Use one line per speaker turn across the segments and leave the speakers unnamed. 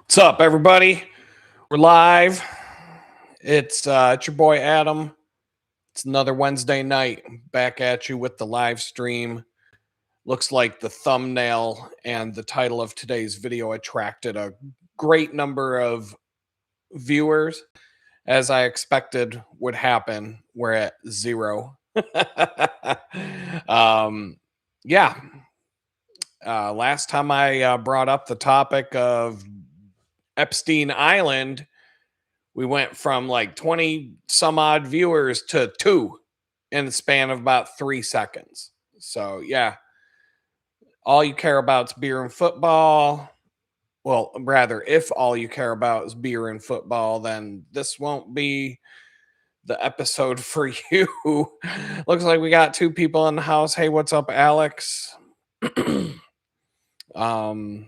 What's up, everybody? We're live. It's your boy Adam. It's another Wednesday night. Back at you with the live stream. Looks like the thumbnail and the title of today's video attracted a great number of viewers, as I expected would happen. We're at 0. um, yeah. Last time I brought up the topic of Epstein Island, we went from like 20 some odd viewers to 2 in the span of about 3 seconds. So, yeah, all you care about is beer and football. Well, rather, if all you care about is beer and football, then this won't be the episode for you. Looks like we got 2 people in the house. Hey, what's up, Alex? um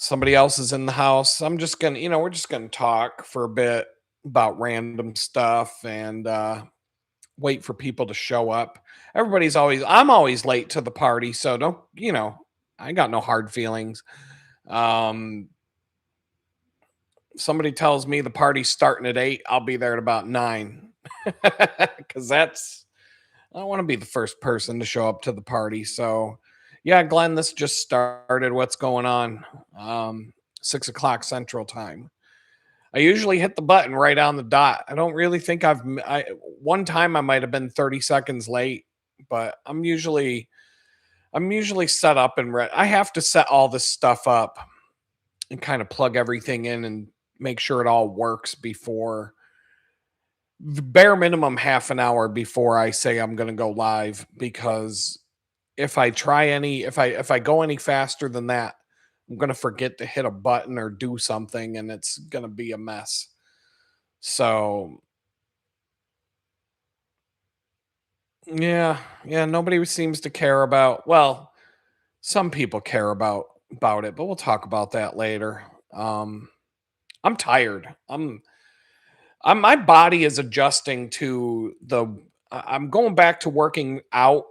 Somebody else is in the house. I'm just gonna, we're just gonna talk for a bit about random stuff and wait for people to show up. I'm always late to the party, so don't, I got no hard feelings. Um, Somebody tells me the party's starting at 8, I'll be there at about 9. Because I don't want to be the first person to show up to the party. So, yeah, Glenn, this just started. What's going on? 6 o'clock Central Time. I usually hit the button right on the dot. I don't really think one time I might have been 30 seconds late, but I'm usually set up and ready. I have to set all this stuff up and kind of plug everything in and make sure it all works before, bare minimum, half an hour before I say I'm going to go live, because if I go any faster than that, I'm going to forget to hit a button or do something, and it's going to be a mess. So, yeah, nobody seems to care about, well, some people care about it, but we'll talk about that later. I'm tired. My body is adjusting to I'm going back to working out.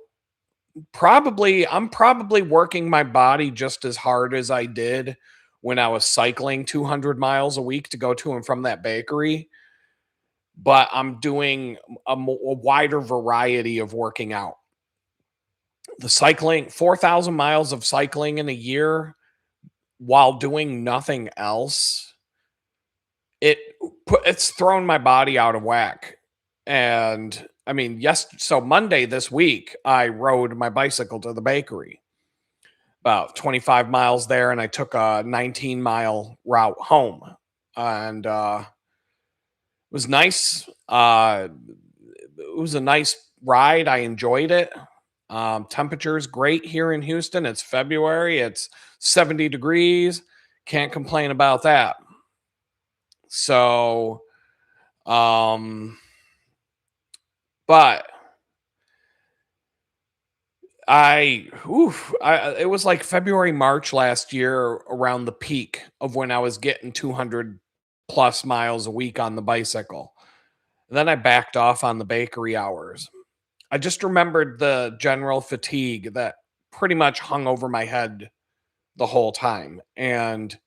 I'm probably working my body just as hard as I did when I was cycling 200 miles a week to go to and from that bakery, but I'm doing a wider variety of working out. The cycling, 4,000 miles of cycling in a year while doing nothing else, it's thrown my body out of whack. And I mean, so Monday this week, I rode my bicycle to the bakery, about 25 miles there, and I took a 19-mile route home. And it was nice. It was a nice ride. I enjoyed it. Temperature is great here in Houston. It's February. It's 70 degrees. Can't complain about that. So, but it was like February, March last year, around the peak of when I was getting 200 plus miles a week on the bicycle. Then I backed off on the bakery hours. I just remembered the general fatigue that pretty much hung over my head the whole time. And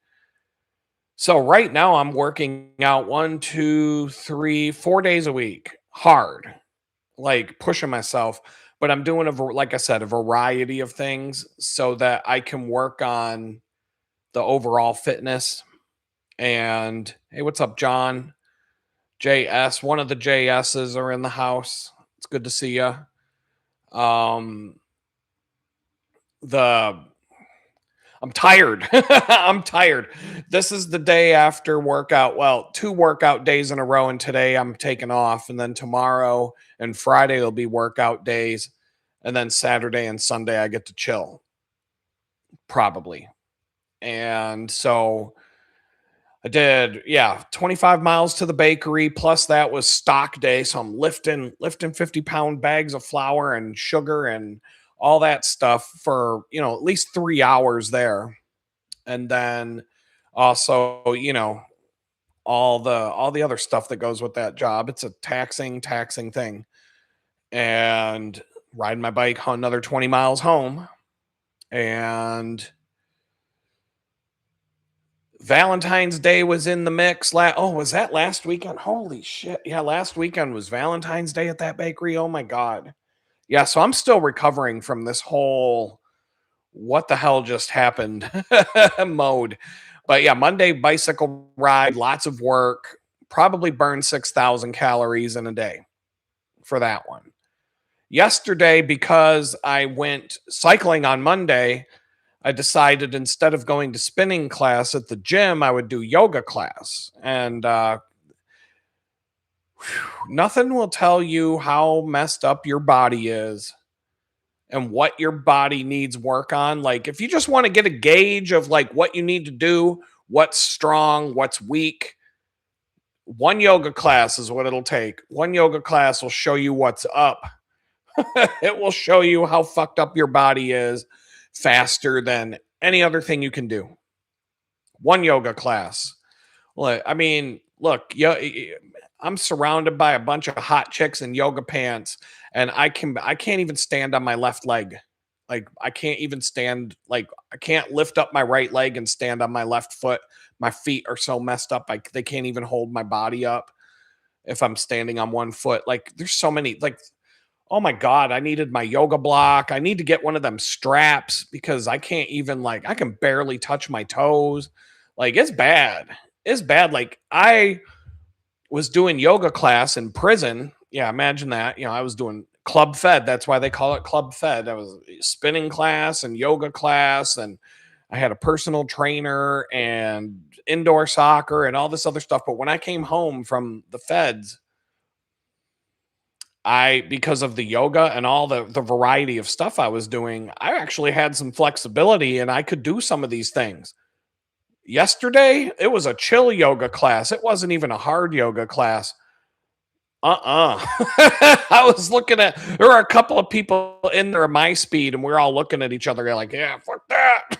so right now I'm working out 1, 2, 3, 4 days a week, hard, like pushing myself. But I'm doing like I said, a variety of things so that I can work on the overall fitness. And hey, what's up, John? JS, one of the JSs are in the house. It's good to see you. I'm tired. I'm tired. This is the day after workout. Well, 2 workout days in a row, and today I'm taking off. And then tomorrow and Friday will be workout days. And then Saturday and Sunday I get to chill, probably. And so I did, 25 miles to the bakery. Plus that was stock day. So I'm lifting 50-pound bags of flour and sugar and all that stuff for, at least 3 hours there. And then also, all the other stuff that goes with that job. It's a taxing thing. And riding my bike another 20 miles home. And Valentine's Day was in the mix. Oh, was that last weekend? Holy shit. Yeah, last weekend was Valentine's Day at that bakery. Oh my God. Yeah, so I'm still recovering from this whole what the hell just happened mode. But yeah, Monday bicycle ride, lots of work, probably burned 6,000 calories in a day for that one. Yesterday, because I went cycling on Monday, I decided instead of going to spinning class at the gym, I would do yoga class. And nothing will tell you how messed up your body is and what your body needs work on. Like, if you just want to get a gauge of like what you need to do, what's strong, what's weak, one yoga class is what it'll take. One yoga class will show you what's up. It will show you how fucked up your body is faster than any other thing you can do. One yoga class. Well, I mean, look, I'm surrounded by a bunch of hot chicks in yoga pants, and I can't even stand on my left leg. Like I can't even stand. Like I can't lift up my right leg and stand on my left foot. My feet are so messed up. They can't even hold my body up if I'm standing on one foot. Like there's so many. Like, oh my God, I needed my yoga block. I need to get one of them straps because I can't even, like, I can barely touch my toes. Like it's bad. It's bad. Like I was doing yoga class in prison. Yeah, imagine that. You know, I was doing club fed. That's why they call it club fed. I was spinning class and yoga class, and I had a personal trainer and indoor soccer and all this other stuff. But when I came home from the feds, because of the yoga and all the variety of stuff I was doing, I actually had some flexibility and I could do some of these things. Yesterday, it was a chill yoga class. It wasn't even a hard yoga class. I was looking at, there were a couple of people in there my speed, and we are all looking at each other like, yeah, fuck that.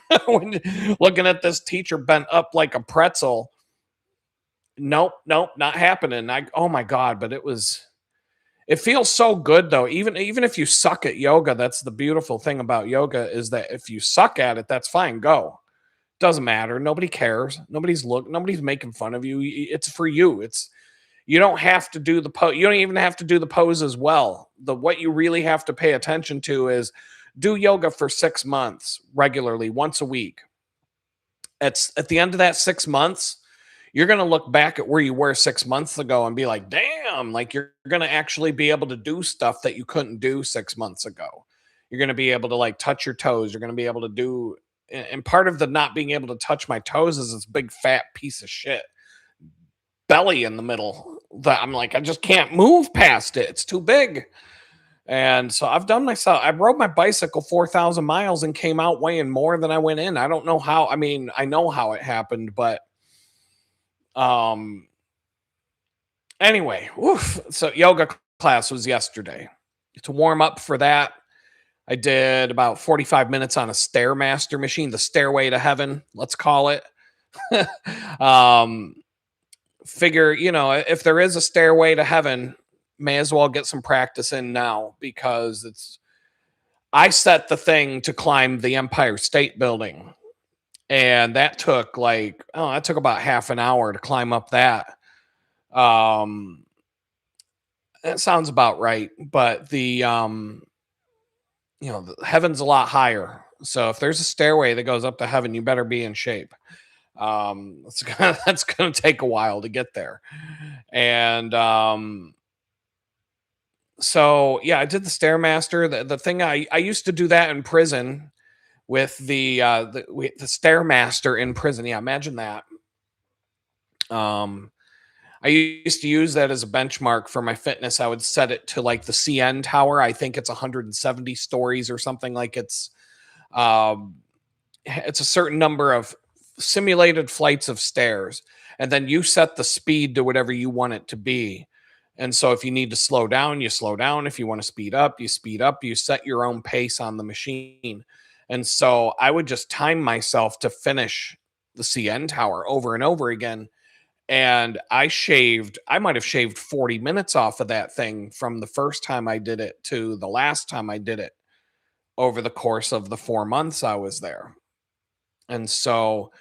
Looking at this teacher bent up like a pretzel. Nope, not happening. Oh my God, but it feels so good though. Even if you suck at yoga, that's the beautiful thing about yoga, is that if you suck at it, that's fine. Go. Doesn't matter. Nobody cares. Nobody's making fun of you. It's for you. You don't have to do the pose. You don't even have to do the pose as well. What you really have to pay attention to is do yoga for 6 months regularly, once a week. At the end of that 6 months, you're going to look back at where you were 6 months ago and be like, damn, like you're going to actually be able to do stuff that you couldn't do 6 months ago. You're going to be able to like touch your toes. You're going to be able to do, and part of the not being able to touch my toes is this big fat piece of shit belly in the middle that I'm like, I just can't move past it. It's too big. And so I rode my bicycle 4,000 miles and came out weighing more than I went in. I don't know how. I mean, I know how it happened, but anyway, so yoga class was yesterday. To warm up for that, I did about 45 minutes on a Stairmaster machine, the Stairway to Heaven, let's call it. Figure, if there is a stairway to heaven, may as well get some practice in now, because I set the thing to climb the Empire State Building, and that took about half an hour to climb up that. That sounds about right, but the heaven's a lot higher. So if there's a stairway that goes up to heaven, you better be in shape. That's gonna take a while to get there. And so yeah, I did the Stairmaster. The thing I used to do that in prison with the Stairmaster in prison. Yeah, imagine that. I used to use that as a benchmark for my fitness. I would set it to like the CN Tower. I think it's 170 stories or something. Like it's a certain number of simulated flights of stairs, and then you set the speed to whatever you want it to be. And so if you need to slow down, you slow down. If you want to speed up, you speed up. You set your own pace on the machine. And so I would just time myself to finish the CN Tower over and over again. And I might have shaved 40 minutes off of that thing from the first time I did it to the last time I did it over the course of the 4 months I was there. And so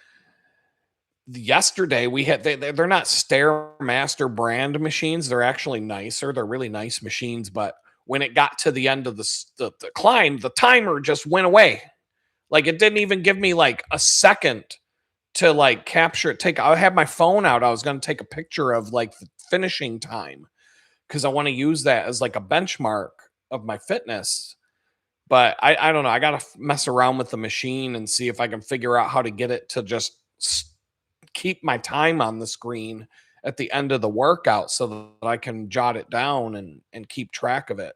yesterday we had they're not Stairmaster brand machines. They're actually nicer. They're really nice machines. But when it got to the end of the climb, the timer just went away. Like it didn't even give me like a second to like capture it. I had my phone out. I was going to take a picture of like the finishing time because I want to use that as like a benchmark of my fitness. But I don't know. I got to mess around with the machine and see if I can figure out how to get it to just keep my time on the screen at the end of the workout so that I can jot it down and keep track of it.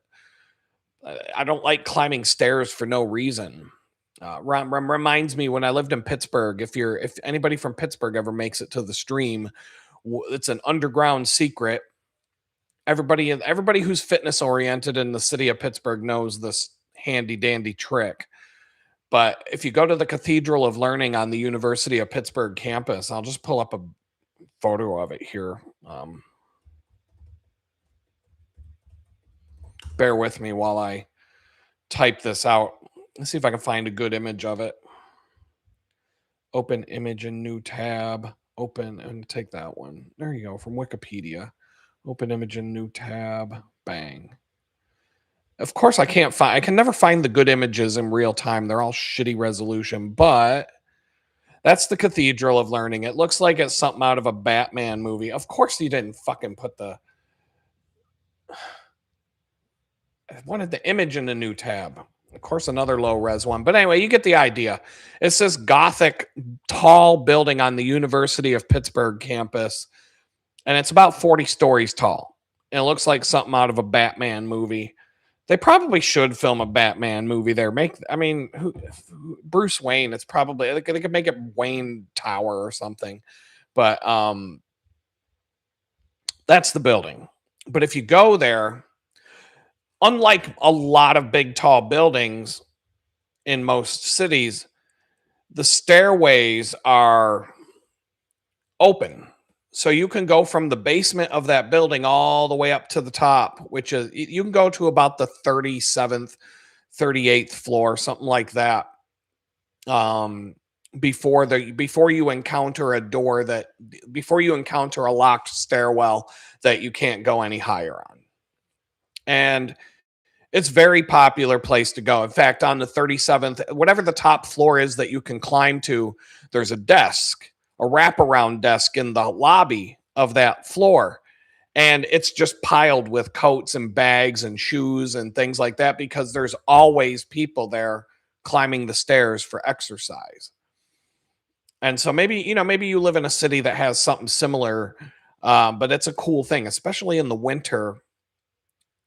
I don't like climbing stairs for no reason. Reminds me when I lived in Pittsburgh. If anybody from Pittsburgh ever makes it to the stream, it's an underground secret. Everybody who's fitness oriented in the city of Pittsburgh knows this handy dandy trick. But if you go to the Cathedral of Learning on the University of Pittsburgh campus, I'll just pull up a photo of it here. Bear with me while I type this out. Let's see if I can find a good image of it. Open image in new tab. Open and take that one. There you go, from Wikipedia. Open image in new tab. Bang. Of course, I can never find the good images in real time. They're all shitty resolution, but that's the Cathedral of Learning. It looks like it's something out of a Batman movie. Of course, you didn't fucking put I wanted the image in the new tab. Of course, another low res one. But anyway, you get the idea. It's this Gothic, tall building on the University of Pittsburgh campus. And it's about 40 stories tall. And it looks like something out of a Batman movie. They probably should film a Batman movie there. Bruce Wayne, it's probably, they could make it Wayne Tower or something. But that's the building. But if you go there, unlike a lot of big, tall buildings in most cities, the stairways are open. So you can go from the basement of that building all the way up to the top, which is, you can go to about the 37th, 38th floor, something like that. Before you encounter before you encounter a locked stairwell that you can't go any higher on. And it's a very popular place to go. In fact, on the 37th, whatever the top floor is that you can climb to, there's a desk, a wraparound desk in the lobby of that floor. And it's just piled with coats and bags and shoes and things like that because there's always people there climbing the stairs for exercise. And so maybe you live in a city that has something similar, but it's a cool thing, especially in the winter.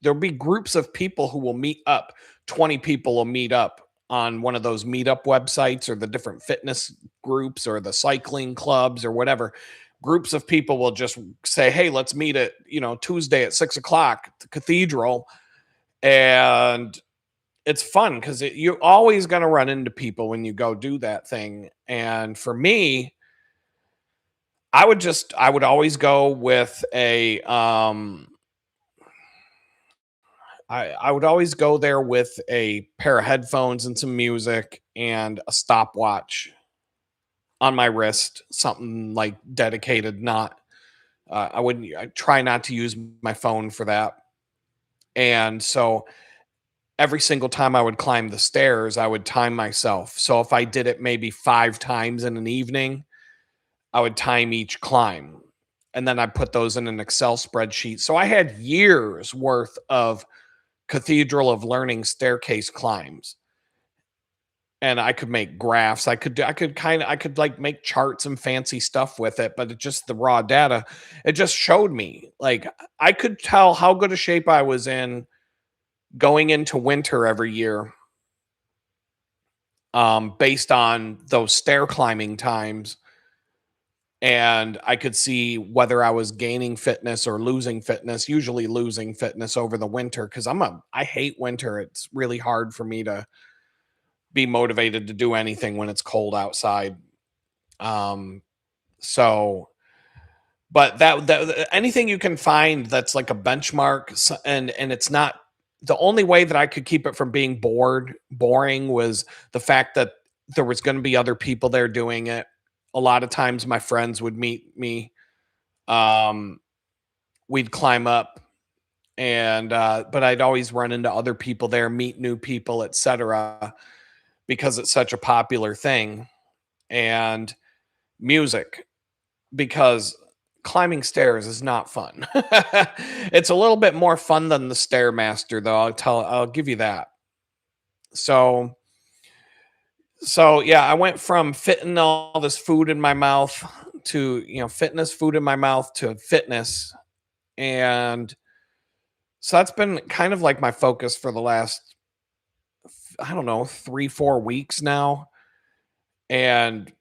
There'll be groups of people who will meet up. 20 people will meet up on one of those meetup websites or the different fitness groups or the cycling clubs or whatever. Groups of people will just say, hey, let's meet at, Tuesday at 6:00 at the cathedral. And it's fun because you're always going to run into people when you go do that thing. And for me, I would always go with I would always go there with a pair of headphones and some music and a stopwatch on my wrist, something like dedicated, not, I try not to use my phone for that. And so every single time I would climb the stairs, I would time myself. So if I did it maybe 5 times in an evening, I would time each climb. And then I'd put those in an Excel spreadsheet. So I had years worth of Cathedral of Learning staircase climbs. And I could make graphs. I could like make charts and fancy stuff with it, but it just the raw data, it just showed me like I could tell how good a shape I was in going into winter every year, based on those stair climbing times. And I could see whether I was gaining fitness or losing fitness, usually losing fitness over the winter. Cause I hate winter. It's really hard for me to be motivated to do anything when it's cold outside. But that anything you can find that's like a benchmark and it's not, the only way that I could keep it from being boring was the fact that there was going to be other people there doing it. A lot of times my friends would meet me. Um, we'd climb up and but I'd always run into other people there, meet new people, etc., because it's such a popular thing. And music, because climbing stairs is not fun. It's a little bit more fun than the Stairmaster, though. I'll give you that. So yeah, I went from fitting all this food in my mouth to, fitness food in my mouth to fitness. And so that's been kind of like my focus for the last, I don't know, 3, 4 weeks now. And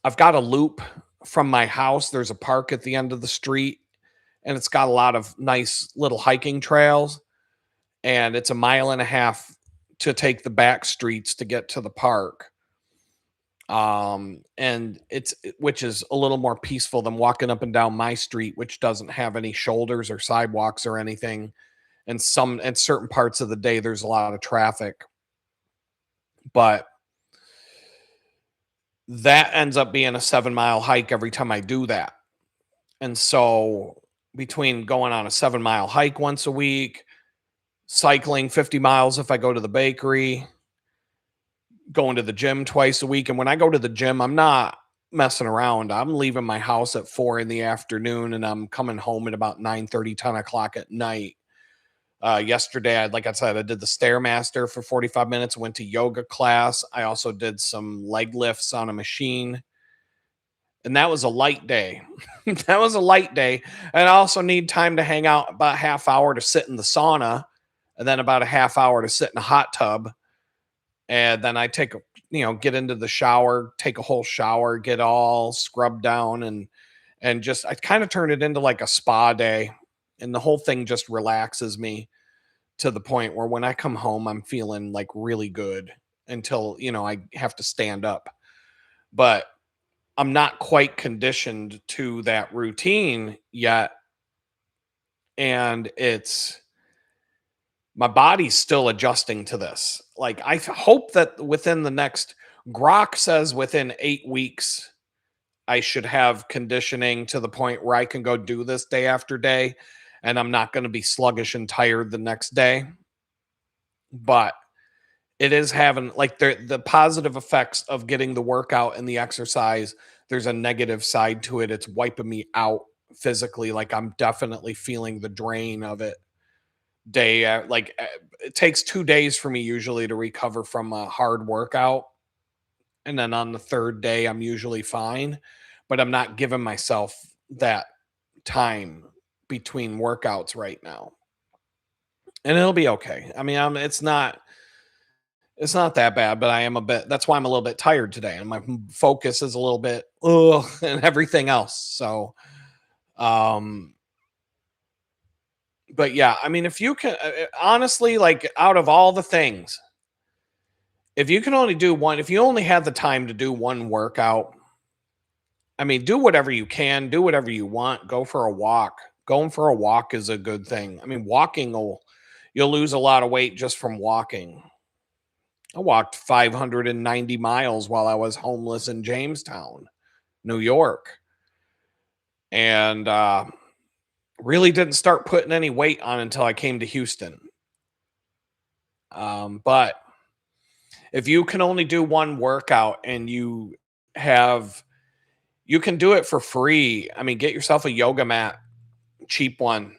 I've got a loop from my house. There's a park at the end of the street, and it's got a lot of nice little hiking trails. And it's a mile and a half to take the back streets to get to the park. And which is a little more peaceful than walking up and down my street, which doesn't have any shoulders or sidewalks or anything. And at certain parts of the day, there's a lot of traffic. But that ends up being a 7-mile hike every time I do that. And so between going on a 7-mile hike once a week, cycling 50 miles if I go to the bakery, going to the gym twice a week. And when I go to the gym, I'm not messing around. I'm leaving my house at 4 in the afternoon and I'm coming home at about 9:30, 10 o'clock at night. Yesterday, like I said, I did the Stairmaster for 45 minutes, went to yoga class. I also did some leg lifts on a machine. And that was a light day. That was a light day. And I also need time to hang out, about a half hour to sit in the sauna, and then about a half hour to sit in a hot tub. And then I get into the shower, take a whole shower, get all scrubbed down, and just, I kind of turn it into like a spa day. And the whole thing just relaxes me to the point where when I come home, I'm feeling like really good until, I have to stand up. But I'm not quite conditioned to that routine yet. And my body's still adjusting to this. Like, I hope that within the next, Grok says within 8 weeks, I should have conditioning to the point where I can go do this day after day and I'm not going to be sluggish and tired the next day. But it is having, like, the positive effects of getting the workout and the exercise. There's a negative side to it. It's wiping me out physically. Like, I'm definitely feeling the drain of it it takes 2 days for me usually to recover from a hard workout. And then on the third day, I'm usually fine, but I'm not giving myself that time between workouts right now. And it'll be okay. I mean, it's not that bad, but that's why I'm a little bit tired today. And my focus is a little bit, and everything else. So, but yeah, I mean, if you can, honestly, like, out of all the things, if you can only do one, if you only have the time to do one workout, I mean, do whatever you can, do whatever you want, go for a walk. Going for a walk is a good thing. I mean, you'll lose a lot of weight just from walking. I walked 590 miles while I was homeless in Jamestown, New York. And really didn't start putting any weight on until I came to Houston. But if you can only do one workout and you can do it for free. I mean, get yourself a yoga mat, cheap one.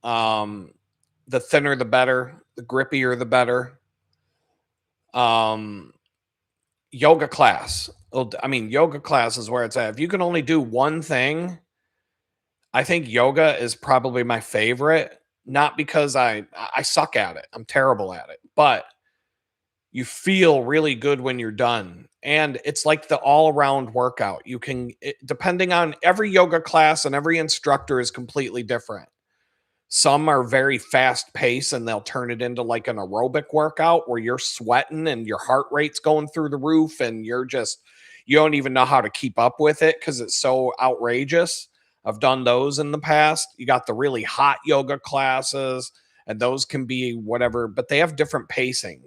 The thinner, the better, the grippier, the better. Yoga class. I mean, yoga class is where it's at. If you can only do one thing, I think yoga is probably my favorite. Not because I suck at it. I'm terrible at it. But you feel really good when you're done. And it's like the all-around workout. Depending on every yoga class and every instructor is completely different. Some are very fast paced and they'll turn it into like an aerobic workout where you're sweating and your heart rate's going through the roof and you don't even know how to keep up with it because it's so outrageous. I've done those in the past. You got the really hot yoga classes and those can be whatever, but they have different pacing.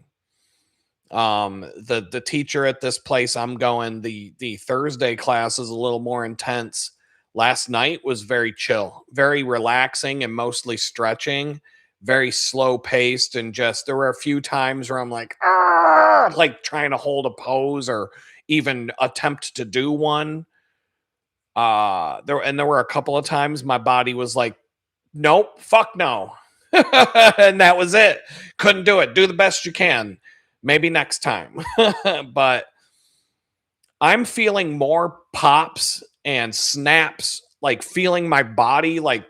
The teacher at this place I'm going, the Thursday class is a little more intense. Last night was very chill, very relaxing, and mostly stretching, very slow paced. And just there were a few times where I'm like, "Ah," like trying to hold a pose or even attempt to do one. There were a couple of times my body was like, nope, fuck no. And that was it. Couldn't do it. Do the best you can. Maybe next time. But I'm feeling more pops and snaps, like feeling my body like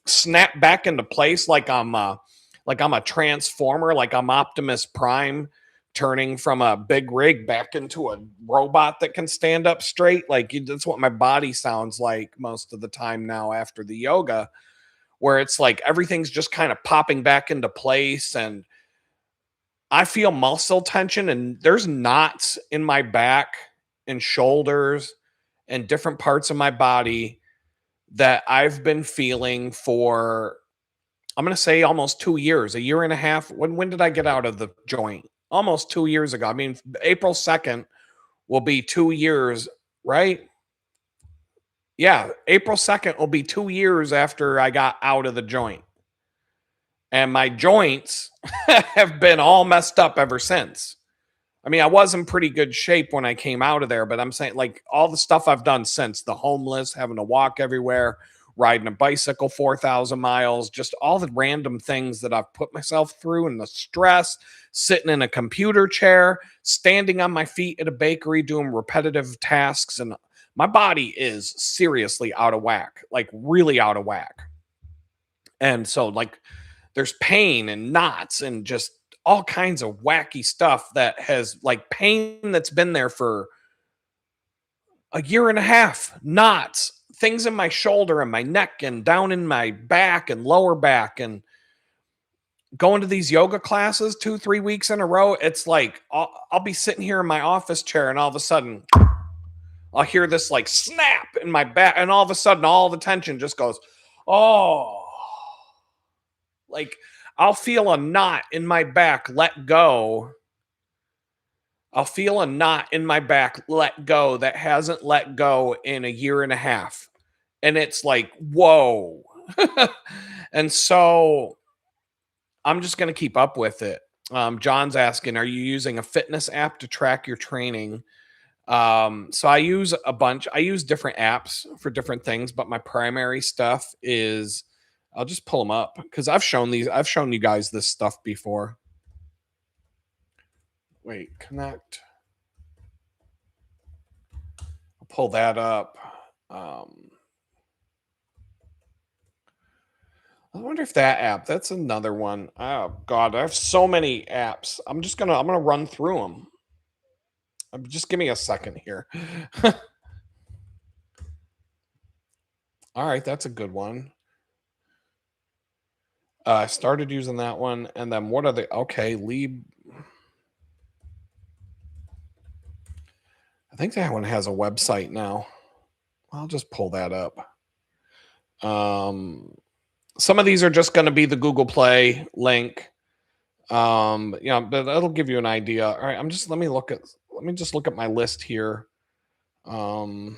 snap back into place like I'm a transformer, like I'm Optimus Prime turning from a big rig back into a robot that can stand up straight. Like that's what my body sounds like most of the time now after the yoga, where it's like everything's just kind of popping back into place. And I feel muscle tension, and there's knots in my back and shoulders and different parts of my body that I've been feeling for, I'm going to say almost 2 years, a year and a half. When did I get out of the joint? Almost 2 years ago. I mean, April 2nd will be 2 years, right? Yeah, April 2nd will be 2 years after I got out of the joint. And my joints have been all messed up ever since. I mean, I was in pretty good shape when I came out of there, but I'm saying like all the stuff I've done since, the homeless, having to walk everywhere, riding a bicycle 4,000 miles, just all the random things that I've put myself through, and the stress, sitting in a computer chair, standing on my feet at a bakery doing repetitive tasks. And my body is seriously out of whack, like really out of whack. And so, like, there's pain and knots and just all kinds of wacky stuff that has like pain that's been there for a year and a half, knots, things in my shoulder and my neck and down in my back and lower back. And going to these yoga classes 2, 3 weeks in a row, it's like I'll be sitting here in my office chair, and all of a sudden I'll hear this like snap in my back, and all of a sudden all the tension just goes, oh, like I'll feel a knot in my back let go. I'll feel a knot in my back let go that hasn't let go in a year and a half. And it's like, whoa. And so I'm just going to keep up with it. John's asking, are you using a fitness app to track your training? So I use a bunch. I use different apps for different things, but my primary stuff is, I'll just pull them up because I've shown you guys this stuff before. Wait, connect. I'll pull that up. I wonder if that app, that's another one. Oh God, I have so many apps. I'm gonna run through them. Just give me a second here. All right, that's a good one. I started using that one, and then what are they? Okay, lead. I think that one has a website now. I'll just pull that up. Some of these are just going to be the Google Play link. But that'll give you an idea. All right, let me just look at my list here. Let's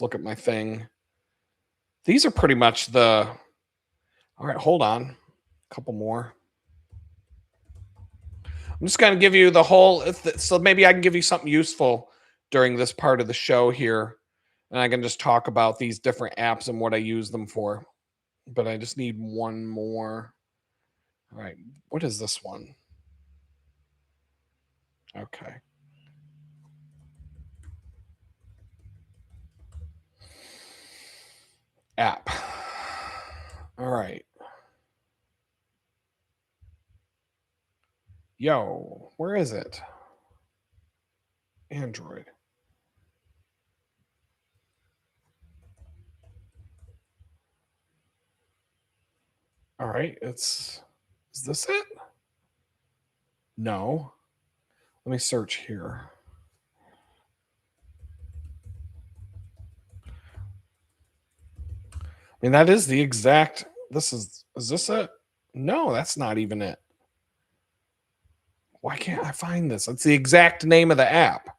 look at my thing. These are pretty much the. All right, hold on. A couple more. I'm just going to give you the whole, so maybe I can give you something useful during this part of the show here. And I can just talk about these different apps and what I use them for. But I just need one more. All right, what is this one? Okay. App. All right. Yo, where is it? Android. All right, is this it? No. Let me search here. I mean, that is the exact, is this it? No, that's not even it. Why can't I find this? It's the exact name of the app.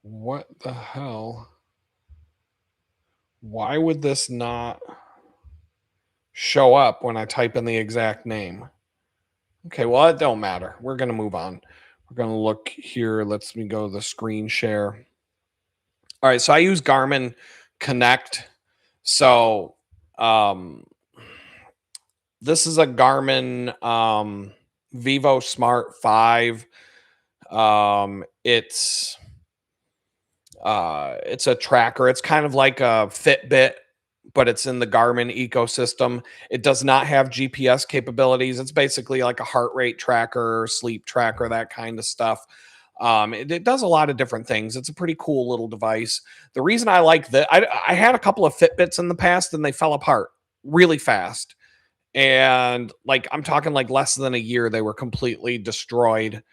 What the hell? Why would this not show up when I type in the exact name? Okay, well, it don't matter. We're going to move on. We're going to look here. Let's me go to the screen share. All right, so I use Garmin Connect. So this is a Garmin Vivo Smart 5. It's a tracker. It's kind of like a Fitbit, but it's in the Garmin ecosystem. It does not have GPS capabilities. It's basically like a heart rate tracker, sleep tracker, that kind of stuff. It does a lot of different things. It's a pretty cool little device. The reason I like that, I had a couple of Fitbits in the past and they fell apart really fast. And like, I'm talking like less than a year, they were completely destroyed.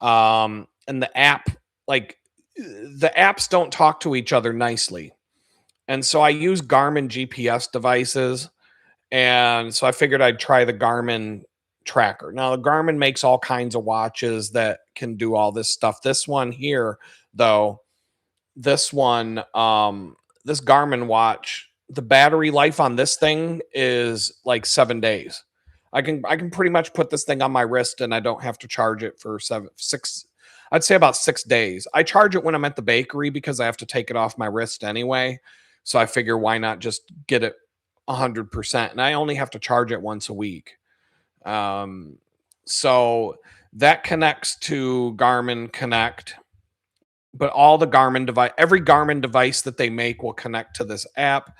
And the app, like, the apps don't talk to each other nicely. And so I use Garmin GPS devices. And so I figured I'd try the Garmin tracker. Now, the Garmin makes all kinds of watches that can do all this stuff. This one here, though, this Garmin watch, the battery life on this thing is like 7 days. I can pretty much put this thing on my wrist and I don't have to charge it for I'd say about 6 days. I charge it when I'm at the bakery because I have to take it off my wrist anyway. So I figure why not just get it 100%, and I only have to charge it once a week. So that connects to Garmin Connect, but all the every Garmin device that they make will connect to this app.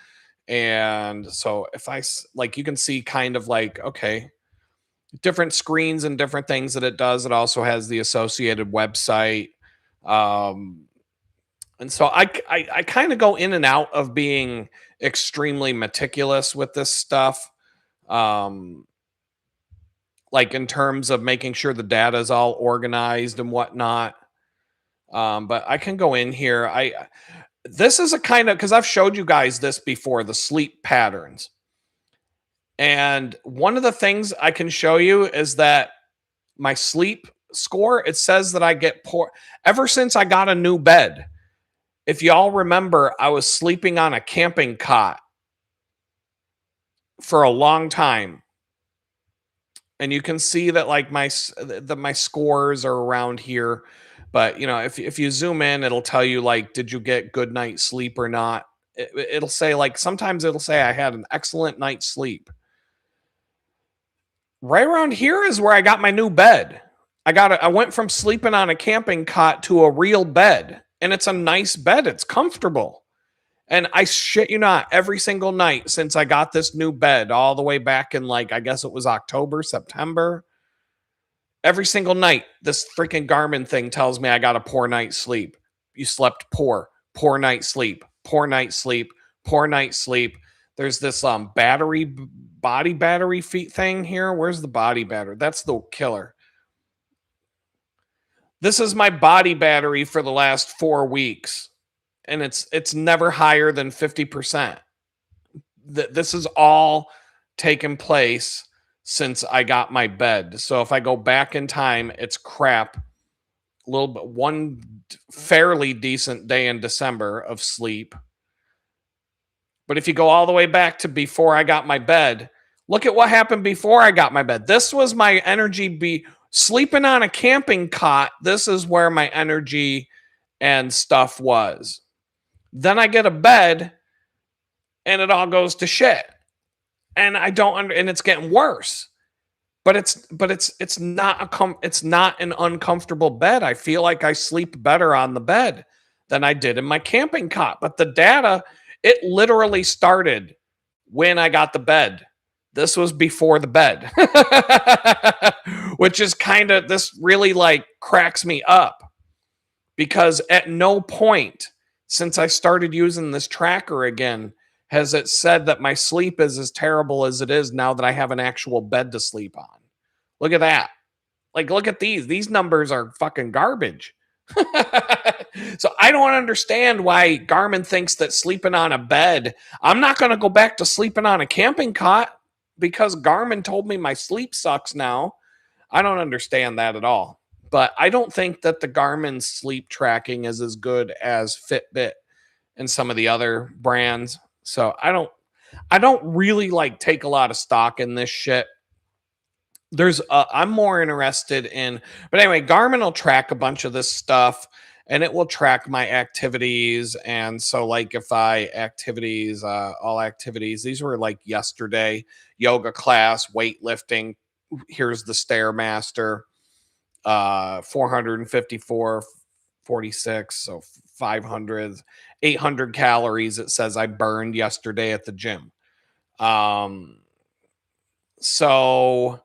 And so if like, you can see kind of like, okay, different screens and different things that it does. It also has the associated website. And so I kind of go in and out of being extremely meticulous with this stuff. Like in terms of making sure the data is all organized and whatnot. But I can go in here. This is a kind of, because I've showed you guys this before, the sleep patterns. And one of the things I can show you is that my sleep score, it says that I get poor ever since I got a new bed. If y'all remember, I was sleeping on a camping cot for a long time. And you can see that like my scores are around here. But, you know, if you zoom in, it'll tell you like, did you get good night's sleep or not? It'll say like, sometimes it'll say I had an excellent night's sleep. Right around here is where I got my new bed. I went from sleeping on a camping cot to a real bed, and it's a nice bed. It's comfortable. And I shit you not, every single night since I got this new bed, all the way back in like, I guess it was October, September, every single night, this freaking Garmin thing tells me I got a poor night's sleep. You slept poor night's sleep, poor night's sleep, poor night's sleep. There's this body battery feet thing here. Where's the body battery? That's the killer. This is my body battery for the last 4 weeks, and it's never higher than 50%. This has all taken place since I got my bed. So if I go back in time, it's crap. A little bit, one fairly decent day in December of sleep. But if you go all the way back to before I got my bed, look at what happened before I got my bed. This was my energy sleeping on a camping cot. This is where my energy and stuff was. Then I get a bed and it all goes to shit. And and it's getting worse. But it's not an uncomfortable bed. I feel like I sleep better on the bed than I did in my camping cot. But the data, it literally started when I got the bed. This was before the bed, which is this really like cracks me up, because at no point since I started using this tracker again has it said that my sleep is as terrible as it is now that I have an actual bed to sleep on. Look at that. Like, look at these. These numbers are fucking garbage. So I don't understand why Garmin thinks that sleeping on a bed, I'm not going to go back to sleeping on a camping cot because Garmin told me my sleep sucks now. I don't understand that at all. But I don't think that the Garmin sleep tracking is as good as Fitbit and some of the other brands. So I don't really like take a lot of stock in this shit. I'm more interested in, but anyway, Garmin will track a bunch of this stuff and it will track my activities. And so like if I activities, all activities, these were like yesterday, yoga class, weightlifting, here's the Stairmaster, 454, 46, so 500, 800 calories. It says I burned yesterday at the gym. So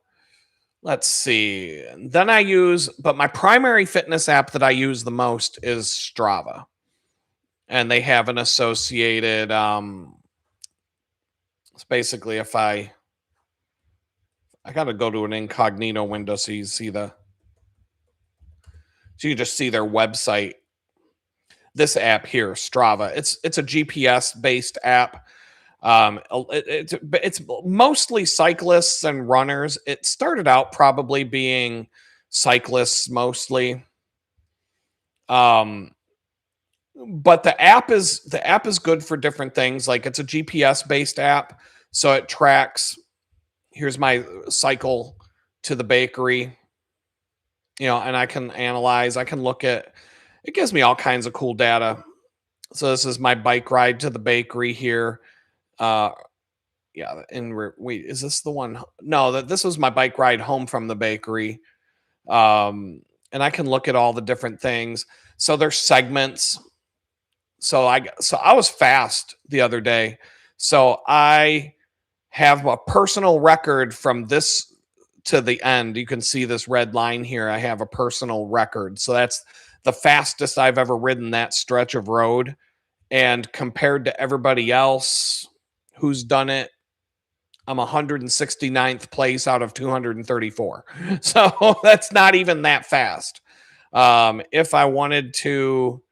let's see. Then but my primary fitness app that I use the most is Strava. And they have an associated, it's basically if I got to go to an incognito window so you see so you just see their website. This app here, Strava, it's a GPS based app. It's mostly cyclists and runners. It started out probably being cyclists mostly. But the app is good for different things. Like it's a GPS based app, so it tracks. Here's my cycle to the bakery, and I can analyze. I can look at. It gives me all kinds of cool data. So this is my bike ride to the bakery here. Yeah, wait, is this the one? No, this was my bike ride home from the bakery. And I can look at all the different things. So there's segments. So I was fast the other day. So I have a personal record from this to the end. You can see this red line here. I have a personal record. So that's the fastest I've ever ridden that stretch of road. And compared to everybody else who's done it, I'm 169th place out of 234. So that's not even that fast. If I wanted to,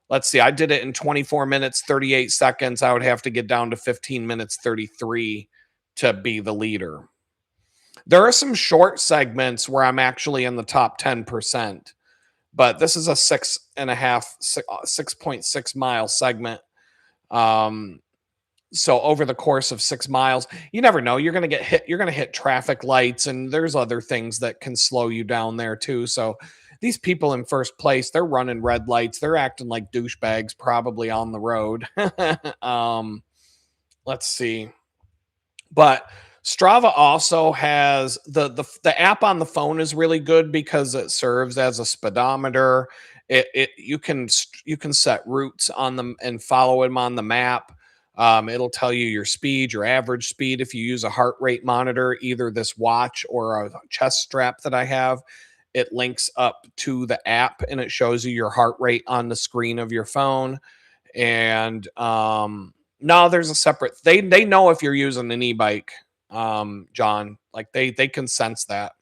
let's see, I did it in 24 minutes, 38 seconds. I would have to get down to 15 minutes, 33 to be the leader. There are some short segments where I'm actually in the top 10%, but this is a 6.6 mile segment. So over the course of 6 miles, you never know. You're going to get hit. You're going to hit traffic lights, and there's other things that can slow you down there too. So these people in first place, they're running red lights. They're acting like douchebags, probably on the road. Let's see. But Strava also has the app on the phone is really good because it serves as a speedometer. You can set routes on them and follow them on the map. It'll tell you your speed, your average speed. If you use a heart rate monitor, either this watch or a chest strap that I have, it links up to the app and it shows you your heart rate on the screen of your phone. And no, there's a separate. They know if you're using an e-bike, John. Like they can sense that.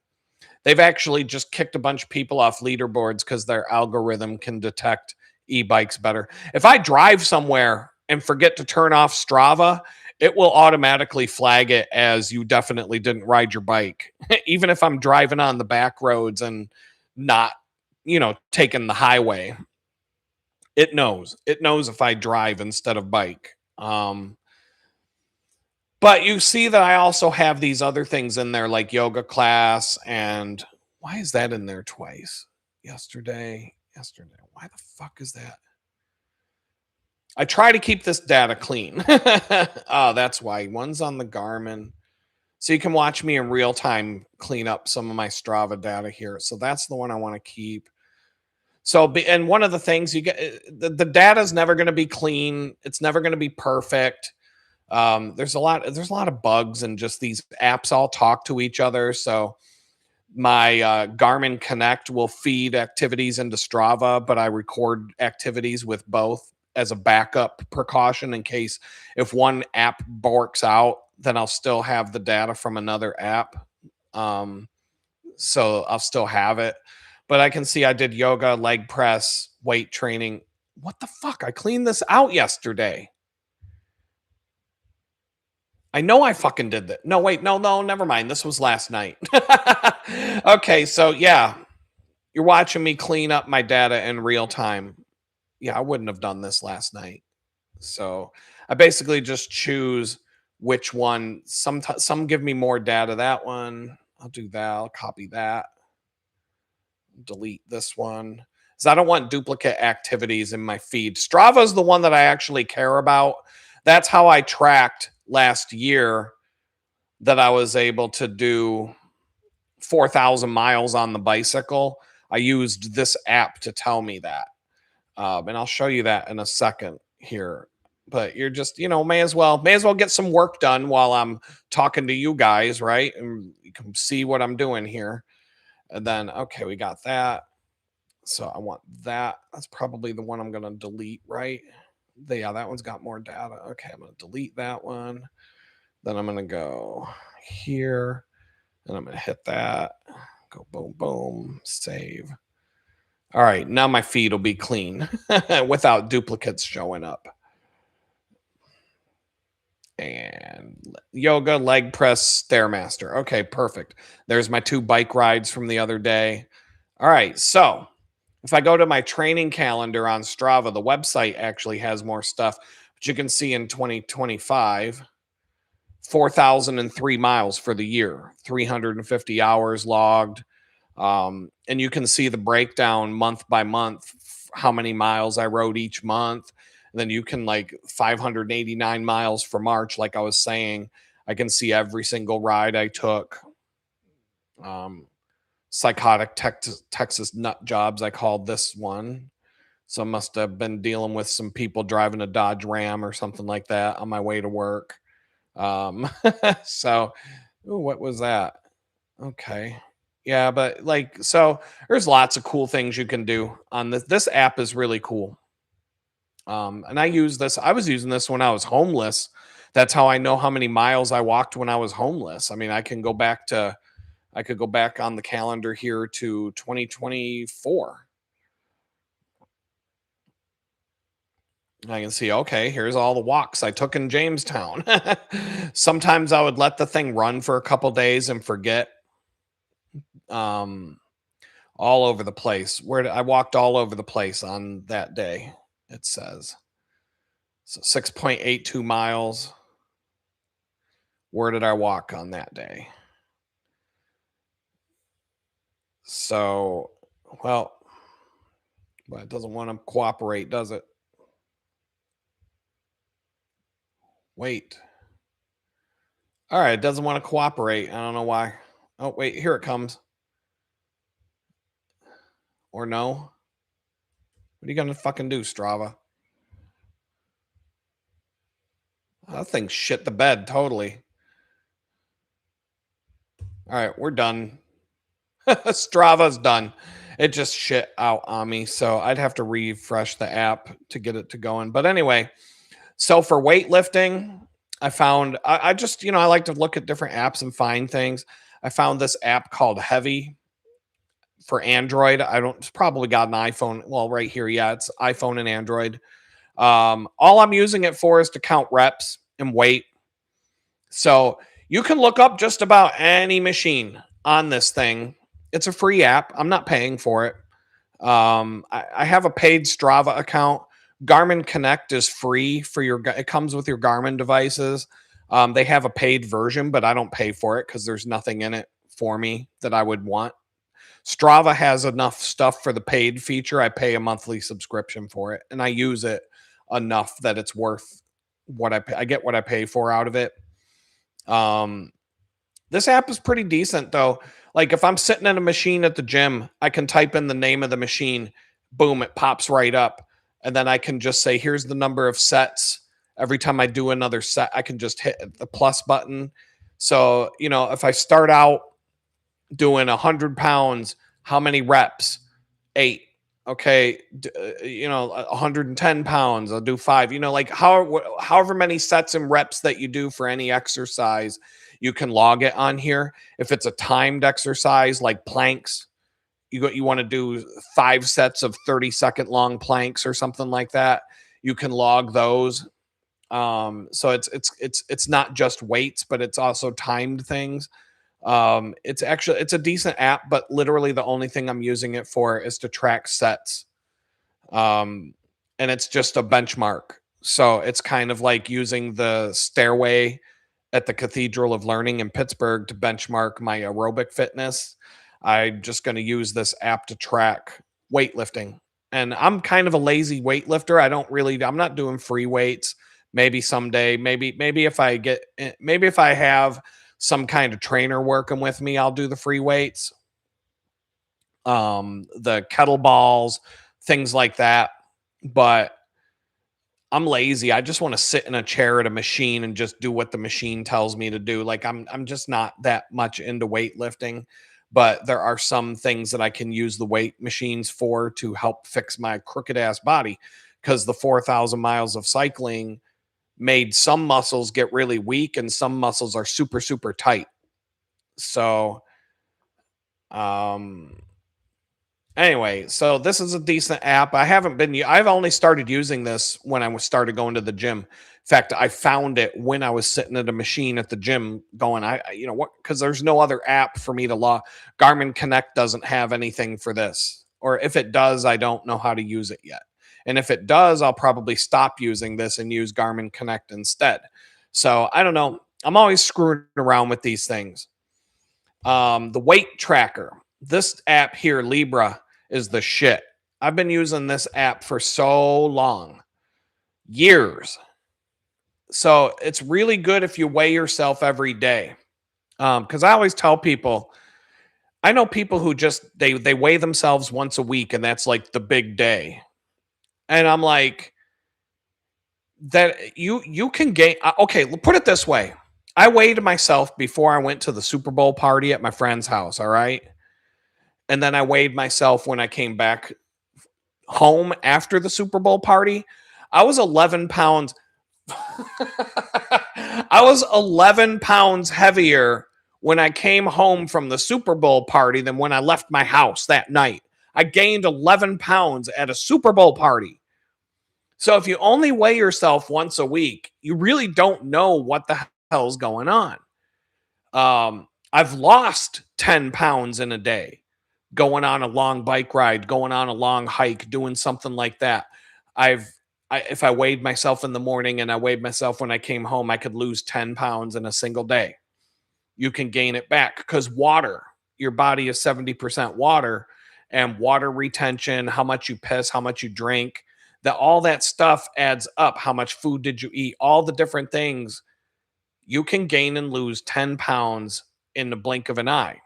They've actually just kicked a bunch of people off leaderboards because their algorithm can detect e-bikes better. If I drive somewhere and forget to turn off Strava, it will automatically flag it as you definitely didn't ride your bike. Even if I'm driving on the back roads and not, taking the highway. It knows. It knows if I drive instead of bike. But you see that I also have these other things in there like yoga class. And why is that in there twice? Yesterday. Why the fuck is that? I try to keep this data clean. Oh, that's why. One's on the Garmin. So you can watch me in real time clean up some of my Strava data here. So that's the one I want to keep. So, and one of the things you get, the data is never going to be clean. It's never going to be perfect. There's a lot of bugs and just these apps all talk to each other. So my Garmin Connect will feed activities into Strava, but I record activities with both as a backup precaution in case if one app borks out, then I'll still have the data from another app. So I'll still have it. But I can see I did yoga, leg press, weight training. What the fuck? I cleaned this out yesterday. I know I fucking did that. No, wait, no, never mind. This was last night. Okay, so yeah, you're watching me clean up my data in real time. Yeah, I wouldn't have done this last night. So I basically just choose which one. Some give me more data. That one, I'll do that. I'll copy that. Delete this one. Because I don't want duplicate activities in my feed. Strava is the one that I actually care about. That's how I tracked last year that I was able to do 4,000 miles on the bicycle. I used this app to tell me that. And I'll show you that in a second here. But you're just, may as well get some work done while I'm talking to you guys, right? And you can see what I'm doing here. And then, okay, we got that. So I want that. That's probably the one I'm going to delete, right? Yeah, that one's got more data. Okay, I'm going to delete that one. Then I'm going to go here, and I'm going to hit that. Go boom, boom, save. All right, now my feed will be clean without duplicates showing up. And yoga, leg press, Stairmaster. Okay, perfect. There's my 2 bike rides from the other day. All right, so if I go to my training calendar on Strava, the website actually has more stuff. But you can see in 2025, 4,003 miles for the year, 350 hours logged. And you can see the breakdown month by month, how many miles I rode each month. And then you can 589 miles for March, like I was saying. I can see every single ride I took. Psychotic Texas nut jobs, I called this one. So I must have been dealing with some people driving a Dodge Ram or something like that on my way to work. So, what was that? Okay. Yeah, but so there's lots of cool things you can do on this. This app is really cool. And I was using this when I was homeless. That's how I know how many miles I walked when I was homeless. I mean, I could go back on the calendar here to 2024. I can see, okay, here's all the walks I took in Jamestown. Sometimes I would let the thing run for a couple days and forget. All over the place. I walked all over the place on that day, it says. So 6.82 miles. Where did I walk on that day? So, well, but it doesn't want to cooperate, does it? Wait. All right, it doesn't want to cooperate. I don't know why. Oh, wait, here it comes. Or no? What are you going to fucking do, Strava? That thing shit the bed totally. All right, we're done. Strava's done. It just shit out on me. So I'd have to refresh the app to get it to going. But anyway, so for weightlifting, I found, I just, I like to look at different apps and find things. I found this app called Heavy for Android. It's probably got an iPhone. Well, right here. Yeah, it's iPhone and Android. All I'm using it for is to count reps and weight. So you can look up just about any machine on this thing. It's a free app. I'm not paying for it. I have a paid Strava account. Garmin Connect is free for it comes with your Garmin devices. They have a paid version, but I don't pay for it because there's nothing in it for me that I would want. Strava has enough stuff for the paid feature. I pay a monthly subscription for it, and I use it enough that it's worth what I pay. I get what I pay for out of it. This app is pretty decent though. Like if I'm sitting in a machine at the gym, I can type in the name of the machine. Boom, it pops right up. And then I can just say, here's the number of sets. Every time I do another set, I can just hit the plus button. So, if I start out doing 100 pounds, how many reps? 8. Okay. 110 pounds, I'll do 5. However many sets and reps that you do for any exercise, you can log it on here. If it's a timed exercise like planks, you want to do 5 sets of 30-second long planks or something like that. You can log those. So it's not just weights, but it's also timed things. It's a decent app, but literally the only thing I'm using it for is to track sets. Um, and it's just a benchmark. So it's kind of like using the stairway at the Cathedral of Learning in Pittsburgh to benchmark my aerobic fitness. I'm just going to use this app to track weightlifting. And I'm kind of a lazy weightlifter. I'm not doing free weights. Maybe someday, maybe if I have some kind of trainer working with me, I'll do the free weights, the kettlebells, things like that. But I'm lazy. I just want to sit in a chair at a machine and just do what the machine tells me to do. Like I'm just not that much into weightlifting, but there are some things that I can use the weight machines for to help fix my crooked ass body, because the 4,000 miles of cycling made some muscles get really weak and some muscles are super super tight. So anyway, so this is a decent app. I've only started using this when I started going to the gym. In fact, I found it when I was sitting at a machine at the gym going, you know what, because there's no other app for me to log. Garmin Connect doesn't have anything for this. Or if it does, I don't know how to use it yet. And if it does, I'll probably stop using this and use Garmin Connect instead. So I don't know. I'm always screwing around with these things. The weight tracker. This app here, Libra, is the shit. I've been using this app for so long, years. So it's really good if you weigh yourself every day. Because I always tell people, I know people who just they weigh themselves once a week and that's like the big day. And I'm like, that you can gain. Okay, put it this way. I weighed myself before I went to the Super Bowl party at my friend's house. All right. And then I weighed myself when I came back home after the Super Bowl party. I was 11 pounds. I was 11 pounds heavier when I came home from the Super Bowl party than when I left my house that night. I gained 11 pounds at a Super Bowl party. So if you only weigh yourself once a week, you really don't know what the hell's going on. I've lost 10 pounds in a day, going on a long bike ride, going on a long hike, doing something like that. If I weighed myself in the morning and I weighed myself when I came home, I could lose 10 pounds in a single day. You can gain it back because water, your body is 70% water, and water retention, how much you piss, how much you drink, all that stuff adds up. How much food did you eat? All the different things. You can gain and lose 10 pounds in the blink of an eye.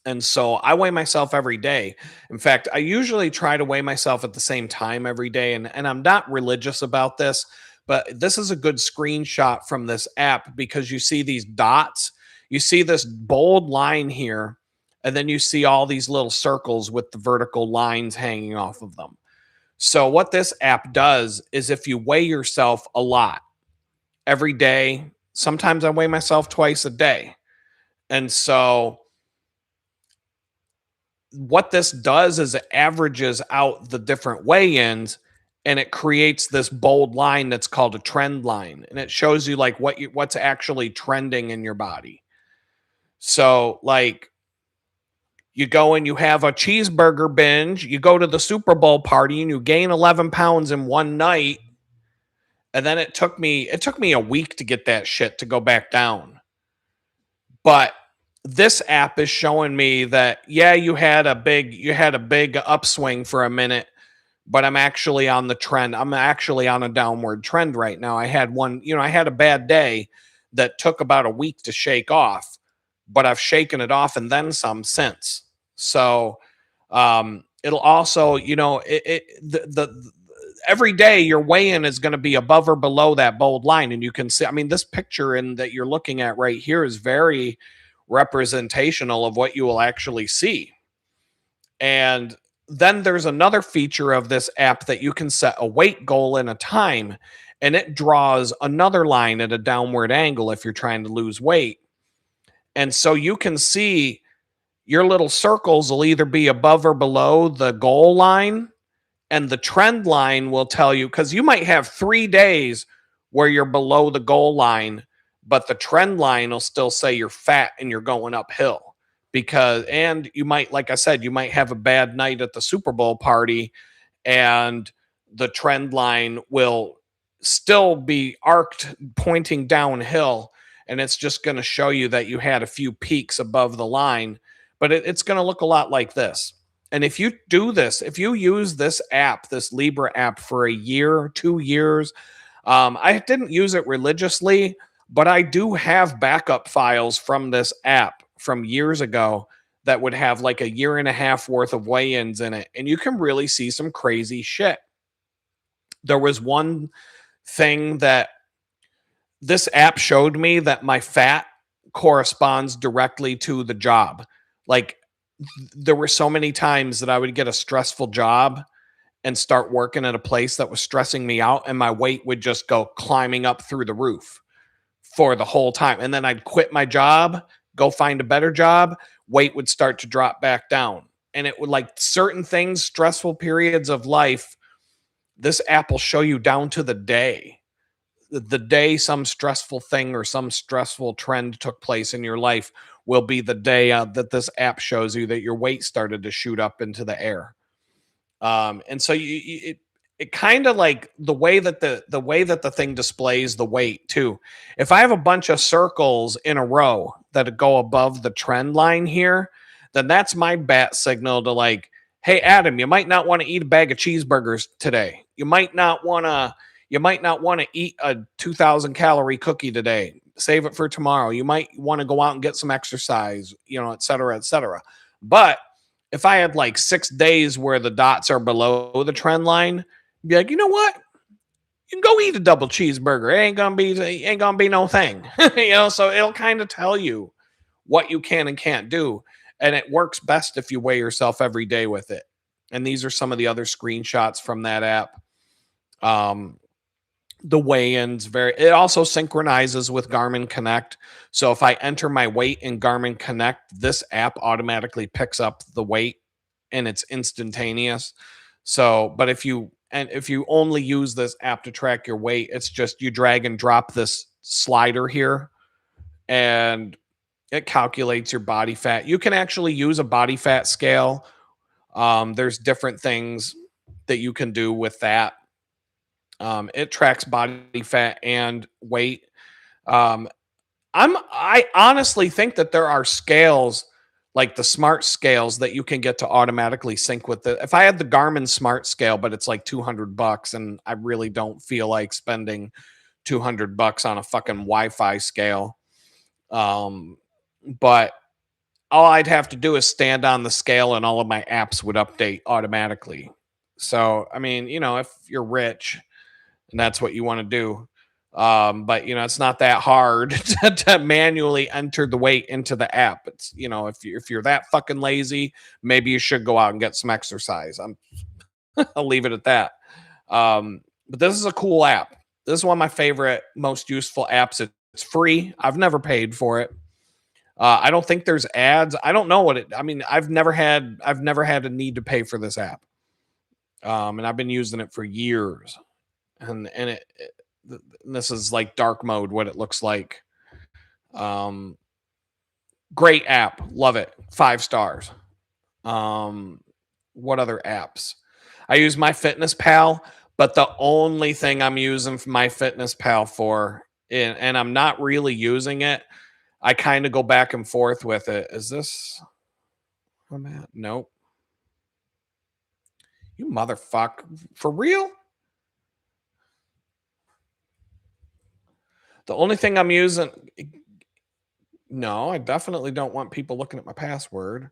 And so I weigh myself every day. In fact, I usually try to weigh myself at the same time every day. And I'm not religious about this, but this is a good screenshot from this app because you see these dots. You see this bold line here, and then you see all these little circles with the vertical lines hanging off of them. So what this app does is if you weigh yourself a lot every day, sometimes I weigh myself twice a day. And so what this does is it averages out the different weigh-ins and it creates this bold line that's called a trend line. And it shows you like what's actually trending in your body. So like you go and you have a cheeseburger binge, you go to the Super Bowl party and you gain 11 pounds in one night. And then it took me a week to get that shit to go back down. But this app is showing me that, yeah, you had a big upswing for a minute, but I'm actually on the trend. I'm actually on a downward trend right now. I had a bad day that took about a week to shake off, but I've shaken it off and then some since. So it'll also, every day your weigh-in is going to be above or below that bold line. And you can see, I mean, this picture that you're looking at right here is very representational of what you will actually see. And then there's another feature of this app that you can set a weight goal and a time, and it draws another line at a downward angle if you're trying to lose weight. And so you can see your little circles will either be above or below the goal line, and the trend line will tell you, because you might have 3 days where you're below the goal line, but the trend line will still say you're fat and you're going uphill. Because, and you might, like I said, you might have a bad night at the Super Bowl party, and the trend line will still be arced pointing downhill, and it's just going to show you that you had a few peaks above the line, but it's going to look a lot like this. And if you do this, if you use this app, this Libra app, for a year, 2 years, I didn't use it religiously, but I do have backup files from this app from years ago that would have like a year and a half worth of weigh-ins in it, and you can really see some crazy shit. There was one thing that this app showed me, that my fat corresponds directly to the job. Like, there were so many times that I would get a stressful job and start working at a place that was stressing me out, and my weight would just go climbing up through the roof for the whole time. And then I'd quit my job, go find a better job, weight would start to drop back down. And it would, like, certain things, stressful periods of life, this app will show you down to the day. The day some stressful thing or some stressful trend took place in your life will be the day that this app shows you that your weight started to shoot up into the air. And so it kind of, like, the way that the thing displays the weight too. If I have a bunch of circles in a row that go above the trend line here, then that's my bat signal to, like, hey, Adam, you might not want to eat a bag of cheeseburgers today. You might not want to eat a 2,000 calorie cookie today. Save it for tomorrow. You might want to go out and get some exercise, et cetera, et cetera. But if I had like 6 days where the dots are below the trend line, be like, you know what? You can go eat a double cheeseburger. It ain't gonna be no thing. So it'll kind of tell you what you can and can't do. And it works best if you weigh yourself every day with it. And these are some of the other screenshots from that app. The weigh-ins, it also synchronizes with Garmin Connect. So if I enter my weight in Garmin Connect, this app automatically picks up the weight and it's instantaneous. So, but if you only use this app to track your weight, it's just you drag and drop this slider here and it calculates your body fat. You can actually use a body fat scale. There's different things that you can do with that. It tracks body fat and weight. I honestly think that there are scales, like the smart scales, that you can get to automatically sync with it. If I had the Garmin smart scale, but it's like $200, and I really don't feel like spending $200 on a fucking Wi-Fi scale. But all I'd have to do is stand on the scale and all of my apps would update automatically. So, I mean, if you're rich and that's what you want to do. But it's not that hard to manually enter the weight into the app. It's, if you're that fucking lazy, maybe you should go out and get some exercise. I'll leave it at that. But this is a cool app. This is one of my favorite, most useful apps. It's free. I've never paid for it. I don't think there's ads. I don't know I've never had a need to pay for this app. And I've been using it for years. And this is like dark mode, what it looks like. Great app. Love it. 5 stars. What other apps? I use MyFitnessPal, but the only thing I'm using MyFitnessPal for, and I'm not really using it, I kind of go back and forth with it. Is this where I'm at? Nope. You motherfucker. For real? The only thing I'm using... No, I definitely don't want people looking at my password.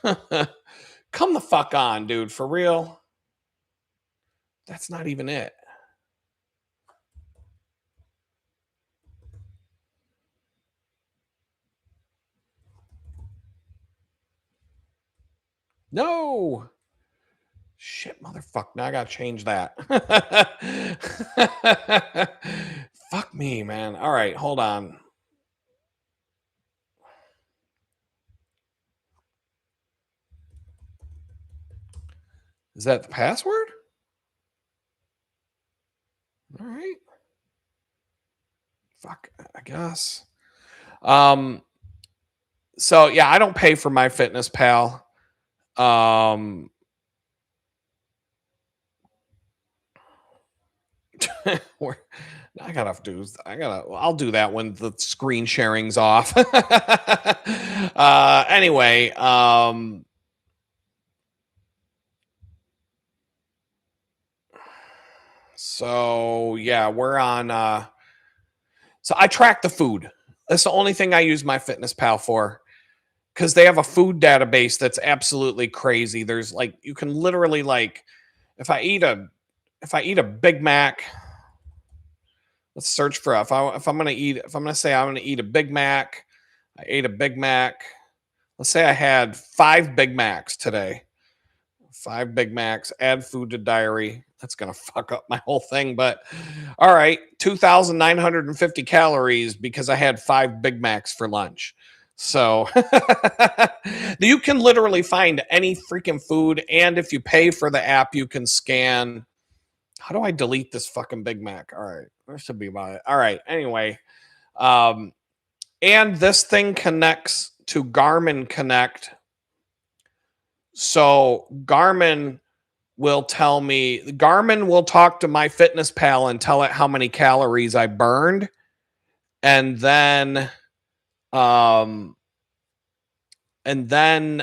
Come the fuck on, dude. For real? That's not even it. No. Shit, motherfucker. Now I gotta change that. Fuck me, man. All right, hold on. Is that the password? All right. Fuck, I guess. Um, so yeah, I don't pay for MyFitnessPal. Um, where- I'll do that when the screen sharing's off. Anyway, so yeah, we're on so I track the food. That's the only thing I use MyFitnessPal for, because they have a food database that's absolutely crazy. There's like, you can literally, like, if I eat a Big Mac, let's search for if I'm gonna say I'm gonna eat a Big Mac. I ate a Big Mac. Let's say I had 5 Big Macs today. 5 Big Macs. Add food to diary. That's gonna fuck up my whole thing. But all right, 2,950 calories because I had 5 Big Macs for lunch. So you can literally find any freaking food, and if you pay for the app, you can scan. How do I delete this fucking Big Mac? All right, that should be about it. All right. Anyway, um, and this thing connects to Garmin Connect. So Garmin will talk to MyFitnessPal and tell it how many calories I burned, and then um and then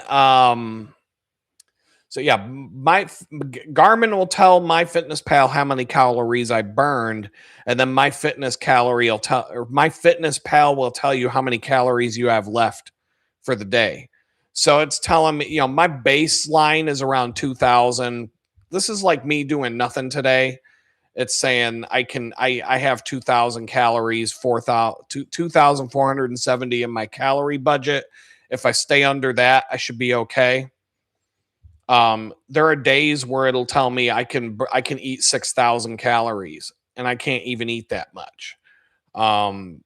so yeah, Garmin will tell MyFitnessPal how many calories I burned, and then MyFitnessPal will tell you how many calories you have left for the day. So it's telling me, my baseline is around 2,000. This is like me doing nothing today. It's saying I have 2,000 calories, 2,470 in my calorie budget. If I stay under that, I should be okay. There are days where it'll tell me I can eat 6,000 calories, and I can't even eat that much. And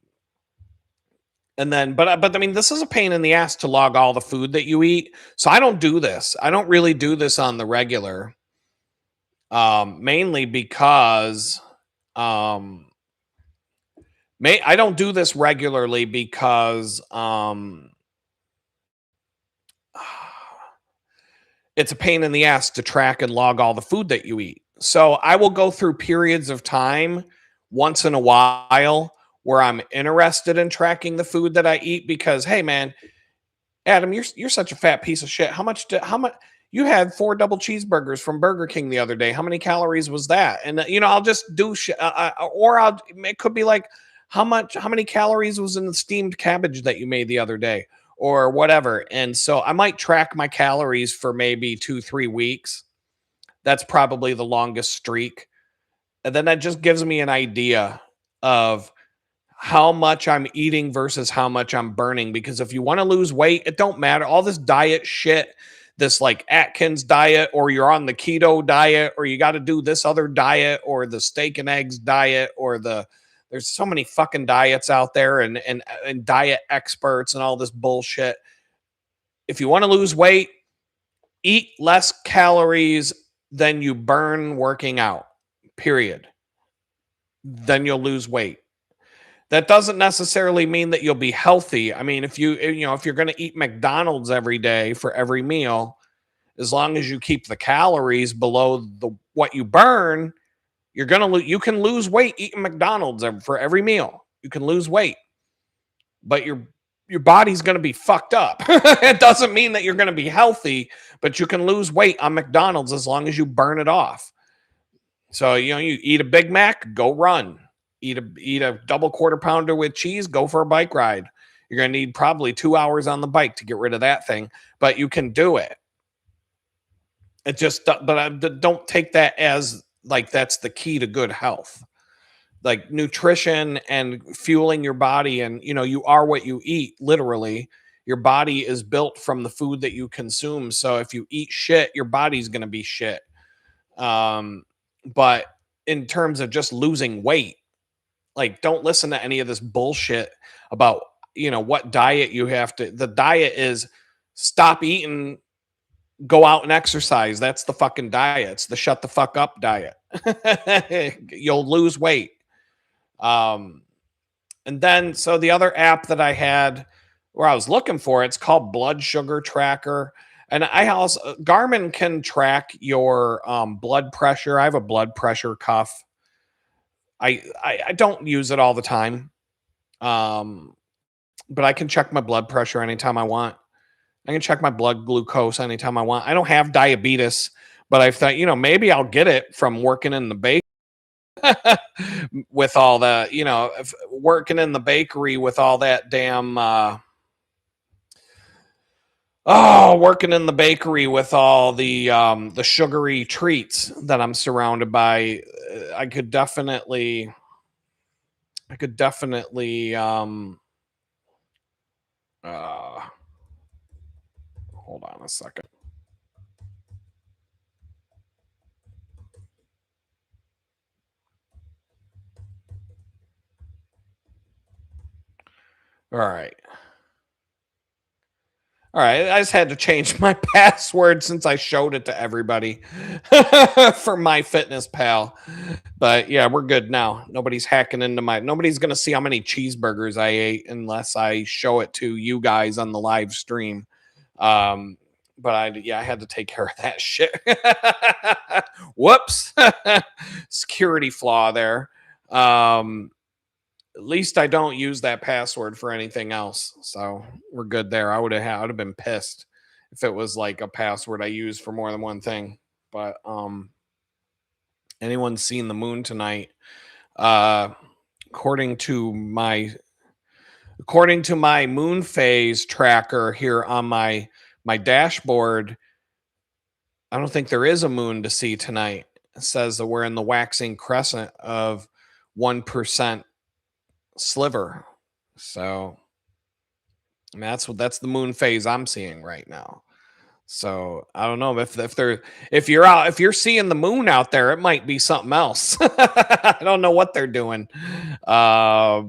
then, but I mean, this is a pain in the ass to log all the food that you eat. So I don't do this. I don't really do this on the regular. Mainly because, I don't do this regularly because, it's a pain in the ass to track and log all the food that you eat. So I will go through periods of time once in a while where I'm interested in tracking the food that I eat, because hey man, Adam, you're such a fat piece of shit. How much you had 4 double cheeseburgers from Burger King the other day. How many calories was that? And I'll just do shit, or it could be like, how many calories was in the steamed cabbage that you made the other day, or whatever. And so I might track my calories for maybe 2-3 weeks. That's probably the longest streak. And then that just gives me an idea of how much I'm eating versus how much I'm burning. Because if you want to lose weight, it don't matter. All this diet shit, this like Atkins diet, or you're on the keto diet, or you got to do this other diet, or the steak and eggs diet, or there's so many fucking diets out there, and diet experts and all this bullshit. If you want to lose weight, eat less calories than you burn working out, period. Then you'll lose weight. That doesn't necessarily mean that you'll be healthy. I mean, if you're going to eat McDonald's every day for every meal, as long as you keep the calories below what you burn, you can lose weight eating McDonald's for every meal. You can lose weight, but your body's going to be fucked up. It doesn't mean that you're going to be healthy, but you can lose weight on McDonald's as long as you burn it off. So, you eat a Big Mac, go run. Eat a double quarter pounder with cheese, go for a bike ride. You're going to need probably 2 hours on the bike to get rid of that thing, but you can do it. It just, but don't take that as like that's the key to good health. Like nutrition and fueling your body, and you are what you eat. Literally, your body is built from the food that you consume. So if you eat shit, your body's going to be shit. But in terms of just losing weight, like, don't listen to any of this bullshit about what diet you have to. The diet is stop eating Go out and exercise. That's the fucking diet. It's the shut the fuck up diet. You'll lose weight. Um, and then, so the other app that I had where I was looking for, it's called Blood Sugar Tracker. And I also, Garmin can track your blood pressure. I have a blood pressure cuff. I don't use it all the time. Um, but I can check my blood pressure anytime I want. I can check my blood glucose anytime I want. I don't have diabetes, but I thought, maybe I'll get it from working in the bakery with all the, working in the bakery with all that damn, working in the bakery with all the sugary treats that I'm surrounded by. I could definitely, hold on a second. All right. All right. I just had to change my password since I showed it to everybody for MyFitnessPal. But yeah, we're good now. Nobody's hacking into nobody's going to see how many cheeseburgers I ate unless I show it to you guys on the live stream. But I had to take care of that shit. Whoops. Security flaw there. At least I don't use that password for anything else. So we're good there. I would have been pissed if it was like a password I used for more than one thing. But anyone seen the moon tonight? According to my moon phase tracker here on my dashboard, I don't think there is a moon to see tonight. It says that we're in the waxing crescent of 1% sliver. So I mean, that's the moon phase I'm seeing right now. So I don't know if you're seeing the moon out there, it might be something else. I don't know what they're doing. I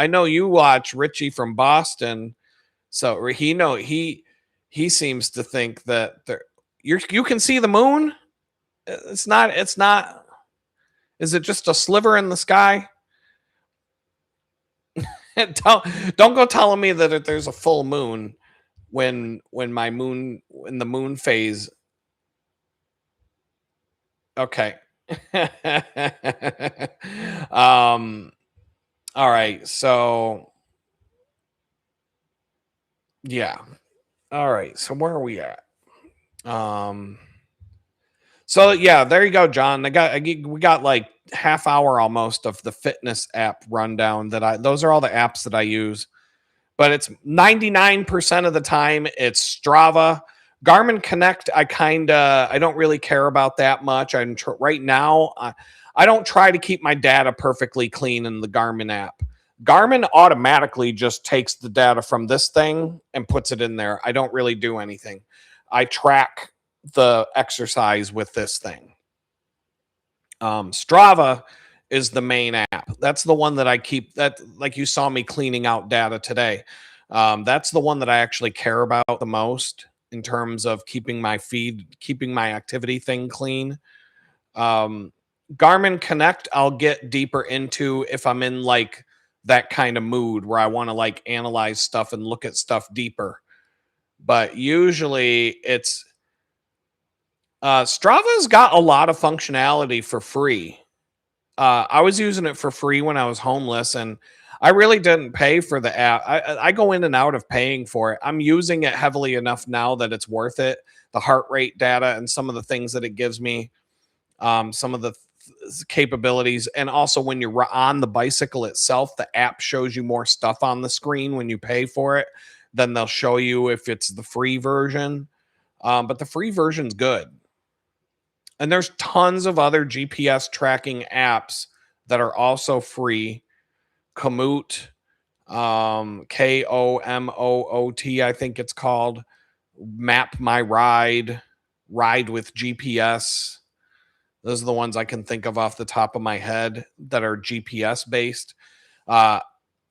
know you watch Richie from Boston, so he seems to think that you can see the moon. It's not. Is it just a sliver in the sky? don't go telling me that there's a full moon when the moon phase. Okay. All right, so yeah. All right, so where are we at? So yeah, there you go, John. We got like half hour almost of the fitness app rundown those are all the apps that I use. But it's 99% of the time it's Strava. Garmin Connect, I don't really care about that much. Right now, I don't try to keep my data perfectly clean in the Garmin app. Garmin automatically just takes the data from this thing and puts it in there. I don't really do anything. I track the exercise with this thing. Strava is the main app. That's the one that I keep, that like you saw me cleaning out data today. That's the one that I actually care about the most in terms of keeping my activity thing clean. Garmin Connect, I'll get deeper into if I'm in like that kind of mood where I want to like analyze stuff and look at stuff deeper. But usually it's Strava's got a lot of functionality for free. I was using it for free when I was homeless, and I really didn't pay for the app. I go in and out of paying for it. I'm using it heavily enough now that it's worth it. The heart rate data and some of the things that it gives me, some of the capabilities, and also when you're on the bicycle itself, the app shows you more stuff on the screen when you pay for it than they'll show you if it's the free version. But the free version's good. And there's tons of other GPS tracking apps that are also free. Komoot, Komoot, I think it's called. Map My Ride, Ride with GPS. Those are the ones I can think of off the top of my head that are GPS based.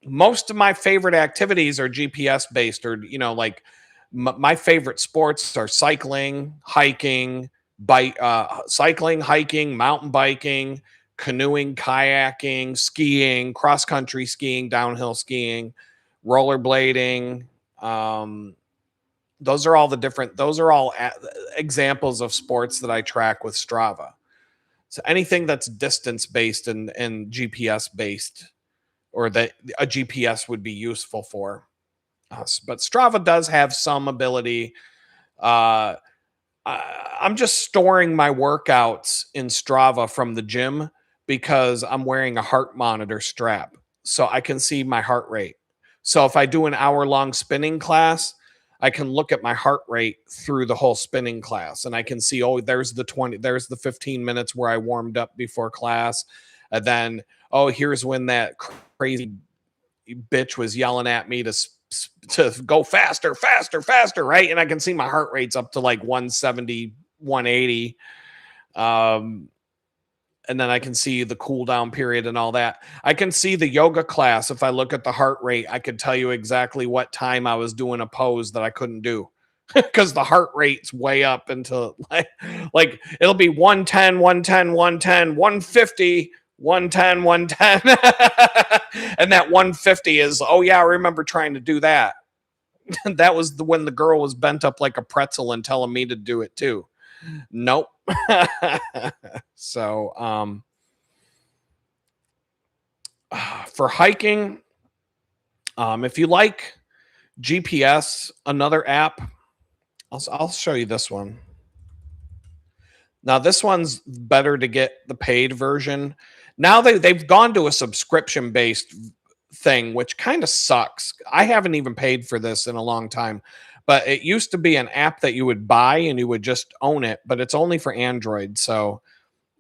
Most of my favorite activities are GPS based, or like My favorite sports are cycling, hiking, cycling, hiking, mountain biking, canoeing, kayaking, skiing, cross country skiing, downhill skiing, rollerblading. Um, those are all examples of sports that I track with Strava. So anything that's distance based and GPS based, or that a GPS would be useful for us. But Strava does have some ability. Uh, I'm just storing my workouts in Strava from the gym because I'm wearing a heart monitor strap. So I can see my heart rate. So if I do an hour long spinning class, I can look at my heart rate through the whole spinning class and I can see, oh, there's the 15 minutes where I warmed up before class. And then, oh, here's when that crazy bitch was yelling at me to go faster, faster, faster, right? And I can see my heart rate's up to like 170, 180. And then I can see the cool down period and all that. I can see the yoga class. If I look at the heart rate, I could tell you exactly what time I was doing a pose that I couldn't do because the heart rate's way up into like it'll be 110, 110, 110, 150, 110, 110. And that 150 is, oh yeah, I remember trying to do that. That was when the girl was bent up like a pretzel and telling me to do it too. Nope. So for hiking, if you like GPS, another app, I'll show you this one. Now this one's better to get the paid version. Now they've gone to a subscription based thing, which kind of sucks. I haven't even paid for this in a long time, but it used to be an app that you would buy and you would just own it, but it's only for Android. So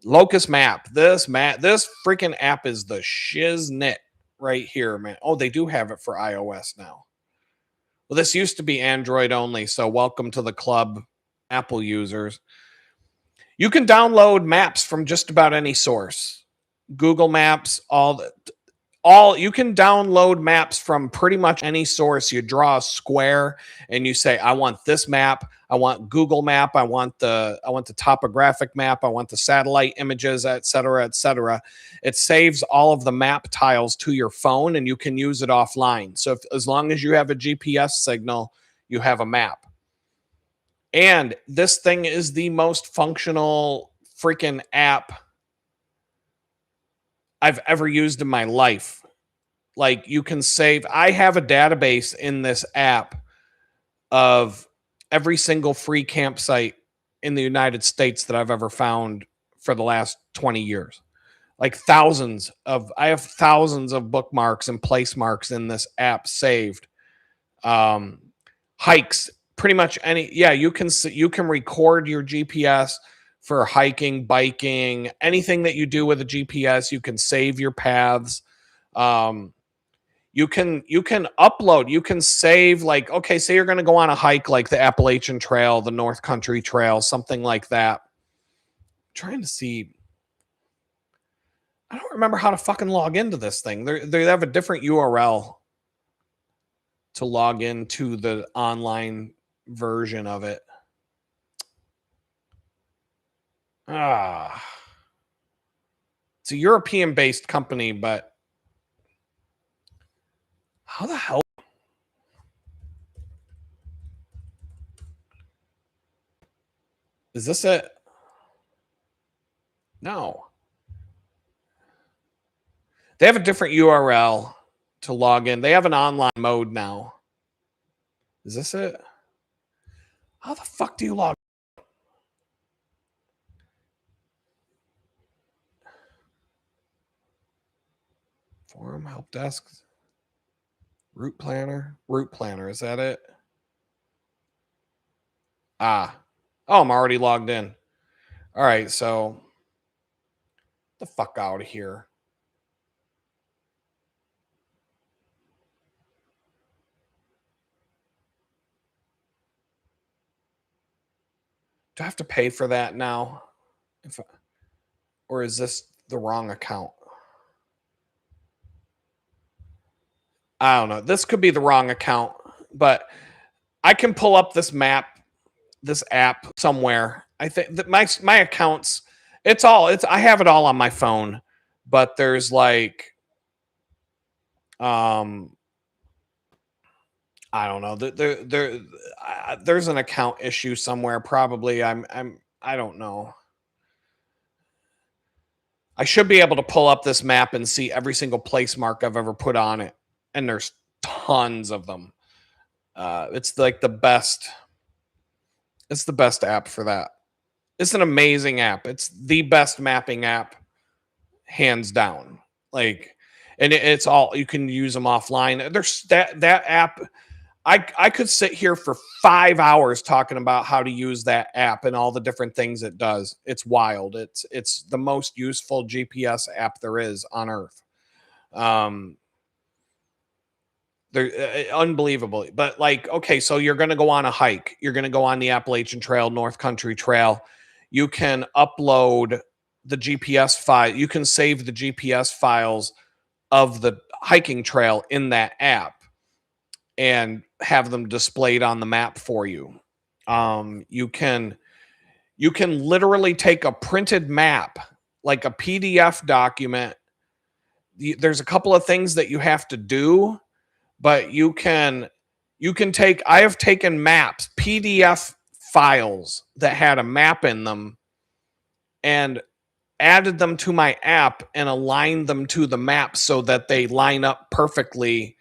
Locust Map, this freaking app is the shiznit right here, man. Oh, they do have it for iOS now. Well, this used to be Android only, so welcome to the club, Apple users. You can download maps from just about any source. Google Maps, all you can download maps from pretty much any source. You draw a square and you say, I want this map, I want Google Map, I want the topographic map, I want the satellite images, etc., etc. It saves all of the map tiles to your phone and you can use it offline. So as long as you have a GPS signal, you have a map. And this thing is the most functional freaking app I've ever used in my life. Like you can save, I have a database in this app of every single free campsite in the United States that I've ever found for the last 20 years. Like I have thousands of bookmarks and place marks in this app saved. Hikes, pretty much you can record your GPS for hiking, biking, anything that you do with a GPS. You can save your paths. You can upload, you can save, like, okay, say you're going to go on a hike like the Appalachian Trail, the North Country Trail, something like that. I'm trying to see. I don't remember how to fucking log into this thing. They have a different URL to log into the online version of it. It's a European based company, but how the hell? Is this it? No. They have a different URL to log in. They have an online mode now. Is this it? How the fuck do you log? Forum, help desk, route planner, Is that it? Oh, I'm already logged in. All right, so the fuck out of here. Do I have to pay for that now? Or is this the wrong account? I don't know. This could be the wrong account, but I can pull up this app somewhere. I think that my accounts, I have it all on my phone, but there's like um I don't know. There's an account issue somewhere. Probably. I don't know. I should be able to pull up this map and see every single place mark I've ever put on it, and there's tons of them. It's like the best. It's the best app for that. It's an amazing app. It's the best mapping app, hands down. Like, and it's all, you can use them offline. There's that app. I could sit here for 5 hours talking about how to use that app and all the different things it does. It's wild. It's the most useful GPS app there is on earth. Um, they're unbelievable. But like, okay, so you're going to go on a hike. You're going to go on the Appalachian Trail, North Country Trail. You can upload the GPS file. You can save the GPS files of the hiking trail in that app and have them displayed on the map for you. You can literally take a printed map, like a PDF document. There's a couple of things that you have to do, but you can take, I have taken maps, PDF files that had a map in them, and added them to my app and aligned them to the map so that they line up perfectly,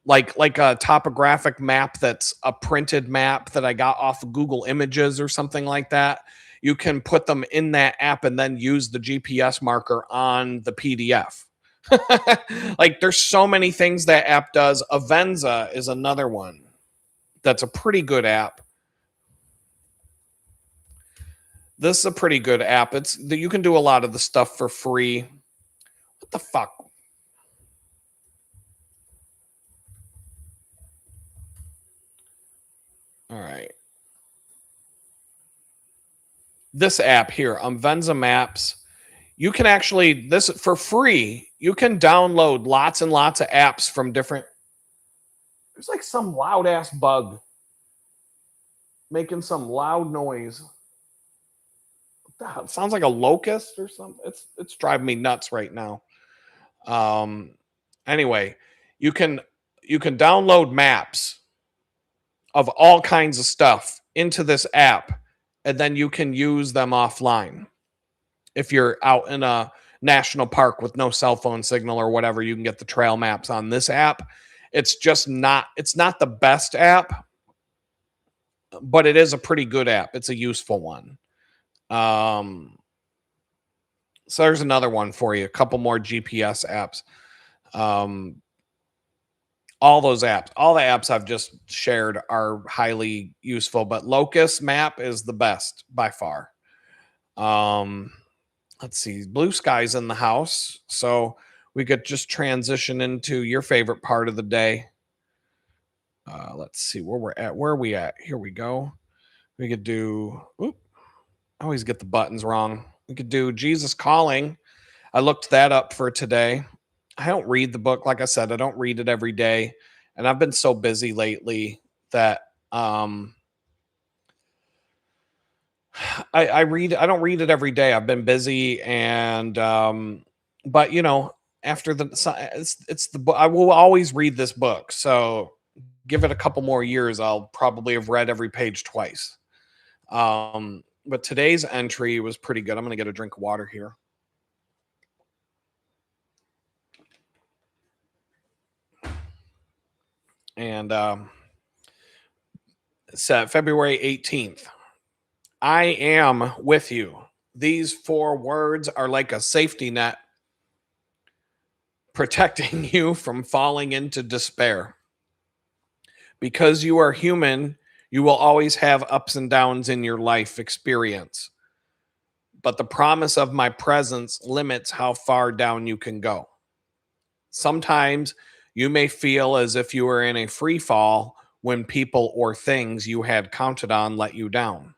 like a topographic map that's a printed map that I got off of Google Images or something like that. You can put them in that app and then use the GPS marker on the PDF. Like, there's so many things that app does. Avenza is another one that's a pretty good app. This is a pretty good app. You can do a lot of the stuff for free. What the fuck? All right. This app here, Venza Maps, you can actually, this for free, you can download lots and lots of apps from different. There's like some loud ass bug making some loud noise. It sounds like a locust or something. It's driving me nuts right now. Anyway, you can download maps of all kinds of stuff into this app, and then you can use them offline. If you're out in a national park with no cell phone signal or whatever, you can get the trail maps on this app. It's not the best app, but it is a pretty good app. It's a useful one. So there's another one for you. A couple more GPS apps. All those apps, all the apps I've just shared are highly useful, but Locust Map is the best by far. Let's see, Blue Sky's in the house, so we could just transition into your favorite part of the day. Let's see where we're at. Where are we at? Here we go. We could do, I always get the buttons wrong. We could do Jesus Calling. I looked that up for today. I don't read the book. Like I said, I don't read it every day. And I've been so busy lately that I don't read it every day. I've been busy, and but you know, after it's the book, I will always read this book. So give it a couple more years, I'll probably have read every page twice. But today's entry was pretty good. I'm gonna get a drink of water here. And it's February 18th. I am with you. These 4 words are like a safety net protecting you from falling into despair. Because you are human, you will always have ups and downs in your life experience. But the promise of my presence limits how far down you can go. Sometimes you may feel as if you are in a free fall when people or things you had counted on let you down.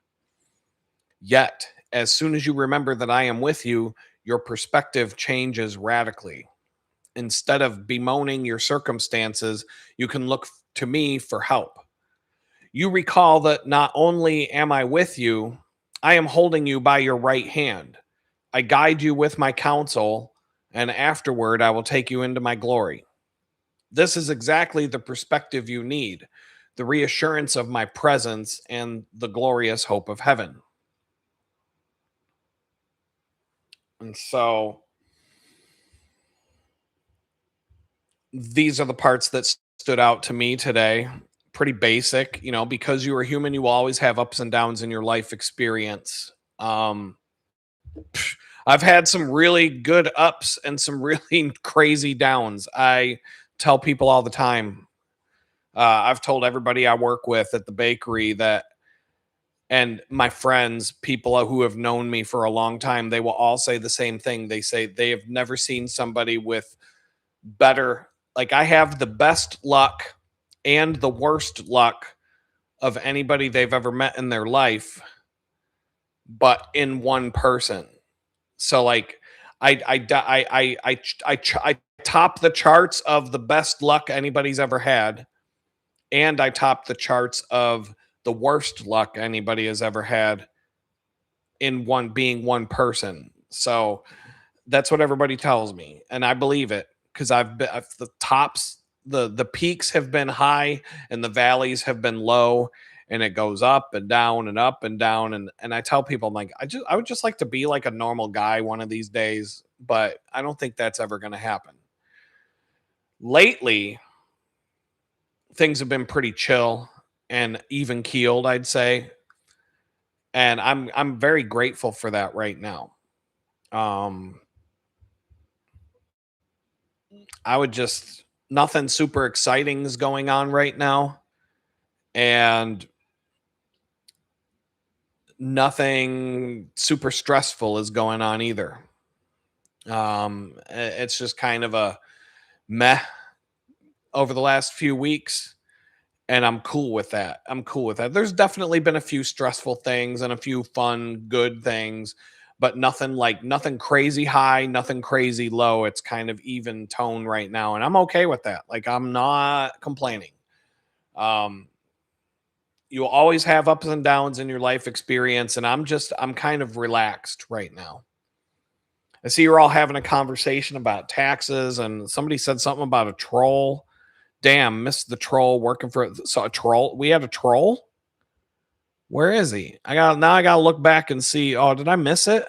Yet, as soon as you remember that I am with you, your perspective changes radically. Instead of bemoaning your circumstances, you can look to me for help. You recall that not only am I with you, I am holding you by your right hand. I guide you with my counsel, and afterward I will take you into my glory. This is exactly the perspective you need, the reassurance of my presence and the glorious hope of heaven. And so these are the parts that stood out to me today. Pretty basic, because you are human, you will always have ups and downs in your life experience. I've had some really good ups and some really crazy downs. I tell people all the time. I've told everybody I work with at the bakery that, and my friends, people who have known me for a long time, they will all say the same thing. They say they have never seen somebody with better, like I have the best luck and the worst luck of anybody they've ever met in their life, but in one person. So like I top the charts of the best luck anybody's ever had, and I top the charts of the worst luck anybody has ever had in one person. So that's what everybody tells me, and I believe it because the peaks have been high and the valleys have been low, and it goes up and down and up and down. And I tell people, I'm like, I would just like to be like a normal guy one of these days, but I don't think that's ever going to happen. Lately, things have been pretty chill and even keeled, I'd say. And I'm very grateful for that right now. I would just nothing super exciting is going on right now. And nothing super stressful is going on either. It's just kind of a meh over the last few weeks, and I'm cool with that. There's definitely been a few stressful things and a few fun, good things, but nothing crazy high, nothing crazy low. It's kind of even tone right now, and I'm okay with that. Like I'm not complaining. You'll always have ups and downs in your life experience, and I'm kind of relaxed right now. I see you're all having a conversation about taxes, and somebody said something about a troll. Damn, missed the troll working for a troll. We had a troll. Where is he? I gotta look back and see. Oh, did I miss it?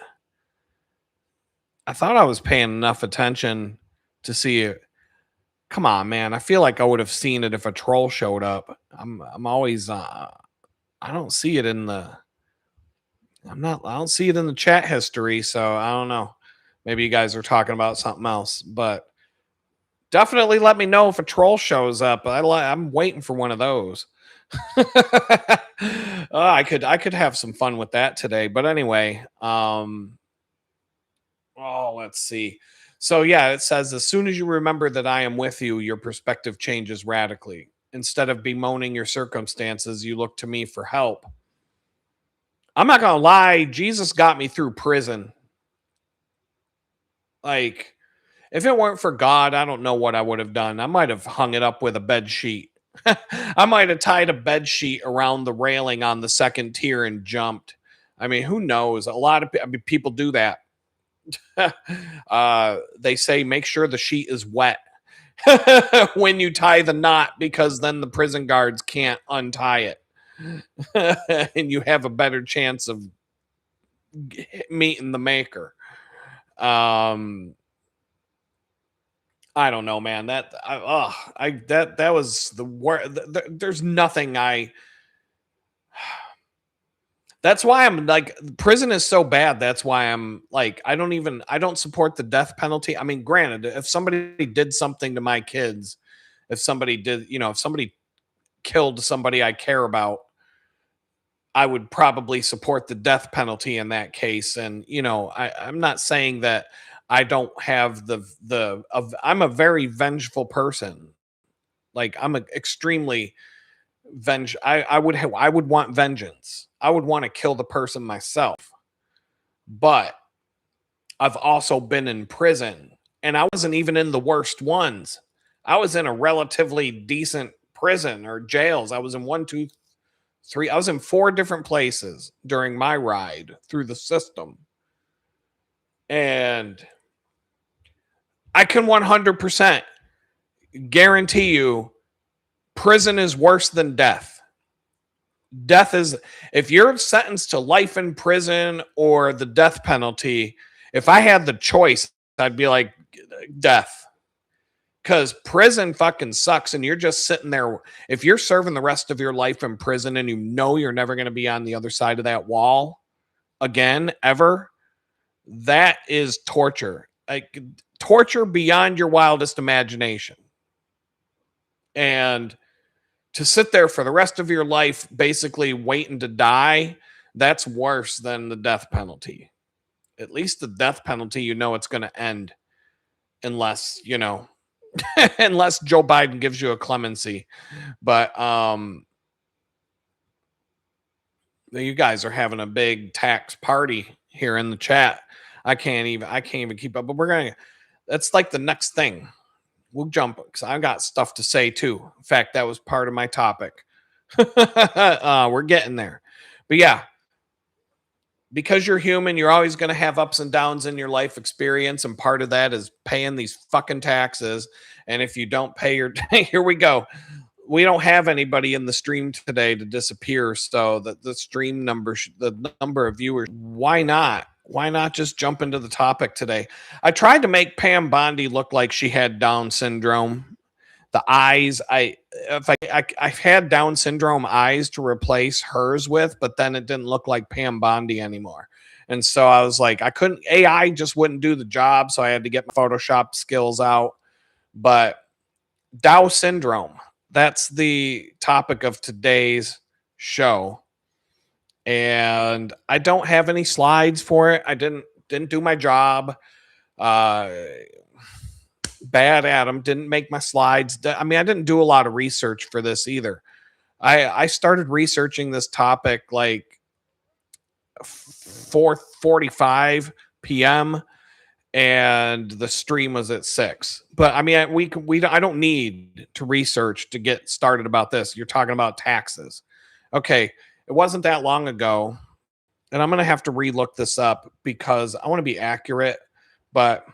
I thought I was paying enough attention to see it. Come on, man. I feel like I would have seen it if a troll showed up. I'm always I don't see it in the I don't see it in the chat history, so I don't know. Maybe you guys are talking about something else, but definitely let me know if a troll shows up. I'm waiting for one of those. I could have some fun with that today. But anyway, let's see. So yeah, it says as soon as you remember that I am with you, your perspective changes radically. Instead of bemoaning your circumstances, you look to me for help. I'm not gonna lie, Jesus got me through prison. Like, if it weren't for God, I don't know what I would have done. I might have hung it up with a bed sheet. I might have tied a bed sheet around the railing on the second tier and jumped. I mean, who knows? A lot of people do that. They say make sure the sheet is wet when you tie the knot, because then the prison guards can't untie it. And you have a better chance of meeting the maker. I don't know, man. That was the worst. There's nothing That's why I'm like, prison is so bad. That's why I'm like, I don't support the death penalty. I mean, granted, if somebody did something to my kids, if somebody killed somebody I care about, I would probably support the death penalty in that case. And, I'm not saying that I don't have I'm a very vengeful person. Like I'm extremely I would want vengeance. I would want to kill the person myself. But I've also been in prison, and I wasn't even in the worst ones. I was in a relatively decent prison or jails. I was in 1, 2, 3. I was in 4 different places during my ride through the system. And I can 100% guarantee you prison is worse than death. Death is, if you're sentenced to life in prison or the death penalty, if I had the choice, I'd be like, death. Because prison fucking sucks and you're just sitting there. If you're serving the rest of your life in prison and you know you're never going to be on the other side of that wall again, ever, that is torture. Like, torture beyond your wildest imagination. And to sit there for the rest of your life basically waiting to die, that's worse than the death penalty. At least the death penalty, you know it's going to end unless, you know, unless Joe Biden gives you a clemency. But you guys are having a big tax party here in the chat. I can't even keep up, but that's like the next thing. We'll jump because I've got stuff to say too. In fact, that was part of my topic. We're getting there. But yeah, because you're human, you're always going to have ups and downs in your life experience. And part of that is paying these fucking taxes. And if you don't pay your, here we go. We don't have anybody in the stream today to disappear. So that the stream number, the number of viewers, why not? Why not just jump into the topic today? I tried to make Pam Bondi look like she had Down syndrome. The eyes, I've had Down syndrome eyes to replace hers with, but then it didn't look like Pam Bondi anymore. And so I was like, AI just wouldn't do the job. So I had to get my Photoshop skills out. But Down syndrome, that's the topic of today's show. And I don't have any slides for it. I didn't do my job. Bad at them. Didn't make my slides. I mean, I didn't do a lot of research for this either. I started researching this topic like 4:45 p.m. and the stream was at 6. But I mean, I don't need to research to get started about this. You're talking about taxes. Okay. It wasn't that long ago, and I'm going to have to relook this up because I want to be accurate, but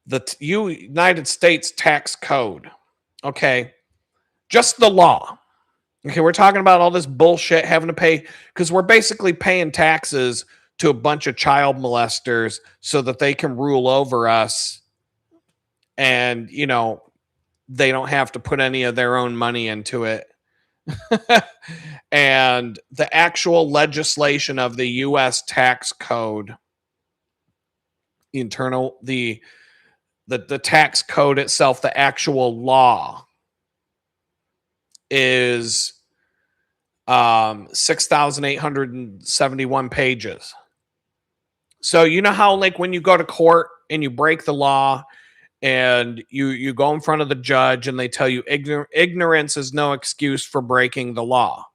the United States tax code, okay, just the law. Okay, we're talking about all this bullshit having to pay because we're basically paying taxes to a bunch of child molesters so that they can rule over us and, you know, they don't have to put any of their own money into it. And the actual legislation of the U.S. tax code, the tax code itself, the actual law is 6,871 pages. So you know how like when you go to court and you break the law and you go in front of the judge and they tell you ignorance is no excuse for breaking the law.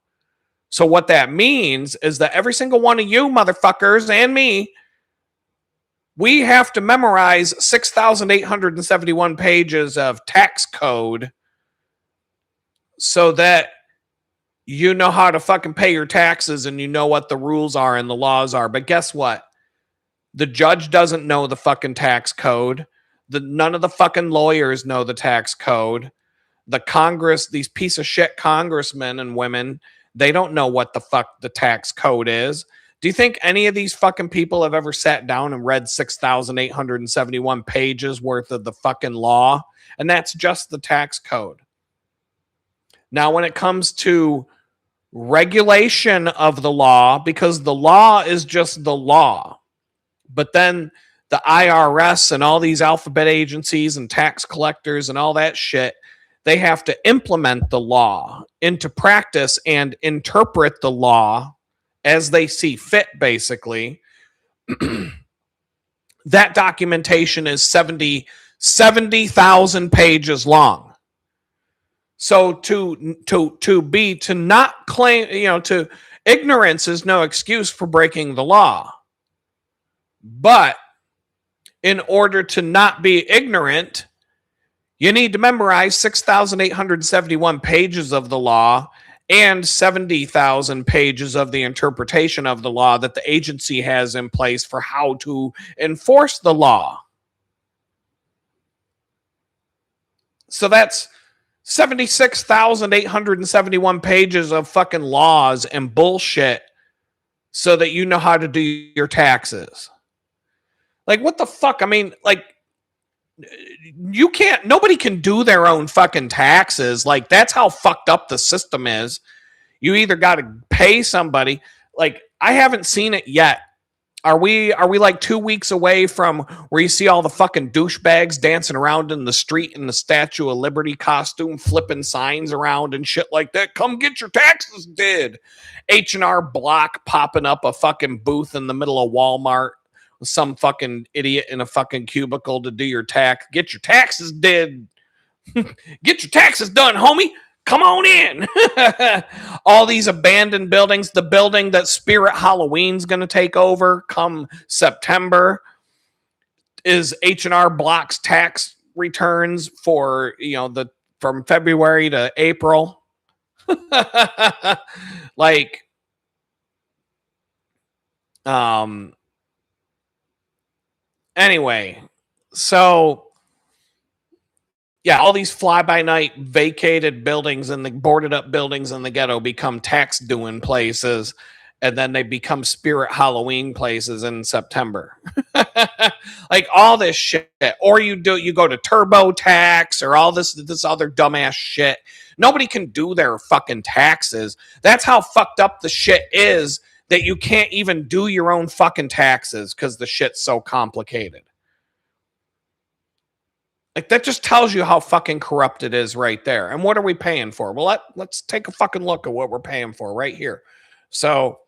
So what that means is that every single one of you motherfuckers and me, we have to memorize 6,871 pages of tax code so that you know how to fucking pay your taxes and you know what the rules are and the laws are. But guess what? The judge doesn't know the fucking tax code. None of the fucking lawyers know the tax code. The Congress, these piece of shit congressmen and women, they don't know what the fuck the tax code is. Do you think any of these fucking people have ever sat down and read 6,871 pages worth of the fucking law? And that's just the tax code. Now, when it comes to regulation of the law, because the law is just the law, but then the IRS and all these alphabet agencies and tax collectors and all that shit, they have to implement the law into practice and interpret the law as they see fit, basically. That documentation is 70,000 pages long. So to not claim, to ignorance is no excuse for breaking the law. But in order to not be ignorant, you need to memorize 6,871 pages of the law and 70,000 pages of the interpretation of the law that the agency has in place for how to enforce the law. So that's 76,871 pages of fucking laws and bullshit so that you know how to do your taxes. Like, what the fuck? I mean, like, you can't, nobody can do their own fucking taxes. Like, that's how fucked up the system is. You either got to pay somebody. Like, I haven't seen it yet. Are we like 2 weeks away from where you see all the fucking douchebags dancing around in the street in the Statue of Liberty costume, flipping signs around and shit like that? Come get your taxes did. H&R Block popping up a fucking booth in the middle of Walmart with some fucking idiot in a fucking cubicle to do your tax. Get your taxes did. Get your taxes done, homie. Come on in. All these abandoned buildings, the building that Spirit Halloween's going to take over come September is H&R Block's tax returns for, from February to April. Like, anyway, so yeah, all these fly-by-night vacated buildings and the boarded up buildings in the ghetto become tax doing places, and then they become Spirit Halloween places in September. Like all this shit. Or you go to TurboTax or all this other dumbass shit. Nobody can do their fucking taxes. That's how fucked up the shit is that you can't even do your own fucking taxes because the shit's so complicated. Like, that just tells you how fucking corrupt it is right there. And what are we paying for? Well, let's take a fucking look at what we're paying for right here. So,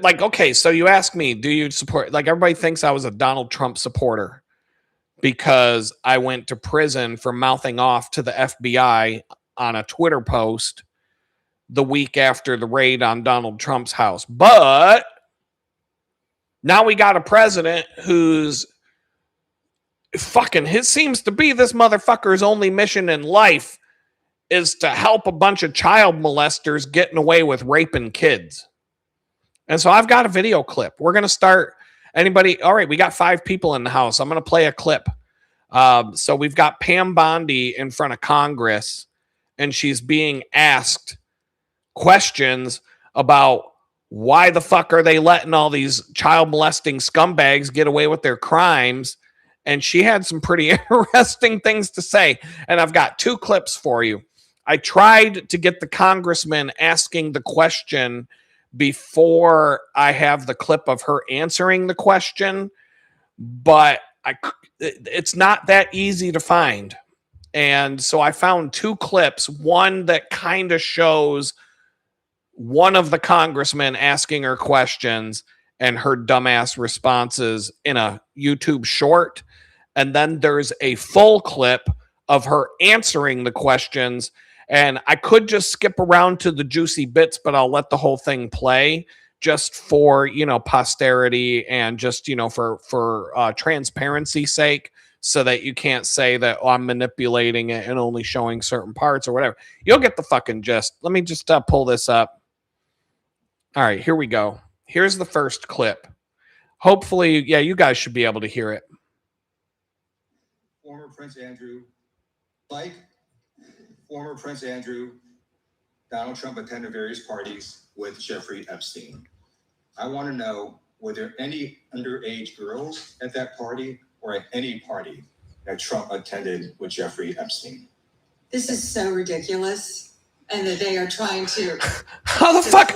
like, okay, so you ask me, do you support, like, everybody thinks I was a Donald Trump supporter because I went to prison for mouthing off to the FBI on a Twitter post the week after the raid on Donald Trump's house. But now we got a president who's fucking, his seems to be this motherfucker's only mission in life is to help a bunch of child molesters getting away with raping kids. And so I've got a video clip. We're going to start. Anybody? All right, we got 5 people in the house. I'm going to play a clip. So we've got Pam Bondi in front of Congress, and she's being asked questions about why the fuck are they letting all these child molesting scumbags get away with their crimes. And she had some pretty interesting things to say. And I've got 2 clips for you. I tried to get the congressman asking the question before I have the clip of her answering the question, but it's not that easy to find. And so I found 2 clips, one that kind of shows one of the congressmen asking her questions and her dumbass responses in a YouTube short. And then there's a full clip of her answering the questions. And I could just skip around to the juicy bits, but I'll let the whole thing play just for, posterity and just, for transparency's sake, so that you can't say that, oh, I'm manipulating it and only showing certain parts or whatever. You'll get the fucking gist. Let me just pull this up. All right, here we go. Here's the first clip. Hopefully, yeah, you guys should be able to hear it.
Former Prince Andrew, former Prince Andrew, Donald Trump attended various parties with Jeffrey Epstein. I want to know, were there any underage girls at that party or at any party that Trump attended with Jeffrey Epstein?
This is so ridiculous, and that they are trying to...
How the fuck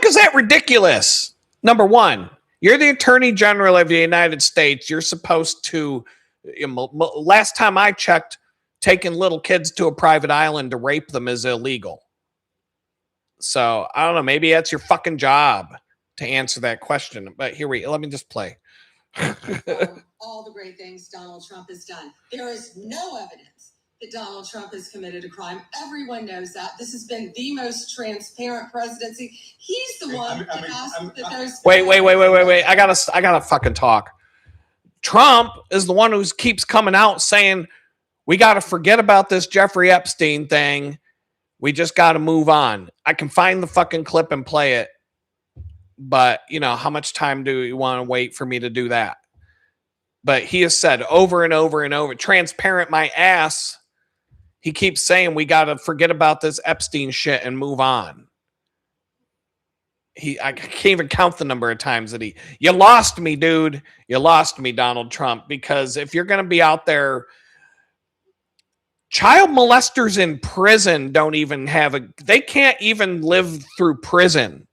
is that ridiculous? Number one, you're the Attorney General of the United States. You're supposed to... last time I checked, taking little kids to a private island to rape them is illegal. So I don't know. Maybe that's your fucking job to answer that question. But let me just play.
All the great things Donald Trump has done. There is no evidence that Donald Trump has committed a crime. Everyone knows that. This has been the most transparent presidency. He's the one that asked that those.
Wait. I gotta fucking talk. Trump is the one who keeps coming out saying we got to forget about this Jeffrey Epstein thing. We just got to move on. I can find the fucking clip and play it. But, you know, how much time do you want to wait for me to do that? But he has said over and over and over, transparent my ass. He keeps saying we got to forget about this Epstein shit and move on. I can't even count the number of times that you lost me, dude. You lost me, Donald Trump, because if you're going to be out there, child molesters in prison they can't even live through prison.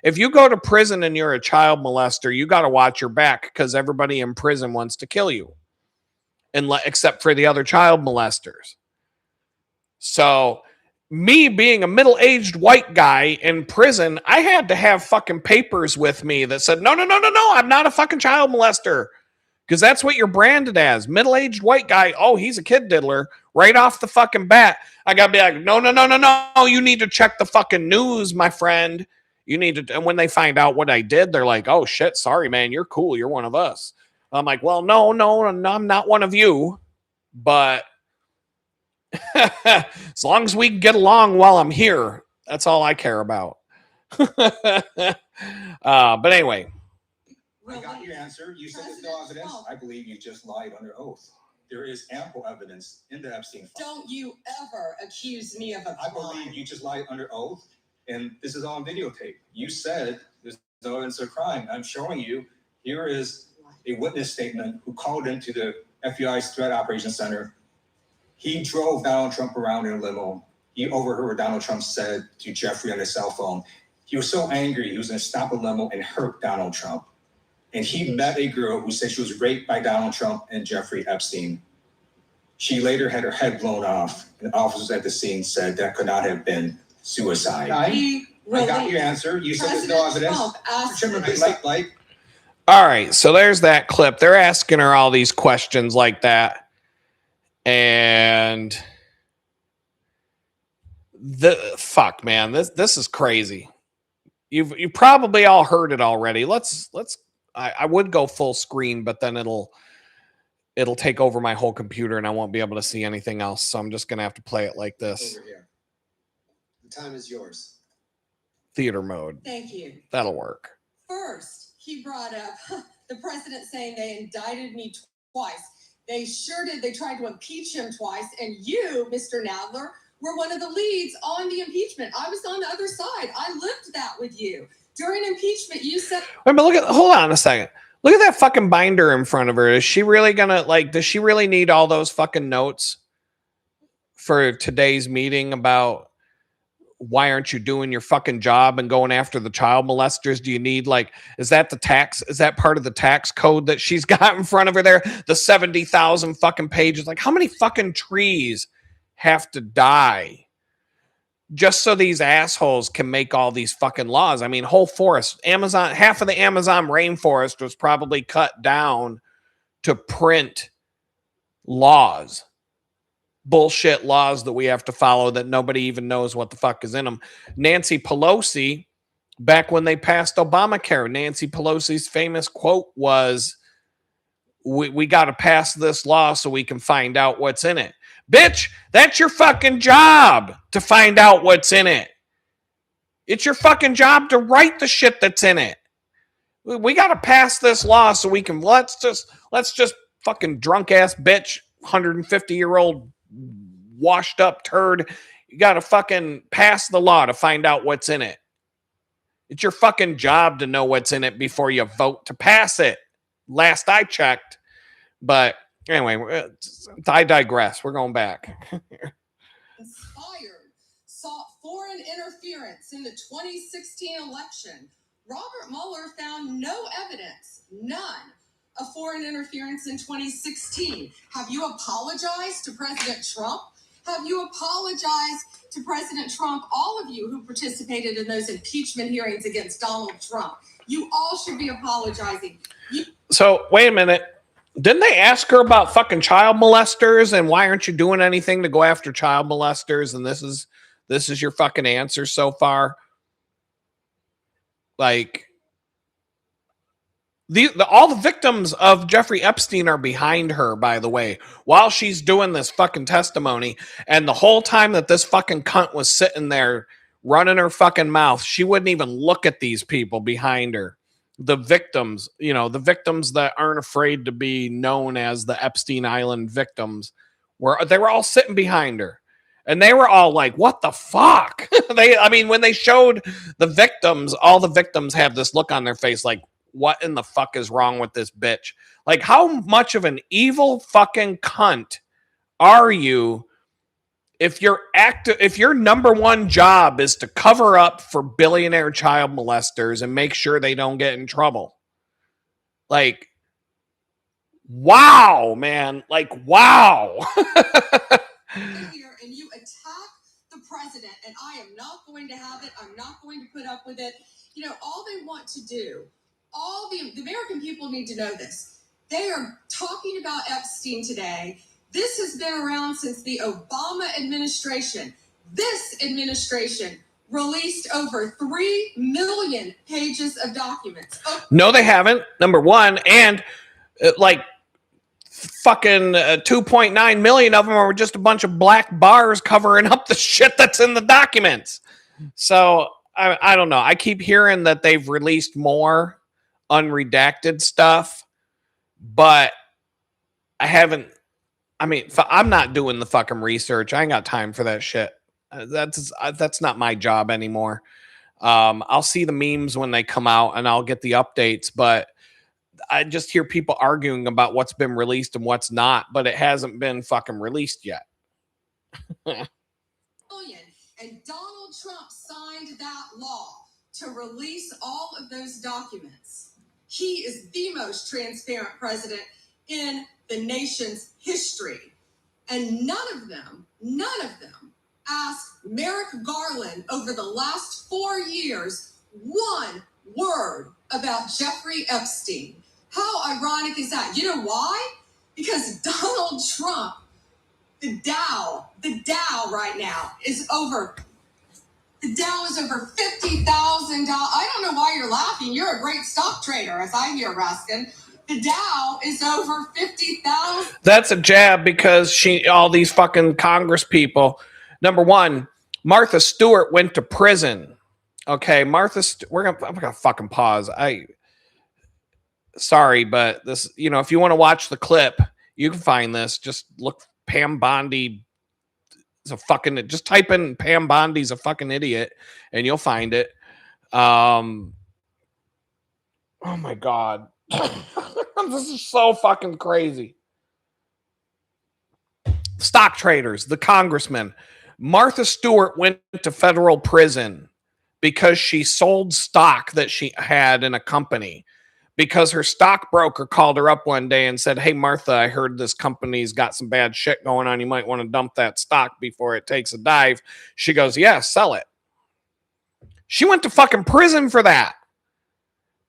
If you go to prison and you're a child molester, you got to watch your back because everybody in prison wants to kill you, except for the other child molesters. So me being a middle-aged white guy in prison, I had to have fucking papers with me that said, no, I'm not a fucking child molester. Because that's what you're branded as. Middle-aged white guy. Oh, he's a kid diddler. Right off the fucking bat. I got to be like, no. You need to check the fucking news, my friend. You need to. And when they find out what I did, they're like, oh, shit, sorry, man. You're cool. You're one of us. I'm like, well, no, I'm not one of you. But as long as we get along while I'm here, that's all I care about. But anyway.
I got your answer. You said there's no evidence. I believe you just lied under oath. There is ample evidence in the Epstein file.
Don't you ever accuse me of a crime.
I believe you just lied under oath, and this is on videotape. You said there's no evidence of crime. I'm showing you. Here is a witness statement who called into the FBI's Threat Operations Center. He drove Donald Trump around in a limo. He overheard what Donald Trump said to Jeffrey on his cell phone. He was so angry, he was going to stop a limo and hurt Donald Trump. And he met a girl who said she was raped by Donald Trump and Jeffrey Epstein. She later had her head blown off, and officers at the scene said that could not have been suicide. I got your answer. You said there's no evidence.
All right, so there's that clip. They're asking her all these questions like that. And fuck, man, this is crazy. You've probably all heard it already. I would go full screen, but then it'll take over my whole computer and I won't be able to see anything else. So I'm just gonna have to play it like this.
Over here. The time is yours.
Theater mode.
Thank you.
That'll work.
First, he brought up the president saying they indicted me twice. They sure did. They tried to impeach him twice. And you, Mr. Nadler, were one of the leads on the impeachment. I was on the other side. I lived that with you. During impeachment, you said...
Wait, but hold on a second. Look at that fucking binder in front of her. Is she really gonna, does she really need all those fucking notes for today's meeting about why aren't you doing your fucking job and going after the child molesters? Do you need, is that part of the tax code that she's got in front of her there? The 70,000 fucking pages. How many fucking trees have to die just so these assholes can make all these fucking laws? I mean, whole forest, half of the Amazon rainforest was probably cut down to print laws. Bullshit laws that we have to follow that nobody even knows what the fuck is in them. Nancy Pelosi, back when they passed Obamacare, Nancy Pelosi's famous quote was, we got to pass this law so we can find out what's in it. Bitch, that's your fucking job to find out what's in it. It's your fucking job to write the shit that's in it. We got to pass this law so we can, let's just fucking drunk ass bitch, 150-year-old washed up turd. You got to fucking pass the law to find out what's in it. It's your fucking job to know what's in it before you vote to pass it. Last I checked. But anyway, I digress. We're going back.
Inspired, sought foreign interference in the 2016 election. Robert Mueller found no evidence, none, of foreign interference in 2016. Have you apologized to President Trump? Have you apologized to President Trump, all of you who participated in those impeachment hearings against Donald Trump? You all should be apologizing.
So, wait a minute. Didn't they ask her about fucking child molesters and why aren't you doing anything to go after child molesters? And this is your fucking answer so far. Like all the victims of Jeffrey Epstein are behind her, by the way, while she's doing this fucking testimony. And the whole time that this fucking cunt was sitting there running her fucking mouth, she wouldn't even look at these people behind her. The victims, you know, the victims that aren't afraid to be known as the Epstein Island victims, they were all sitting behind her. And they were all like, what the fuck? When they showed the victims, all the victims have this look on their face like, what in the fuck is wrong with this bitch? Like, how much of an evil fucking cunt are you if your number one job is to cover up for billionaire child molesters and make sure they don't get in trouble? Like, wow, man. Like, wow.
Here and you attack the president, and I am not going to have it. I'm not going to put up with it. You know, all they want to do, all the American people need to know this. They are talking about Epstein today. This has been around since the Obama administration. This administration released over 3 million pages of documents.
No, they haven't. Number one, and like fucking 2.9 million of them are just a bunch of black bars covering up the shit that's in the documents. So I don't know. I keep hearing that they've released more unredacted stuff, but I haven't. I mean, I'm not doing the fucking research. I ain't got time for that shit. That's not my job anymore. I'll see the memes when they come out and I'll get the updates, but I just hear people arguing about what's been released and what's not, but it hasn't been fucking released yet.
And Donald Trump signed that law to release all of those documents. He is the most transparent president in the nation's history. And none of them asked Merrick Garland over the last 4 years one word about Jeffrey Epstein. How ironic is that? You know why? Because Donald Trump, the Dow right now is over. The Dow is over $50,000. I don't know why you're laughing. You're a great stock trader, as I hear, Ruskin. The Dow is over 50,000.
That's a jab because all these fucking Congress people. Number one, Martha Stewart went to prison. Okay, I'm gonna fucking pause. Sorry, but this, you know, if you want to watch the clip, you can find this. Just look, Pam Bondi is a fucking. Just type in Pam Bondi's a fucking idiot, and you'll find it. Oh my god. This is so fucking crazy. Stock traders, the congressman. Martha Stewart went to federal prison because she sold stock that she had in a company. Because her stockbroker called her up one day and said, "Hey, Martha, I heard this company's got some bad shit going on. You might want to dump that stock before it takes a dive." She goes, "Yeah, sell it." She went to fucking prison for that.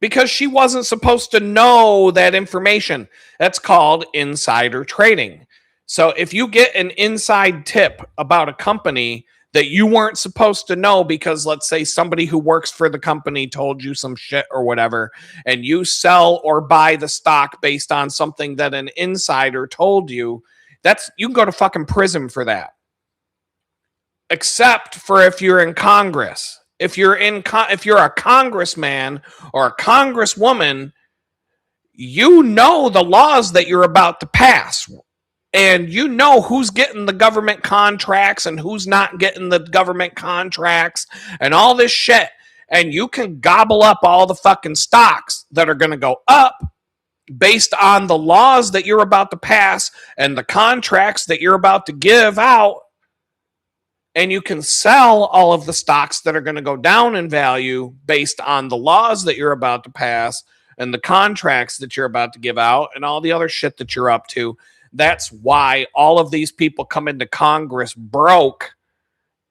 Because she wasn't supposed to know that information. That's called insider trading. So if you get an inside tip about a company that you weren't supposed to know because, let's say, somebody who works for the company told you some shit or whatever, and you sell or buy the stock based on something that an insider told you, you can go to fucking prison for that. Except for if you're in Congress. If you're a congressman or a congresswoman, you know the laws that you're about to pass. And you know who's getting the government contracts and who's not getting the government contracts and all this shit. And you can gobble up all the fucking stocks that are going to go up based on the laws that you're about to pass and the contracts that you're about to give out. And you can sell all of the stocks that are going to go down in value based on the laws that you're about to pass and the contracts that you're about to give out and all the other shit that you're up to. That's why all of these people come into Congress broke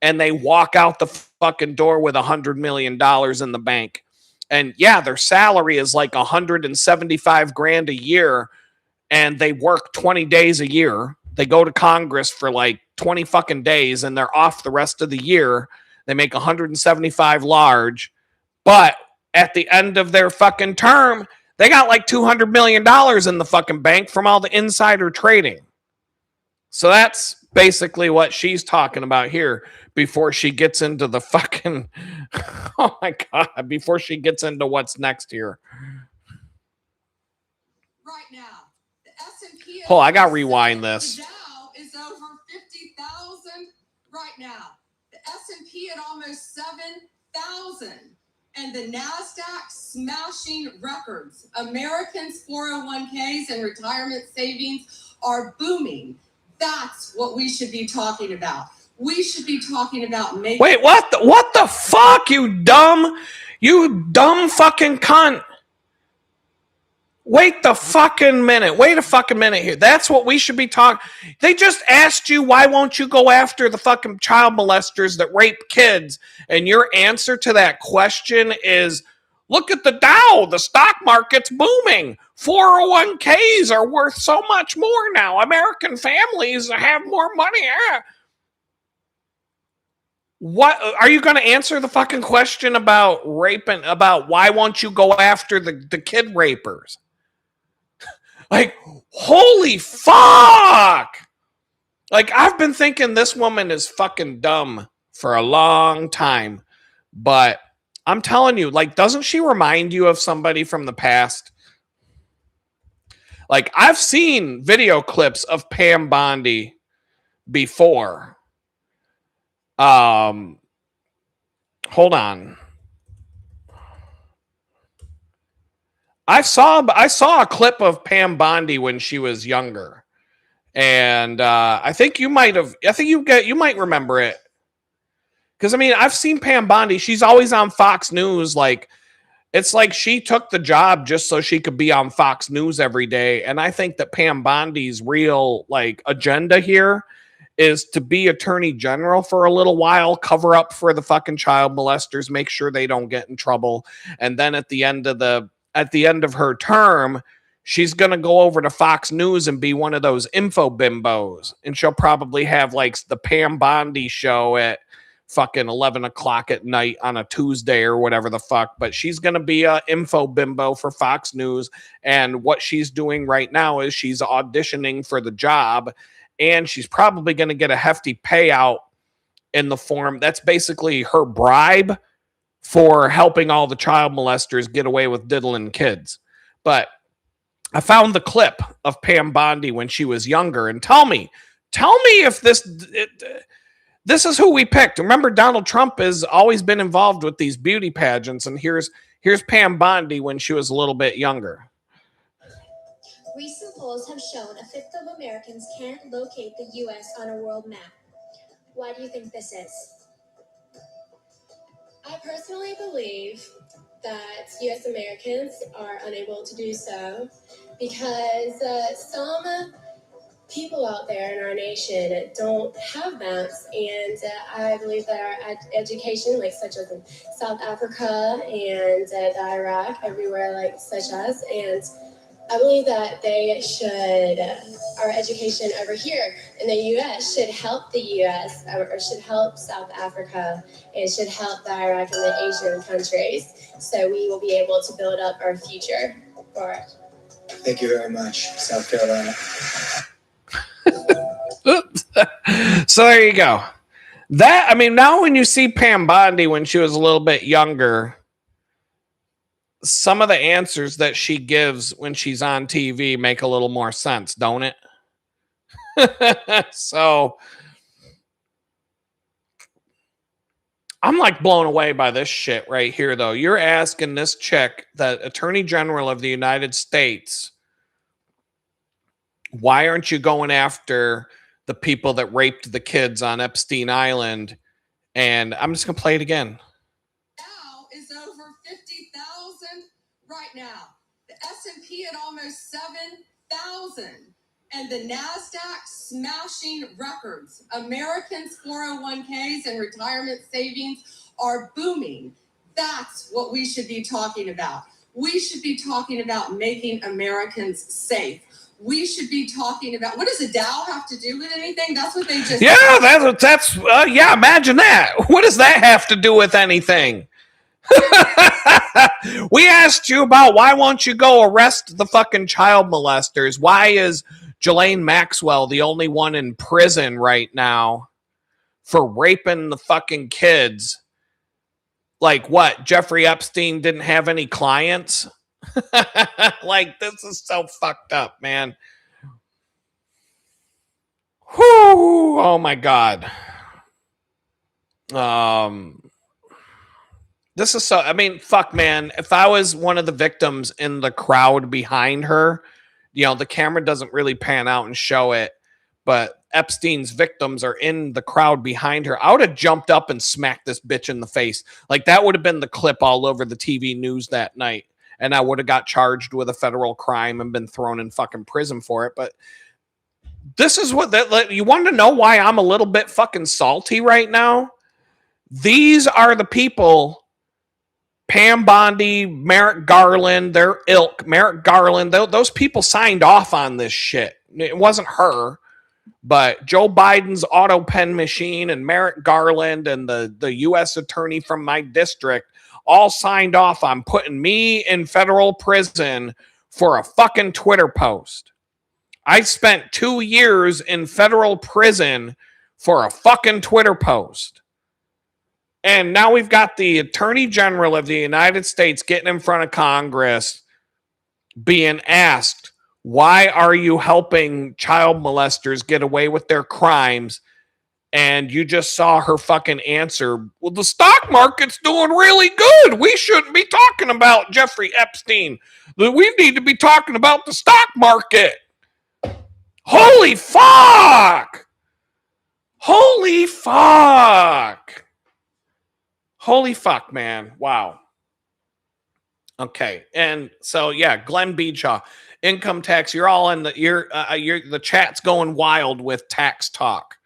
and they walk out the fucking door with $100 million in the bank. And yeah, their salary is like $175,000 a year. and they work 20 days a year. They go to Congress for like 20 fucking days and they're off the rest of the year. They make 175 large, but at the end of their fucking term, they got like $200 million in the fucking bank from all the insider trading. So that's basically what she's talking about here before she gets into the fucking, oh my God, before she gets into what's next here.
Right now, the S&P.
Oh, I gotta rewind this.
The Dow is over 50,000 right now. The S&P at almost 7,000. And the Nasdaq smashing records. Americans' 401ks and retirement savings are booming. That's what we should be talking about. We should be talking about making.
Wait, what the fuck, you dumb fucking cunt. Wait a fucking minute here. That's what we should be talking. They just asked you, why won't you go after the fucking child molesters that rape kids? And your answer to that question is, look at the Dow. The stock market's booming. 401ks are worth so much more now. American families have more money. What are you going to answer the fucking question about raping? About why won't you go after the kid rapers? Like, holy fuck! Like, I've been thinking this woman is fucking dumb for a long time. But I'm telling you, like, doesn't she remind you of somebody from the past? Like, I've seen video clips of Pam Bondi before. Hold on. I saw a clip of Pam Bondi when she was younger, and I think you might remember it, because I mean, I've seen Pam Bondi. She's always on Fox News. Like, it's like she took the job just so she could be on Fox News every day. And I think that Pam Bondi's real like agenda here is to be Attorney General for a little while, cover up for the fucking child molesters, make sure they don't get in trouble, and then at the end of her term, she's going to go over to Fox News and be one of those info bimbos. And she'll probably have like the Pam Bondi show at fucking 11 o'clock at night on a Tuesday or whatever the fuck. But she's going to be a info bimbo for Fox News. And what she's doing right now is she's auditioning for the job. And she's probably going to get a hefty payout in the form. That's basically her bribe for helping all the child molesters get away with diddling kids. But I found the clip of Pam Bondi when she was younger, and tell me if this is who we picked. Remember, Donald Trump has always been involved with these beauty pageants, and here's Pam Bondi when she was a little bit younger.
Recent polls have shown a fifth of Americans can't locate the U.S. on a world map. Why do you think this is?
I personally believe that U.S. Americans are unable to do so because some people out there in our nation don't have maps, and I believe that our education, like such as in South Africa and Iraq, everywhere like such as, and I believe that they should, our education over here in the U.S. should help the U.S. or should help South Africa and should help the Iraq and the Asian countries, so we will be able to build up our future for it.
Thank you very much, South Carolina.
So there you go. That, I mean, now when you see Pam Bondi when she was a little bit younger, some of the answers that she gives when she's on TV make a little more sense, don't it? So I'm like blown away by this shit right here, though. You're asking this chick, the Attorney General of the United States, why aren't you going after the people that raped the kids on Epstein Island? And I'm just going to play it again.
Dow is over 50,000 right now. The S&P at almost 7,000. And the Nasdaq smashing records. Americans' 401ks and retirement savings are booming. That's what we should be talking about. We should be talking about making Americans safe. we should be talking about. What does the Dow have to do with anything? That's what they just.
Yeah, that's yeah. Imagine that. What does that have to do with anything? We asked you about why won't you go arrest the fucking child molesters? Why is Ghislaine Maxwell the only one in prison right now for raping the fucking kids? Like what? Jeffrey Epstein didn't have any clients? Like, this is so fucked up, man. Whew, oh my God. This is so, I mean, fuck, man. If I was one of the victims in the crowd behind her, you know, the camera doesn't really pan out and show it, but Epstein's victims are in the crowd behind her. I would have jumped up and smacked this bitch in the face. Like, that would have been the clip all over the TV news that night. And I would have got charged with a federal crime and been thrown in fucking prison for it. But this is what that, you want to know why I'm a little bit fucking salty right now? These are the people, Pam Bondi, Merrick Garland, their ilk, Merrick Garland, those people signed off on this shit. It wasn't her, but Joe Biden's auto pen machine and Merrick Garland and the U.S. attorney from my district all signed off on putting me in federal prison for a fucking Twitter post. I spent 2 years in federal prison for a fucking Twitter post. And now we've got the Attorney General of the United States getting in front of Congress being asked, why are you helping child molesters get away with their crimes? And you just saw her fucking answer, well, the stock market's doing really good. We shouldn't be talking about Jeffrey Epstein. We need to be talking about the stock market. Holy fuck! Holy fuck! Holy fuck, man. Wow. Okay. And so, yeah, Glenn Beadshaw, income tax. You're all in the chat's going wild with tax talk.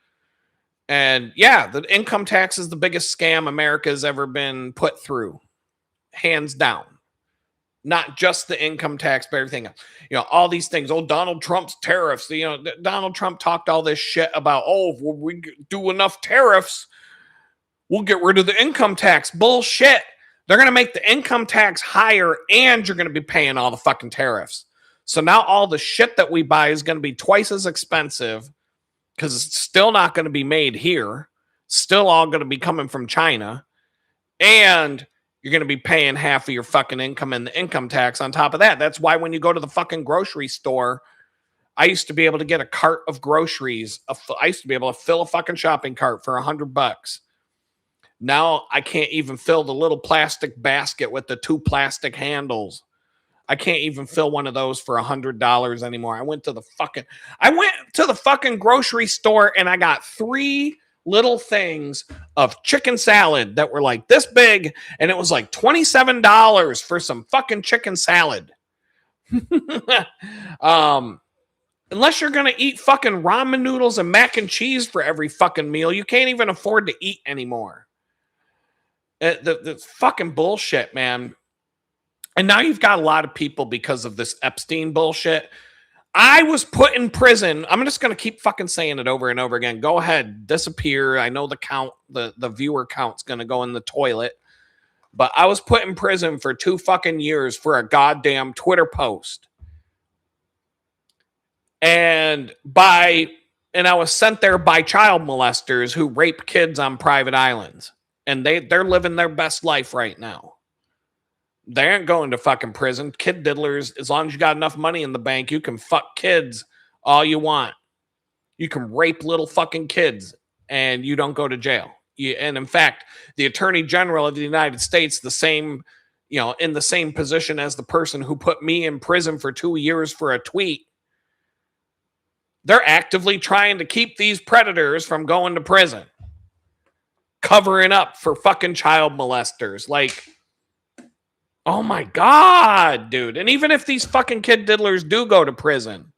And yeah, the income tax is the biggest scam America has ever been put through. Hands down. Not just the income tax, but everything else. You know, all these things. Oh, Donald Trump's tariffs. You know, Donald Trump talked all this shit about, oh, if we do enough tariffs, we'll get rid of the income tax. Bullshit. They're going to make the income tax higher and you're going to be paying all the fucking tariffs. So now all the shit that we buy is going to be twice as expensive because it's still not going to be made here. Still all going to be coming from China. And you're going to be paying half of your fucking income in the income tax on top of that. That's why when you go to the fucking grocery store, I used to be able to get a cart of groceries. I used to be able to fill a fucking shopping cart for $100. Now I can't even fill the little plastic basket with the 2 plastic handles. I can't even fill one of those for $100 anymore. I went to the fucking grocery store and I got 3 little things of chicken salad that were like this big, and it was like $27 for some fucking chicken salad. Unless you're gonna eat fucking ramen noodles and mac and cheese for every fucking meal, you can't even afford to eat anymore. The fucking bullshit, man. And now you've got a lot of people because of this Epstein bullshit. I was put in prison. I'm just going to keep fucking saying it over and over again. Go ahead, disappear. I know the count, the viewer count's going to go in the toilet. But I was put in prison for 2 fucking years for a goddamn Twitter post. And I was sent there by child molesters who rape kids on private islands. And they're living their best life right now. They aren't going to fucking prison. Kid diddlers, as long as you got enough money in the bank, you can fuck kids all you want. You can rape little fucking kids and you don't go to jail. And in fact, the Attorney General of the United States, the same, you know, in the same position as the person who put me in prison for 2 years for a tweet, they're actively trying to keep these predators from going to prison. Covering up for fucking child molesters. Like, oh my God, dude. And even if these fucking kid diddlers do go to prison,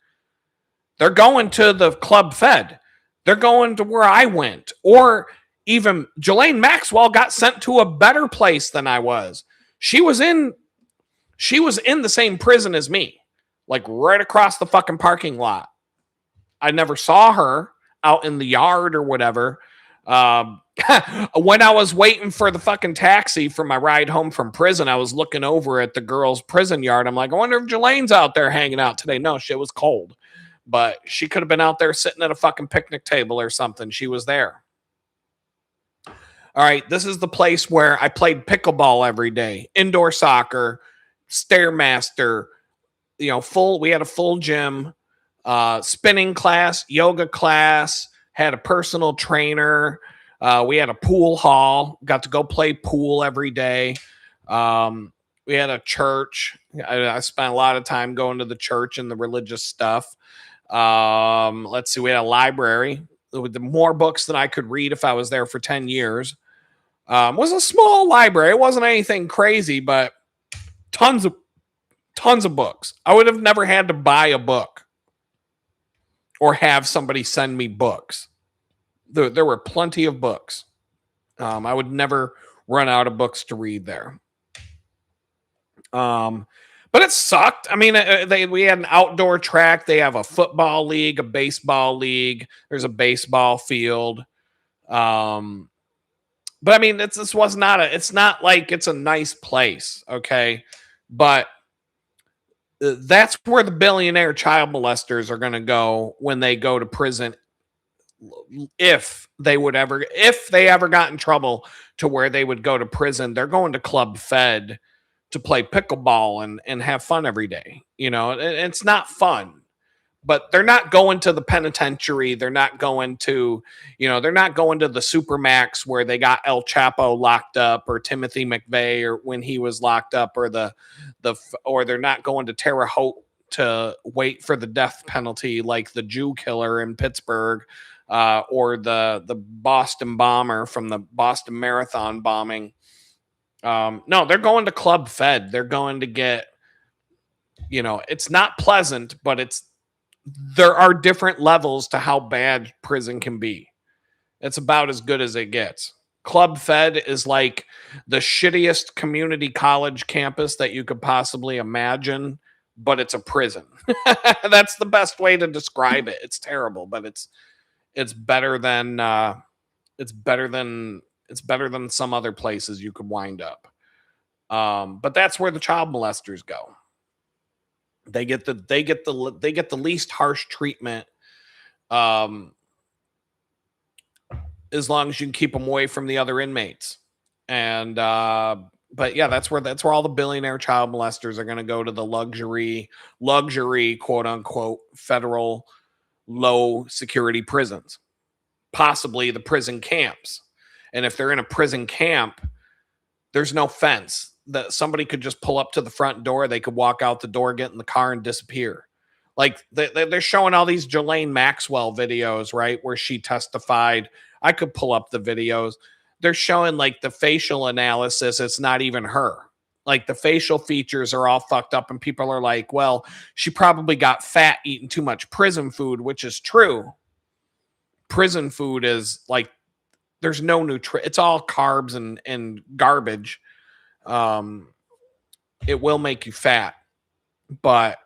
they're going to the Club Fed. They're going to where I went. Or even Ghislaine Maxwell got sent to a better place than I was. She was in the same prison as me. like right across the fucking parking lot. I never saw her out in the yard or whatever. When I was waiting for the fucking taxi for my ride home from prison, I was looking over at the girls' prison yard. I'm like, I wonder if Jelane's out there hanging out today. No, shit was cold. But she could have been out there sitting at a fucking picnic table or something. She was there. All right, this is the place where I played pickleball every day. Indoor soccer, Stairmaster, we had a full gym, spinning class, yoga class, had a personal trainer. We had a pool hall, got to go play pool every day. We had a church. I spent a lot of time going to the church and the religious stuff. Let's see, we had a library with more books than I could read if I was there for 10 years. Was a small library. It wasn't anything crazy, but tons of books. I would have never had to buy a book or have somebody send me books. There were plenty of books. I would never run out of books to read there. But it sucked. I mean, we had an outdoor track. They have a football league, a baseball league. There's a baseball field. But I mean, it's not like it's a nice place. Okay. But that's where the billionaire child molesters are going to go when they go to prison. If they ever got in trouble to where they would go to prison, they're going to Club Fed to play pickleball and have fun every day. It's not fun, but they're not going to the penitentiary. They're not going to, they're not going to the Supermax where they got El Chapo locked up, or Timothy McVeigh, or when he was locked up, or or they're not going to Terre Haute to wait for the death penalty like the Jew killer in Pittsburgh, or the Boston bomber from the Boston Marathon bombing. No, they're going to Club Fed. They're going to get, it's not pleasant, but there are different levels to how bad prison can be. It's about as good as it gets. Club Fed is like the shittiest community college campus that you could possibly imagine, but it's a prison. That's the best way to describe it. It's terrible, but it's better than some other places you could wind up. But that's where the child molesters go. They get the least harsh treatment, as long as you can keep them away from the other inmates. And but yeah, that's where all the billionaire child molesters are going to go, to the luxury quote unquote federal low security prisons, possibly the prison camps. And if they're in a prison camp, there's no fence. That somebody could just pull up to the front door. They could walk out the door, get in the car, and disappear. Like they're showing all these Ghislaine Maxwell videos, right, where she testified. I could pull up the videos. They're showing like the facial analysis. It's not even her. Like the facial features are all fucked up, and people are like, well, she probably got fat eating too much prison food, which is true. Prison food is like, there's no nutrient. It's all carbs and garbage. It will make you fat, but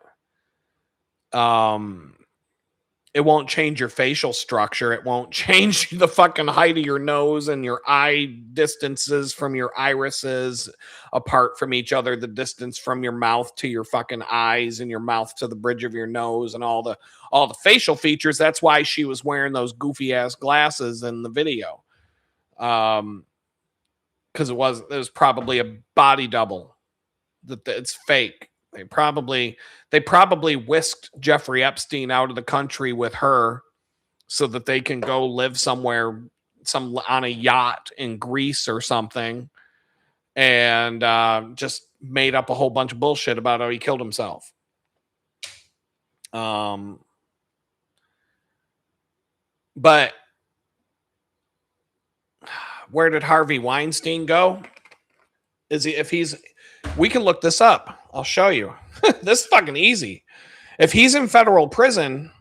it won't change your facial structure. It won't change the fucking height of your nose and your eye distances from your irises apart from each other, the distance from your mouth to your fucking eyes and your mouth to the bridge of your nose, and all the facial features. That's why she was wearing those goofy ass glasses in the video. Because it was probably a body double. It's fake. They probably whisked Jeffrey Epstein out of the country with her so that they can go live somewhere, on a yacht in Greece or something, and just made up a whole bunch of bullshit about how he killed himself. But where did Harvey Weinstein go? We can look this up. I'll show you. This is fucking easy. If he's in federal prison,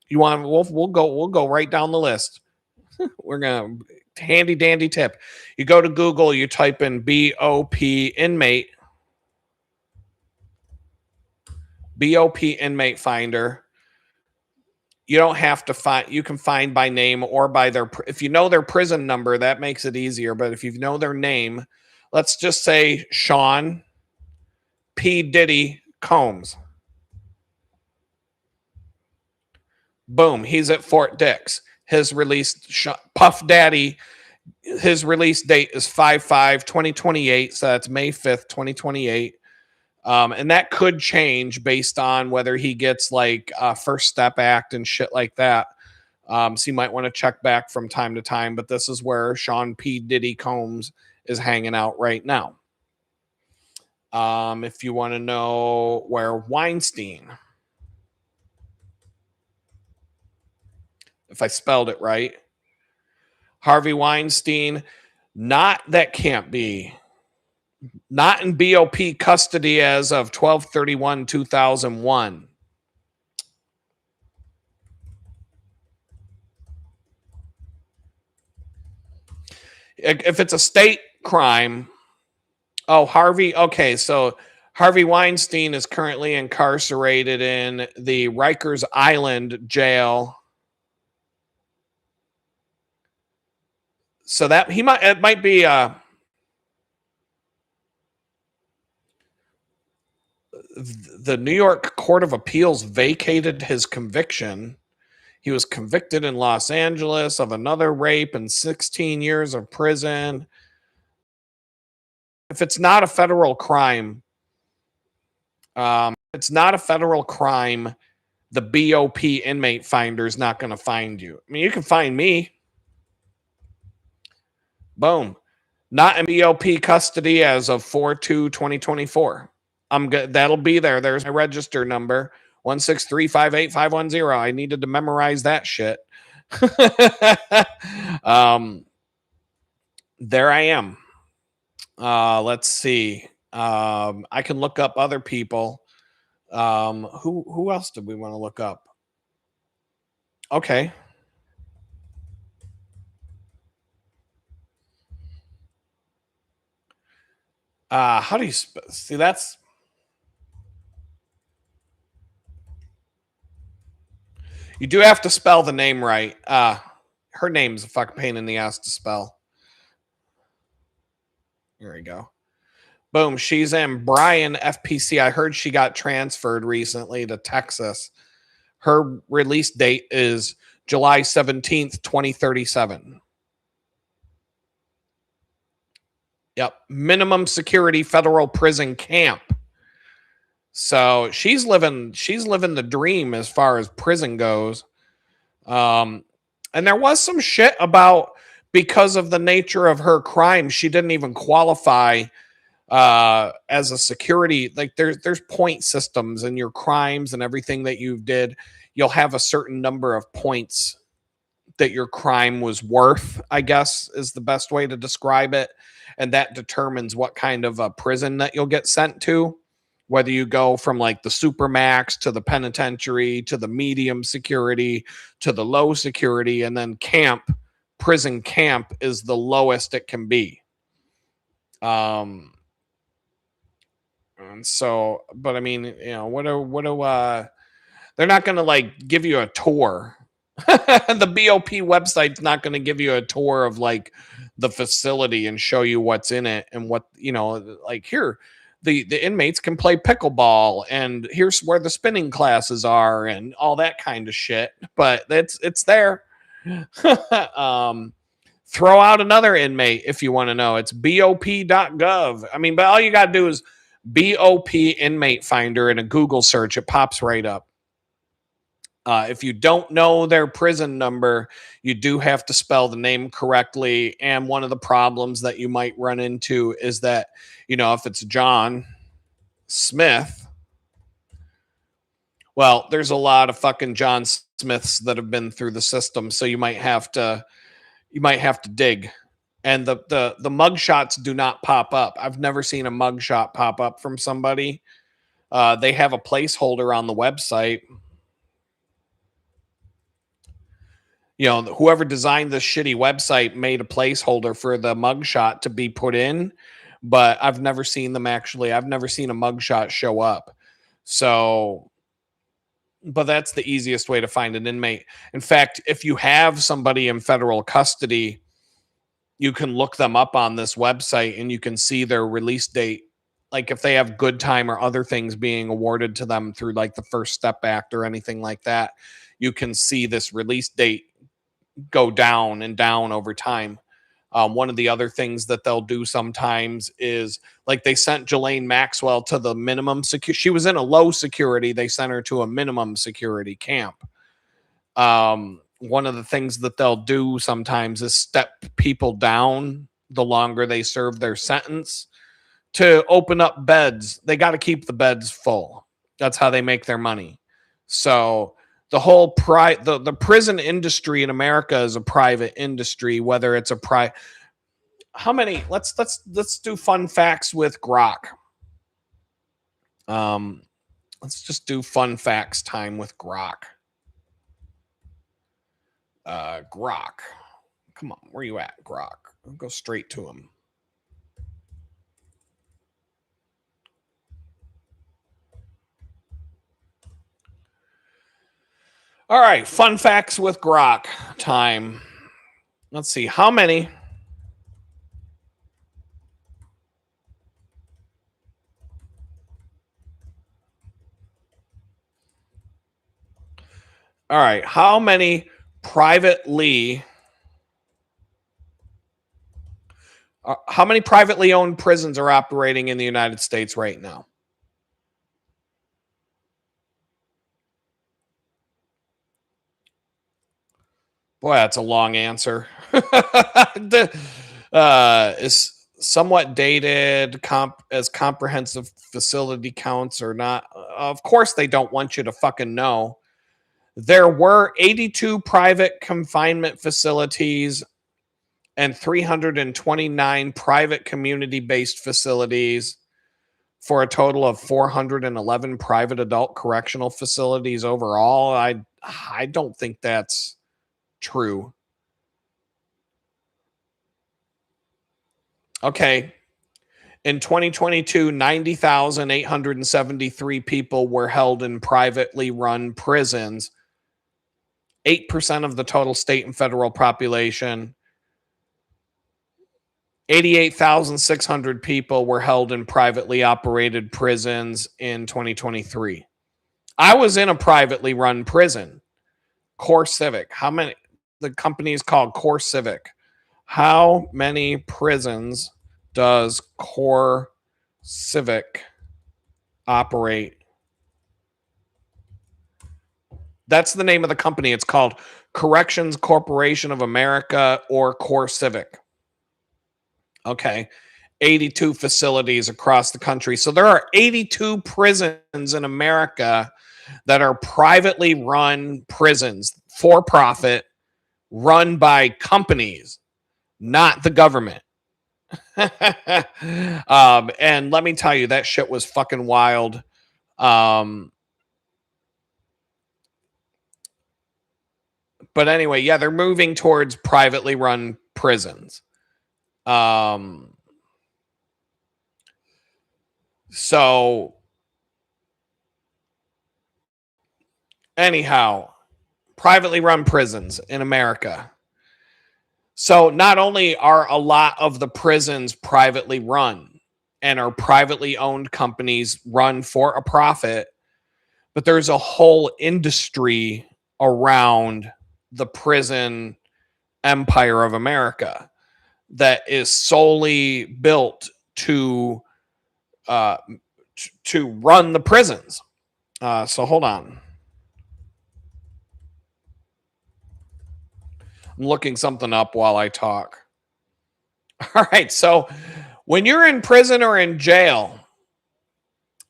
we'll go right down the list. We're gonna handy dandy tip. You go to Google, you type in BOP inmate. BOP inmate finder. You don't have to find, you can find by name or by their, if you know their prison number, that makes it easier. But if you know their name, let's just say Sean P. Diddy Combs. Boom, he's at Fort Dix. His release, Puff Daddy, his release date is 5/5/2028. So that's May 5th, 2028. And that could change based on whether he gets like First Step Act and shit like that. So you might want to check back from time to time. But this is where Sean P. Diddy Combs is hanging out right now. If you want to know where Weinstein, if I spelled it right, Harvey Weinstein, that can't be. Not in BOP custody as of 12/31/2001. If it's a state crime, Harvey. Okay, so Harvey Weinstein is currently incarcerated in the Rikers Island jail. So that it might be the New York Court of Appeals vacated his conviction. He was convicted in Los Angeles of another rape and 16 years of prison. If it's not a federal crime, the BOP inmate finder is not going to find you. I mean, you can find me. Boom. Not in BOP custody as of 4/2/2024. I'm good. That'll be there. There's my register number, 163585110. I needed to memorize that shit. There I am. Let's see. I can look up other people. Who else did we want to look up? Okay. How do you see? That's you do have to spell the name right. Her name's a fucking pain in the ass to spell. Here we go. Boom. She's in Bryan FPC. I heard she got transferred recently to Texas. Her release date is July 17th, 2037. Yep. Minimum security federal prison camp. So she's living the dream as far as prison goes. And there was some shit about, because of the nature of her crime, she didn't even qualify as a security. Like there's point systems in your crimes and everything that you did. You'll have a certain number of points that your crime was worth, I guess is the best way to describe it. And that determines what kind of a prison that you'll get sent to, whether you go from like the supermax to the penitentiary to the medium security to the low security, and then prison camp is the lowest it can be. And so, but I mean, you know, they're not going to like give you a tour. The BOP website's not going to give you a tour of like the facility and show you what's in it and what, you know, like here, the inmates can play pickleball and here's where the spinning classes are and all that kind of shit. But it's there. Throw out another inmate if you want to know. It's bop.gov. I mean, but all you got to do is BOP inmate finder in a Google search. It pops right up. If you don't know their prison number, you do have to spell the name correctly. And one of the problems that you might run into is that, you know, if it's John Smith, well, there's a lot of fucking John Smiths that have been through the system. So you might have to dig. And the mugshots do not pop up. I've never seen a mugshot pop up from somebody. They have a placeholder on the website. You know, whoever designed this shitty website made a placeholder for the mugshot to be put in, but I've never seen them actually. I've never seen a mugshot show up. So, but that's the easiest way to find an inmate. In fact, if you have somebody in federal custody, you can look them up on this website and you can see their release date. Like if they have good time or other things being awarded to them through like the First Step Act or anything like that, you can see this release date go down and down over time. One of the other things that they'll do sometimes is like they sent Ghislaine Maxwell to the minimum security. She was in a low security. They sent her to a minimum security camp. One of the things that they'll do sometimes is step people down the longer they serve their sentence to open up beds. They got to keep the beds full. That's how they make their money. So the whole the prison industry in America is a private industry, whether it's a how many, let's do fun facts with Grok. Let's just do fun facts time with Grok. Grok. Come on, where you at, Grok? I'll go straight to him. All right, fun facts with Grok time. Let's see, how many privately owned prisons are operating in the United States right now? Boy, that's a long answer. Is somewhat dated as comprehensive facility counts or not. Of course, they don't want you to fucking know. There were 82 private confinement facilities and 329 private community-based facilities for a total of 411 private adult correctional facilities overall. I don't think that's true. Okay. In 2022, 90,873 people were held in privately run prisons. 8% of the total state and federal population. 88,600 people were held in privately operated prisons in 2023. I was in a privately run prison, Core Civic. How many? The company is called Core Civic. How many prisons does Core Civic operate? That's the name of the company. It's called Corrections Corporation of America or Core Civic. Okay. 82 facilities across the country. So there are 82 prisons in America that are privately run prisons, for profit, run by companies, not the government. And let me tell you, that shit was fucking wild. But anyway, yeah, they're moving towards privately run prisons. So anyhow, privately run prisons in America. So not only are a lot of the prisons privately run and are privately owned companies run for a profit, but there's a whole industry around the prison empire of America that is solely built to run the prisons. So hold on. I'm looking something up while I talk. All right. So when you're in prison or in jail,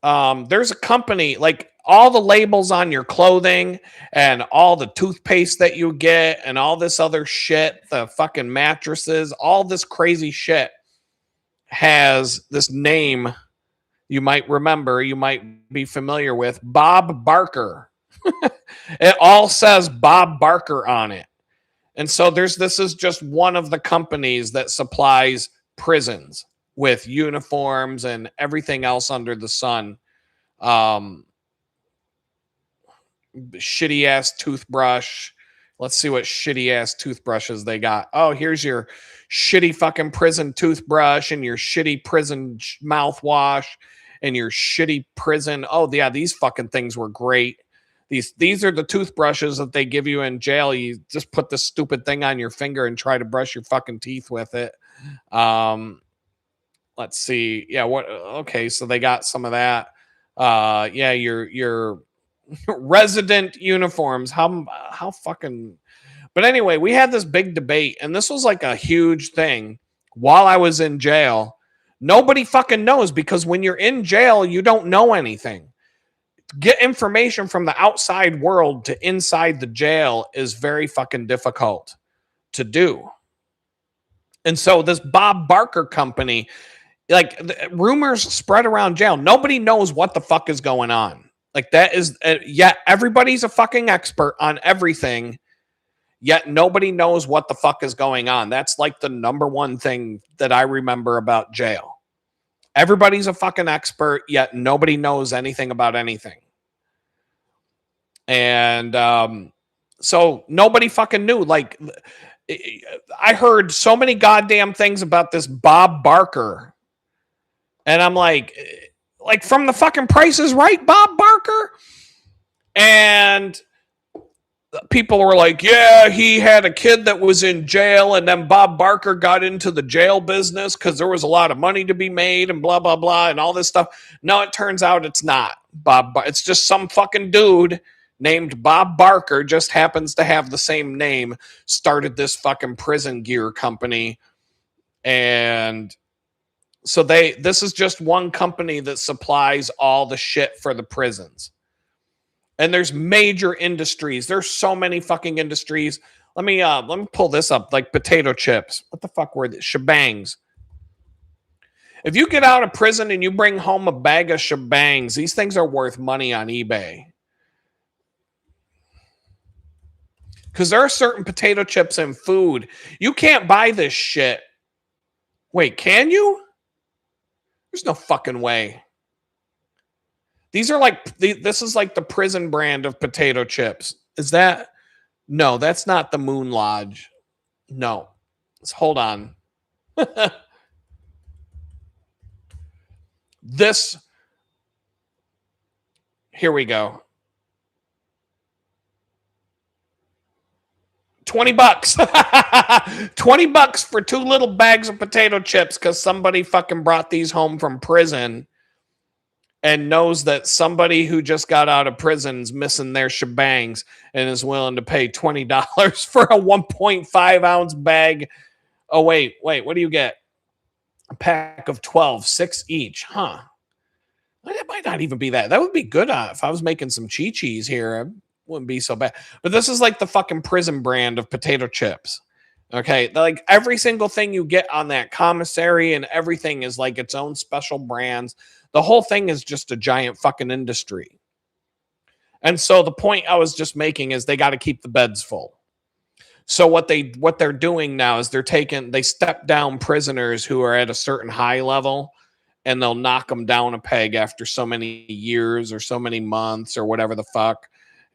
there's a company, like all the labels on your clothing and all the toothpaste that you get and all this other shit, the fucking mattresses, all this crazy shit has this name you might remember, you might be familiar with, Bob Barker. It all says Bob Barker on it. And so this is just one of the companies that supplies prisons with uniforms and everything else under the sun. shitty ass toothbrush. Let's see what shitty ass toothbrushes they got. Oh, here's your shitty fucking prison toothbrush and your shitty prison mouthwash and your shitty prison. Oh, yeah, these fucking things were great. These are the toothbrushes that they give you in jail. You just put this stupid thing on your finger and try to brush your fucking teeth with it. Let's see. Yeah, what okay, so they got some of that. Yeah, your resident uniforms. How fucking. But anyway, we had this big debate, and this was like a huge thing while I was in jail. Nobody fucking knows, because when you're in jail, you don't know anything. Get information from the outside world to inside the jail is very fucking difficult to do. And so this Bob Barker company, like, rumors spread around jail. Nobody knows what the fuck is going on. Like, that is, yet everybody's a fucking expert on everything, yet nobody knows what the fuck is going on. That's like the number one thing that I remember about jail. Everybody's a fucking expert, yet nobody knows anything about anything. And so nobody fucking knew. Like, I heard so many goddamn things about this Bob Barker. And I'm like from the fucking Price is Right, Bob Barker? And people were like, yeah, he had a kid that was in jail, and then Bob Barker got into the jail business because there was a lot of money to be made and blah, blah, blah, and all this stuff. No, it turns out it's not Bob. It's just some fucking dude named Bob Barker, just happens to have the same name, started this fucking prison gear company. And so this is just one company that supplies all the shit for the prisons. And there's major industries. There's so many fucking industries. Let me pull this up, like potato chips. What the fuck were these? Shebangs. If you get out of prison and you bring home a bag of shebangs, these things are worth money on eBay. Because there are certain potato chips in food. You can't buy this shit. Wait, can you? There's no fucking way. These are like, this is like the prison brand of potato chips. Is that? No, that's not the Moon Lodge. No. Let's hold on. This. Here we go. $20. 20 bucks for 2 little bags of potato chips because somebody fucking brought these home from prison and knows that somebody who just got out of prison is missing their shebangs and is willing to pay $20 for a 1.5 ounce bag. Oh, wait, what do you get? A pack of 12, 6 each. Huh. It might not even be that. That would be good if I was making some chi-chis here. Wouldn't be so bad. But this is like the fucking prison brand of potato chips. Okay, like every single thing you get on that commissary and everything is like its own special brands. The whole thing is just a giant fucking industry. And so the point I was just making is they got to keep the beds full. So what they're doing now is they step down prisoners who are at a certain high level, and they'll knock them down a peg after so many years or so many months or whatever the fuck.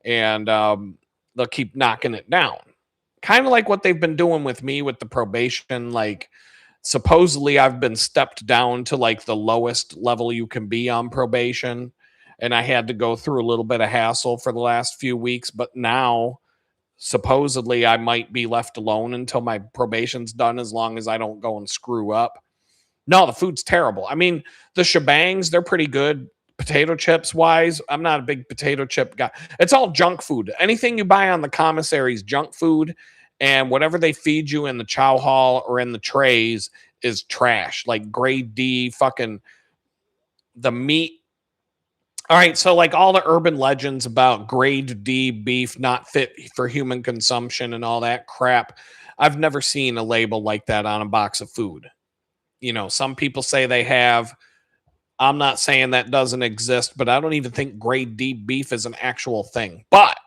And they'll keep knocking it down. Kind of like what they've been doing with me with the probation. Like, supposedly I've been stepped down to like the lowest level you can be on probation. And I had to go through a little bit of hassle for the last few weeks. But now, supposedly, I might be left alone until my probation's done, as long as I don't go and screw up. No, the food's terrible. I mean, the shebangs, they're pretty good. Potato chips wise, I'm not a big potato chip guy. It's all junk food. Anything you buy on the commissary is junk food, and whatever they feed you in the chow hall or in the trays is trash, like grade D fucking the meat. All right, so like all the urban legends about grade D beef not fit for human consumption and all that crap, I've never seen a label like that on a box of food. You know, some people say they have. I'm not saying that doesn't exist, but I don't even think grade D beef is an actual thing. But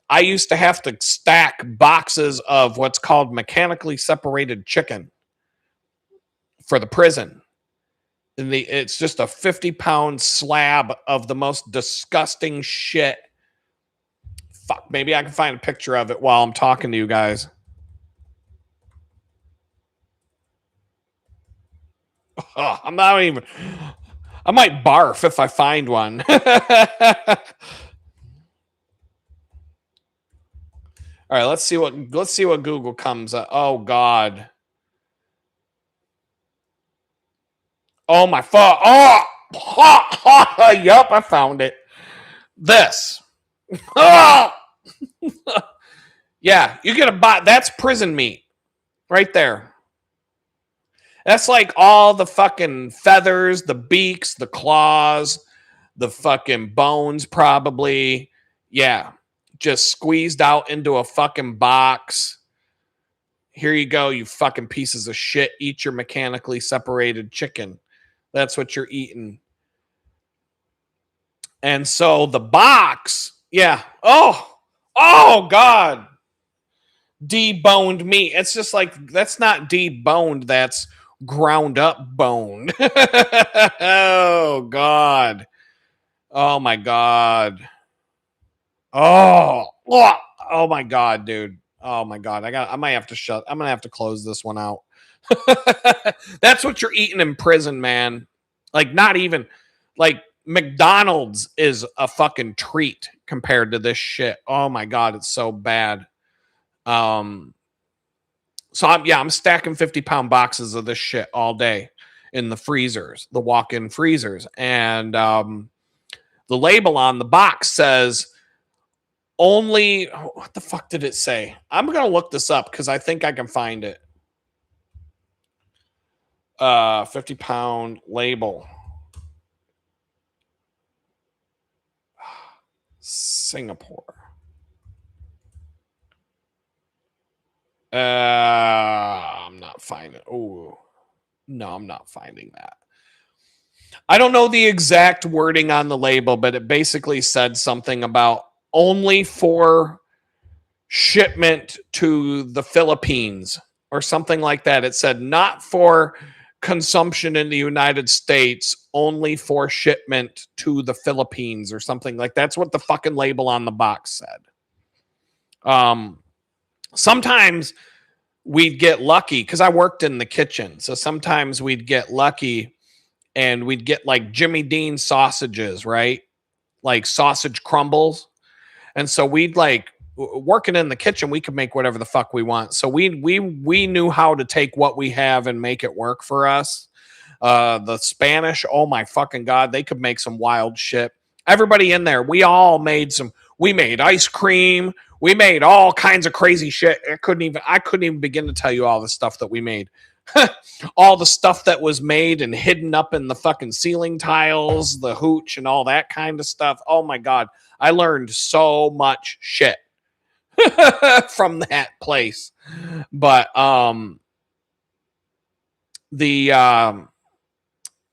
I used to have to stack boxes of what's called mechanically separated chicken for the prison. And it's just a 50-pound slab of the most disgusting shit. Fuck, maybe I can find a picture of it while I'm talking to you guys. Oh, I'm not even... I might barf if I find one. All right, let's see what Google comes up. Oh God. Oh my fuck. Oh, yup, I found it. This. Oh! Yeah, you get a bot. That's prison meat right there. That's like all the fucking feathers, the beaks, the claws, the fucking bones, probably. Yeah, just squeezed out into a fucking box. Here you go, you fucking pieces of shit. Eat your mechanically separated chicken. That's what you're eating. And so the box, yeah. Oh, God. Deboned meat. It's just like, that's not deboned, that's ground up boned. Oh God. Oh my God. Oh my God, dude. Oh my God. I'm gonna have to close this one out. That's what you're eating in prison, man. Like, not even like McDonald's is a fucking treat compared to this shit. Oh my God, it's so bad. So I'm stacking 50-pound boxes of this shit all day in the freezers, the walk-in freezers. And the label on the box says only, what the fuck did it say? I'm going to look this up because I think I can find it. 50-pound label. Singapore. I'm not finding. Oh, no, I'm not finding that. I don't know the exact wording on the label, but it basically said something about only for shipment to the Philippines or something like that. It said not for consumption in the United States, only for shipment to the Philippines or something like that's what the fucking label on the box said. Sometimes we'd get lucky because I worked in the kitchen. So sometimes we'd get lucky and we'd get like Jimmy Dean sausages, right? Like sausage crumbles. And so we'd like working in the kitchen, we could make whatever the fuck we want. So we knew how to take what we have and make it work for us. The Spanish, oh my fucking God, they could make some wild shit. Everybody in there, we made ice cream. We made all kinds of crazy shit. I couldn't even begin to tell you all the stuff that we made. All the stuff that was made and hidden up in the fucking ceiling tiles, the hooch and all that kind of stuff. Oh my God. I learned so much shit from that place. But oh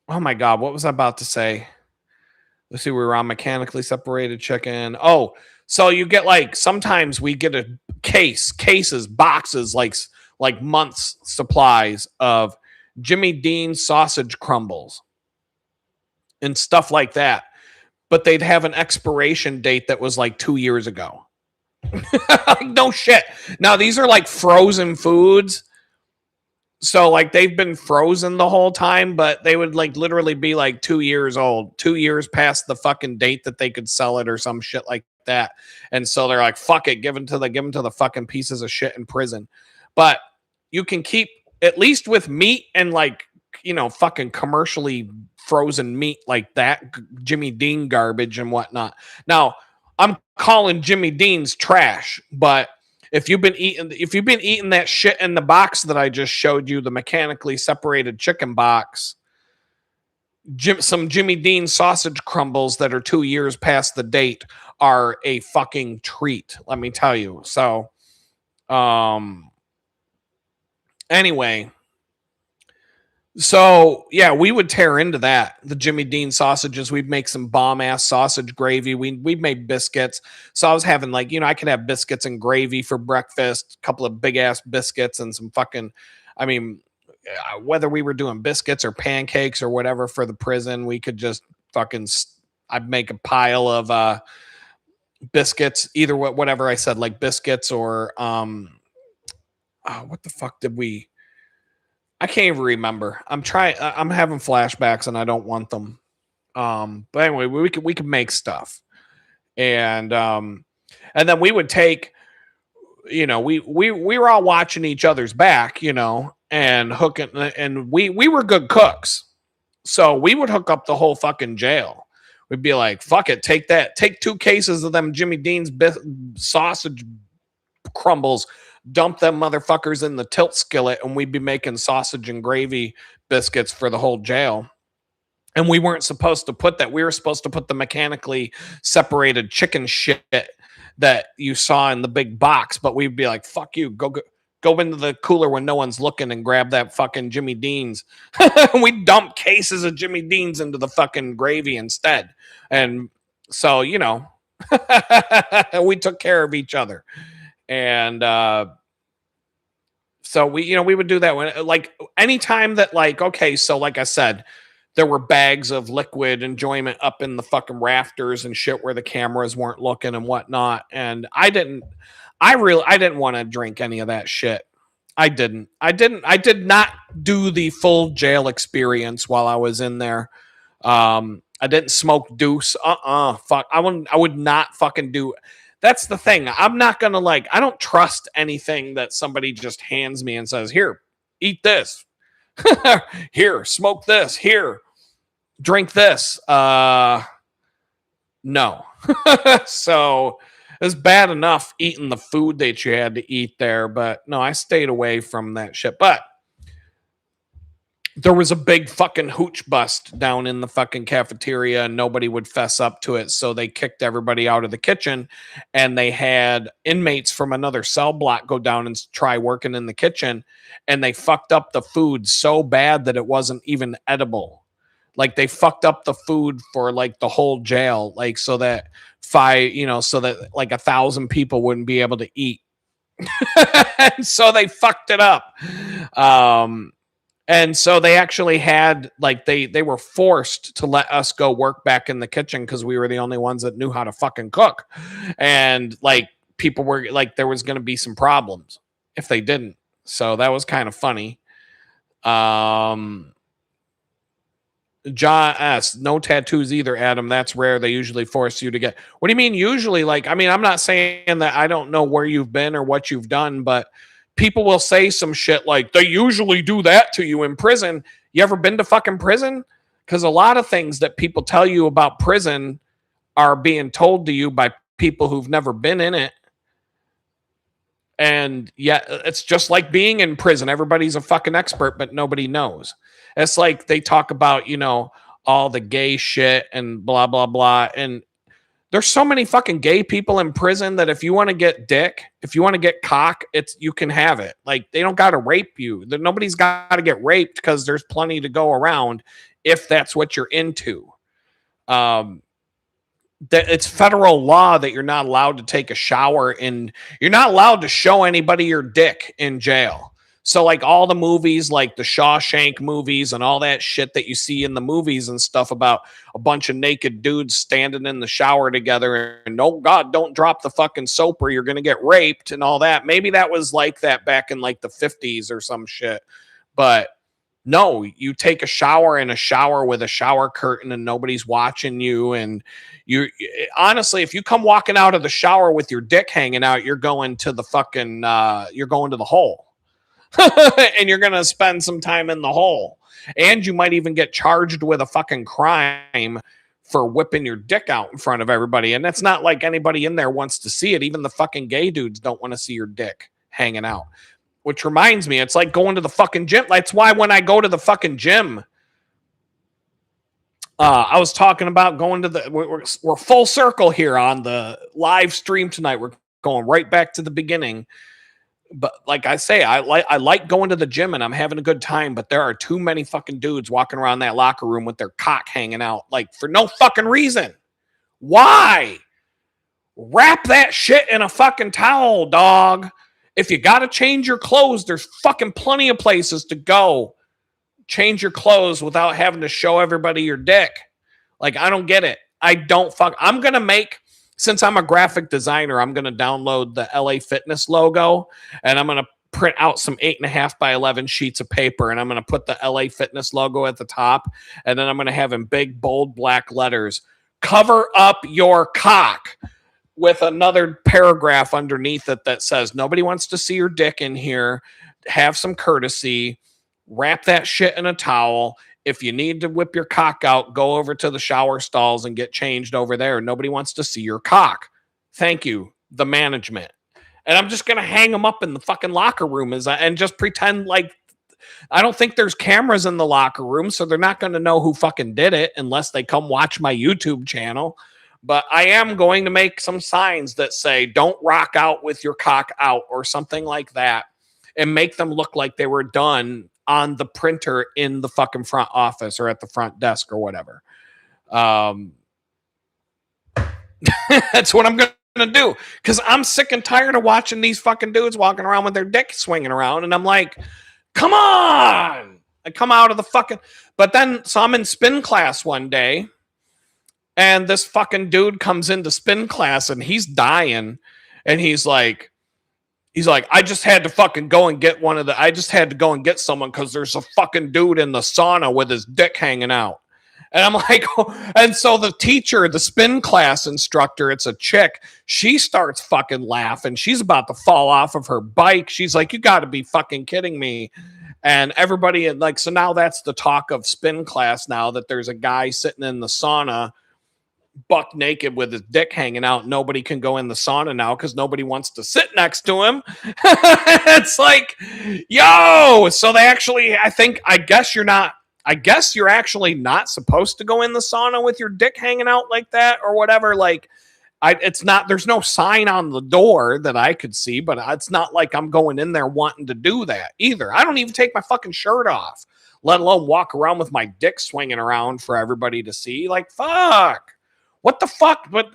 my God, what was I about to say? Let's see, we were on mechanically separated chicken. Oh, so you get like, sometimes we get a cases, boxes, like months supplies of Jimmy Dean sausage crumbles and stuff like that. But they'd have an expiration date that was like 2 years ago. No shit. Now these are like frozen foods. So like they've been frozen the whole time, but they would like literally be like 2 years old, 2 years past the fucking date that they could sell it or some shit like that. And so they're like, fuck it, give them to the fucking pieces of shit in prison. But you can keep, at least with meat and like, fucking commercially frozen meat like that, Jimmy Dean garbage and whatnot. Now, I'm calling Jimmy Dean's trash, but if you've been eating that shit in the box that I just showed you, the mechanically separated chicken box, some Jimmy Dean sausage crumbles that are 2 years past the date are a fucking treat, let me tell you. So, anyway, so yeah, we would tear into that. The Jimmy Dean sausages, we'd make some bomb ass sausage gravy. We'd make biscuits. So I was having like, I could have biscuits and gravy for breakfast, a couple of big ass biscuits and some fucking, whether we were doing biscuits or pancakes or whatever for the prison, we could just fucking, I'd make a pile of biscuits, either whatever I said, like biscuits or what the fuck did we? I can't even remember. I'm having flashbacks and I don't want them. But anyway, we could make stuff, and then we would take, we were all watching each other's back, and hooking, and we were good cooks, so we would hook up the whole fucking jail. We'd be like, fuck it, take 2 cases of them Jimmy Dean's sausage crumbles, dump them motherfuckers in the tilt skillet, and we'd be making sausage and gravy biscuits for the whole jail. And we weren't supposed to put that. We were supposed to put the mechanically separated chicken shit that you saw in the big box, but we'd be like, fuck you, go into the cooler when no one's looking and grab that fucking Jimmy Dean's. We dump cases of Jimmy Dean's into the fucking gravy instead. And so, we took care of each other. And so we would do that when, like, anytime that, like, okay, so like I said, there were bags of liquid enjoyment up in the fucking rafters and shit where the cameras weren't looking and whatnot. And I didn't want to drink any of that shit. I did not do the full jail experience while I was in there. I didn't smoke deuce. Fuck. I would not fucking do. That's the thing. I'm not going to, I don't trust anything that somebody just hands me and says, here, eat this. Here, smoke this. Here, drink this. No. So it's bad enough eating the food that you had to eat there, but no, I stayed away from that shit. But there was a big fucking hooch bust down in the fucking cafeteria and nobody would fess up to it. So they kicked everybody out of the kitchen and they had inmates from another cell block go down and try working in the kitchen. And they fucked up the food so bad that it wasn't even edible. Like, they fucked up the food for like the whole jail, like, so that 1,000 people wouldn't be able to eat. And so they fucked it up. And so they actually had, like, they were forced to let us go work back in the kitchen because we were the only ones that knew how to fucking cook. And like, people were like, there was going to be some problems if they didn't. So that was kind of funny. John S. No tattoos either, Adam. That's rare. They usually force you to get. What do you mean usually? Like, I mean, I'm not saying that I don't know where you've been or what you've done, but people will say some shit like, they usually do that to you in prison. You ever been to fucking prison? Because a lot of things that people tell you about prison are being told to you by people who've never been in it. And yet it's just like being in prison. Everybody's a fucking expert, but nobody knows. It's like they talk about, all the gay shit and blah, blah, blah. And there's so many fucking gay people in prison that if you want to get dick, if you want to get cock, you can have it. Like, they don't got to rape you. Nobody's got to get raped because there's plenty to go around if that's what you're into. It's federal law that you're not allowed to take a shower and you're not allowed to show anybody your dick in jail. So like all the movies, like the Shawshank movies and all that shit that you see in the movies and stuff about a bunch of naked dudes standing in the shower together and, oh God, don't drop the fucking soap or you're going to get raped and all that. Maybe that was like that back in like the 50s or some shit. But no, you take a shower in a shower with a shower curtain and nobody's watching you. And you honestly, if you come walking out of the shower with your dick hanging out, you're going to the fucking, you're going to the hole. And you're going to spend some time in the hole. And you might even get charged with a fucking crime for whipping your dick out in front of everybody. And that's not like anybody in there wants to see it. Even the fucking gay dudes don't want to see your dick hanging out. Which reminds me, it's like going to the fucking gym. That's why when I go to the fucking gym, I was talking about going to we're full circle here on the live stream tonight. We're going right back to the beginning. But like I say, I like going to the gym and I'm having a good time, but there are too many fucking dudes walking around that locker room with their cock hanging out, like for no fucking reason. Why? Wrap that shit in a fucking towel, dog. If you got to change your clothes, there's fucking plenty of places to go change your clothes without having to show everybody your dick. Like, I don't get it. I'm going to make, since I'm a graphic designer, I'm going to download the LA Fitness logo, and I'm going to print out some 8.5 by 11 sheets of paper, and I'm going to put the LA Fitness logo at the top, and then I'm going to have in big, bold, black letters, cover up your cock, with another paragraph underneath it that says, nobody wants to see your dick in here. Have some courtesy. Wrap that shit in a towel. If you need to whip your cock out, go over to the shower stalls and get changed over there. Nobody wants to see your cock. Thank you, the management. And I'm just going to hang them up in the fucking locker room and just pretend like I don't think there's cameras in the locker room, so they're not going to know who fucking did it unless they come watch my YouTube channel. But I am going to make some signs that say, don't rock out with your cock out or something like that, and make them look like they were done on the printer in the fucking front office or at the front desk or whatever. That's what I'm going to do, because I'm sick and tired of watching these fucking dudes walking around with their dick swinging around. And I'm like, come on. I come out of the fucking... But then, so I'm in spin class one day, and this fucking dude comes into spin class and he's dying. And he's like, I just had to fucking go and get I just had to go and get someone because there's a fucking dude in the sauna with his dick hanging out. And I'm like, oh. And so the teacher, the spin class instructor, it's a chick, she starts fucking laughing. She's about to fall off of her bike. She's like, you got to be fucking kidding me. And everybody, like, so now that's the talk of spin class now, that there's a guy sitting in the sauna buck naked with his dick hanging out. Nobody can go in the sauna now because nobody wants to sit next to him. It's like, yo, so they actually, I guess you're actually not supposed to go in the sauna with your dick hanging out like that or whatever. Like, there's no sign on the door that I could see, but it's not like I'm going in there wanting to do that either. I don't even take my fucking shirt off, let alone walk around with my dick swinging around for everybody to see. Like, fuck. What the fuck? But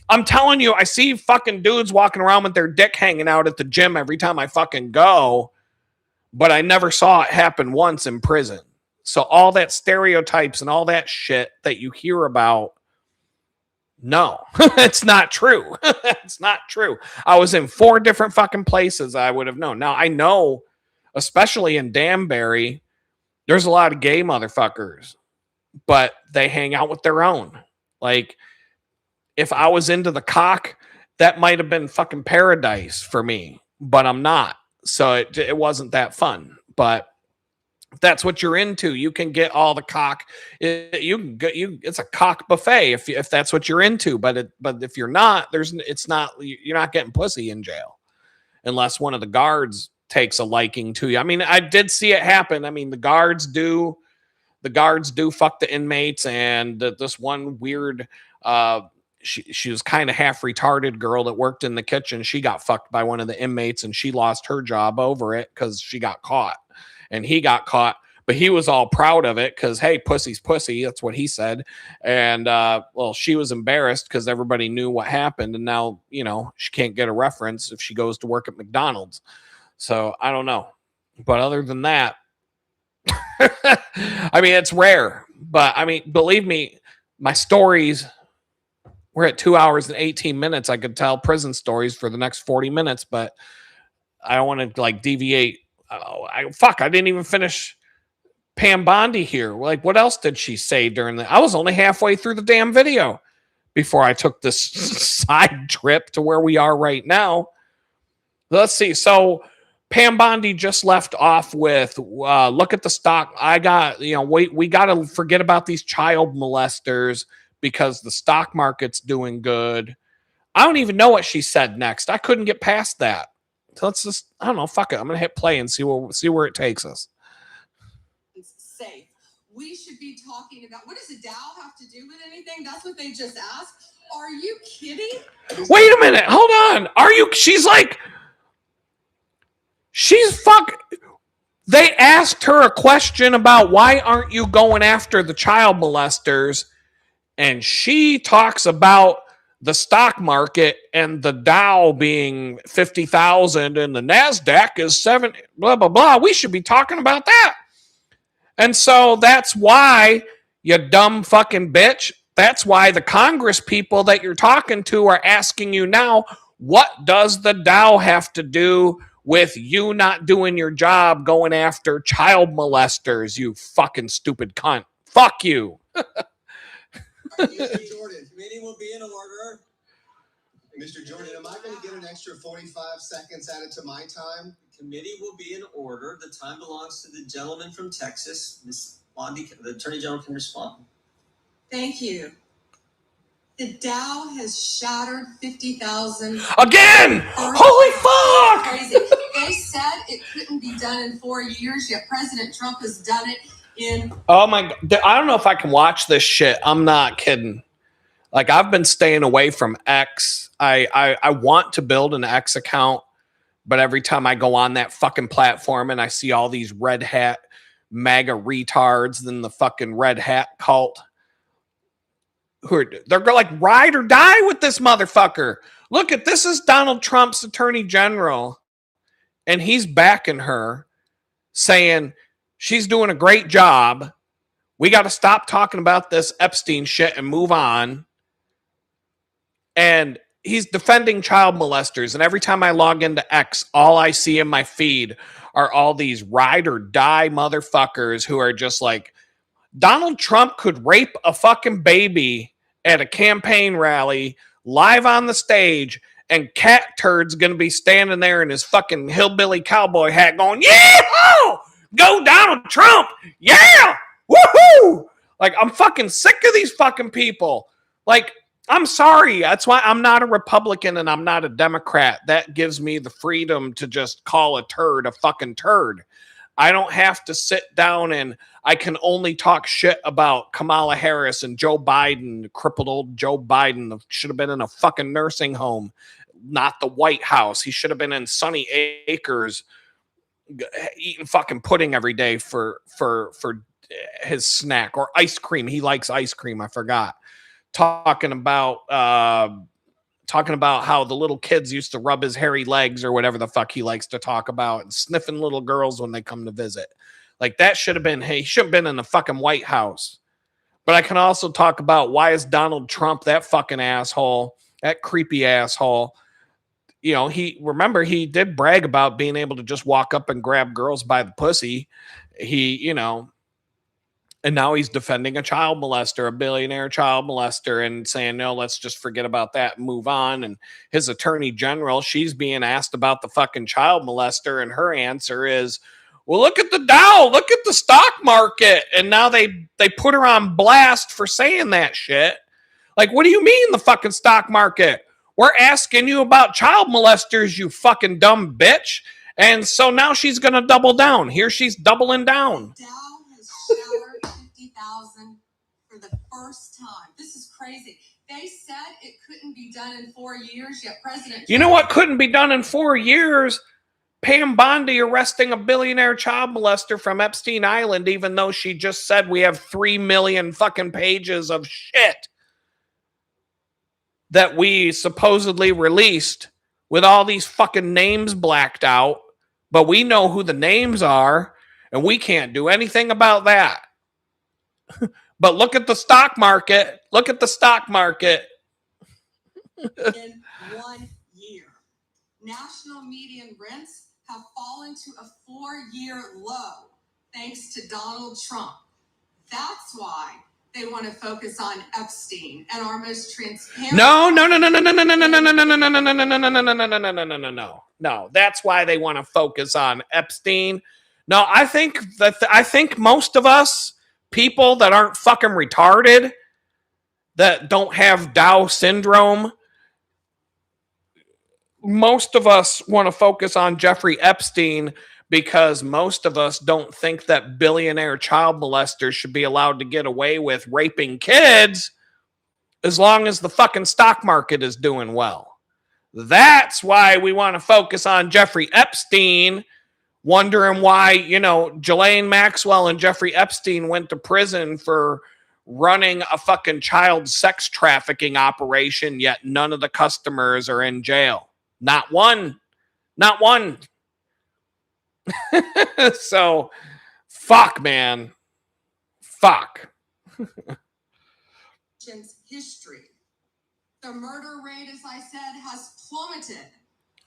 I'm telling you, I see fucking dudes walking around with their dick hanging out at the gym every time I fucking go, but I never saw it happen once in prison. So all that stereotypes and all that shit that you hear about, no, it's not true. It's not true. I was in 4 different fucking places. I would have known. Now I know, especially in Danbury, there's a lot of gay motherfuckers, but they hang out with their own. Like, if I was into the cock, that might have been fucking paradise for me, but I'm not. So it wasn't that fun. But if that's what you're into, you can get all the cock. It's a cock buffet if that's what you're into. But if you're not, you're not getting pussy in jail unless one of the guards takes a liking to you. I mean, I did see it happen. I mean, the guards do fuck the inmates, and this one weird, she was kind of half retarded girl that worked in the kitchen. She got fucked by one of the inmates, and she lost her job over it because she got caught, and he got caught, but he was all proud of it because, hey, pussy's pussy. That's what he said. And well, she was embarrassed because everybody knew what happened, and now, you know, she can't get a reference if she goes to work at McDonald's. So I don't know, but other than that, I mean, it's rare, but I mean, believe me, my stories, we're at 2 hours and 18 minutes. I could tell prison stories for the next 40 minutes, but I don't want to like deviate. I didn't even finish Pam Bondi here. Like, what else did she say I was only halfway through the damn video before I took this side trip to where we are right now. Let's see. So Pam Bondi just left off with, look at the stock. We got to forget about these child molesters because the stock market's doing good. I don't even know what she said next. I couldn't get past that. So let's just, I don't know, fuck it. I'm going to hit play and see where it takes us.
It's safe. We should be talking about, what does the Dow have to do with anything? That's what they just asked. Are you kidding?
Wait a minute. Hold on. They asked her a question about why aren't you going after the child molesters, and she talks about the stock market and the Dow being 50,000 and the Nasdaq is 7, blah, blah, blah. We should be talking about that. And so that's why, you dumb fucking bitch, that's why the Congress people that you're talking to are asking you now, what does the Dow have to do with you not doing your job going after child molesters, you fucking stupid cunt? Fuck you.
Mr. Jordan, committee will be in order. Mr. Jordan, am I going to get an extra 45 seconds added to my time?
The committee will be in order. The time belongs to the gentleman from Texas. Ms. Bondi, the Attorney General can respond.
Thank you. The Dow has shattered 50,000
again. Holy fuck!
Crazy. They said it couldn't be done in 4 years, yet President Trump has done it in.
Oh my God. I don't know if I can watch this shit. I'm not kidding. Like, I've been staying away from X. I want to build an X account, but every time I go on that fucking platform and I see all these red hat MAGA retards in the fucking red hat cult, they're like, ride or die with this motherfucker. Look at this is Donald Trump's attorney general, and he's backing her, saying she's doing a great job. We got to stop talking about this Epstein shit and move on. And he's defending child molesters. And every time I log into X, all I see in my feed are all these ride or die motherfuckers who are just like, Donald Trump could rape a fucking baby at a campaign rally live on the stage, and Cat Turd's going to be standing there in his fucking hillbilly cowboy hat going, yeah, go Donald Trump. Yeah. Woohoo. Like, I'm fucking sick of these fucking people. Like, I'm sorry. That's why I'm not a Republican and I'm not a Democrat. That gives me the freedom to just call a turd a fucking turd. I don't have to sit down and I can only talk shit about Kamala Harris and Joe Biden, crippled old Joe Biden. Should have been in a fucking nursing home, not the White House. He should have been in Sunny Acres eating fucking pudding every day for his snack, or ice cream. He likes ice cream. I forgot. Talking about how the little kids used to rub his hairy legs or whatever the fuck he likes to talk about, and sniffing little girls when they come to visit. Like, that should have been, hey, he should have been in the fucking White House. But I can also talk about, why is Donald Trump, that fucking asshole, that creepy asshole, you know, he did brag about being able to just walk up and grab girls by the pussy. And now he's defending a child molester, a billionaire child molester, and saying, no, let's just forget about that and move on. And his attorney general, she's being asked about the fucking child molester, and her answer is, well, look at the Dow, look at the stock market. And now they put her on blast for saying that shit. Like, what do you mean the fucking stock market? We're asking you about child molesters, you fucking dumb bitch. And so now she's going to double down. Here she's doubling down.
Dow has shattered 50,000 for the first time. This is crazy. They said it couldn't be done in 4 years, yet President...
You know what couldn't be done in 4 years? Pam Bondi arresting a billionaire child molester from Epstein Island, even though she just said we have 3 million fucking pages of shit that we supposedly released with all these fucking names blacked out, but we know who the names are, and we can't do anything about that. But look at the stock market. Look at the stock market.
In 1 year, national median rents have fallen to a 4-year low thanks to Donald Trump. That's why they want to focus on Epstein and our most transparent.
No. That's why they want to focus on Epstein. No, I think most of us people that aren't fucking retarded, that don't have Dow syndrome, most of us want to focus on Jeffrey Epstein because most of us don't think that billionaire child molesters should be allowed to get away with raping kids as long as the fucking stock market is doing well. That's why we want to focus on Jeffrey Epstein, wondering why, Ghislaine Maxwell and Jeffrey Epstein went to prison for running a fucking child sex trafficking operation, yet none of the customers are in jail. Not one. Not one. So, fuck, man. Fuck.
History. The murder rate, as I said, has plummeted.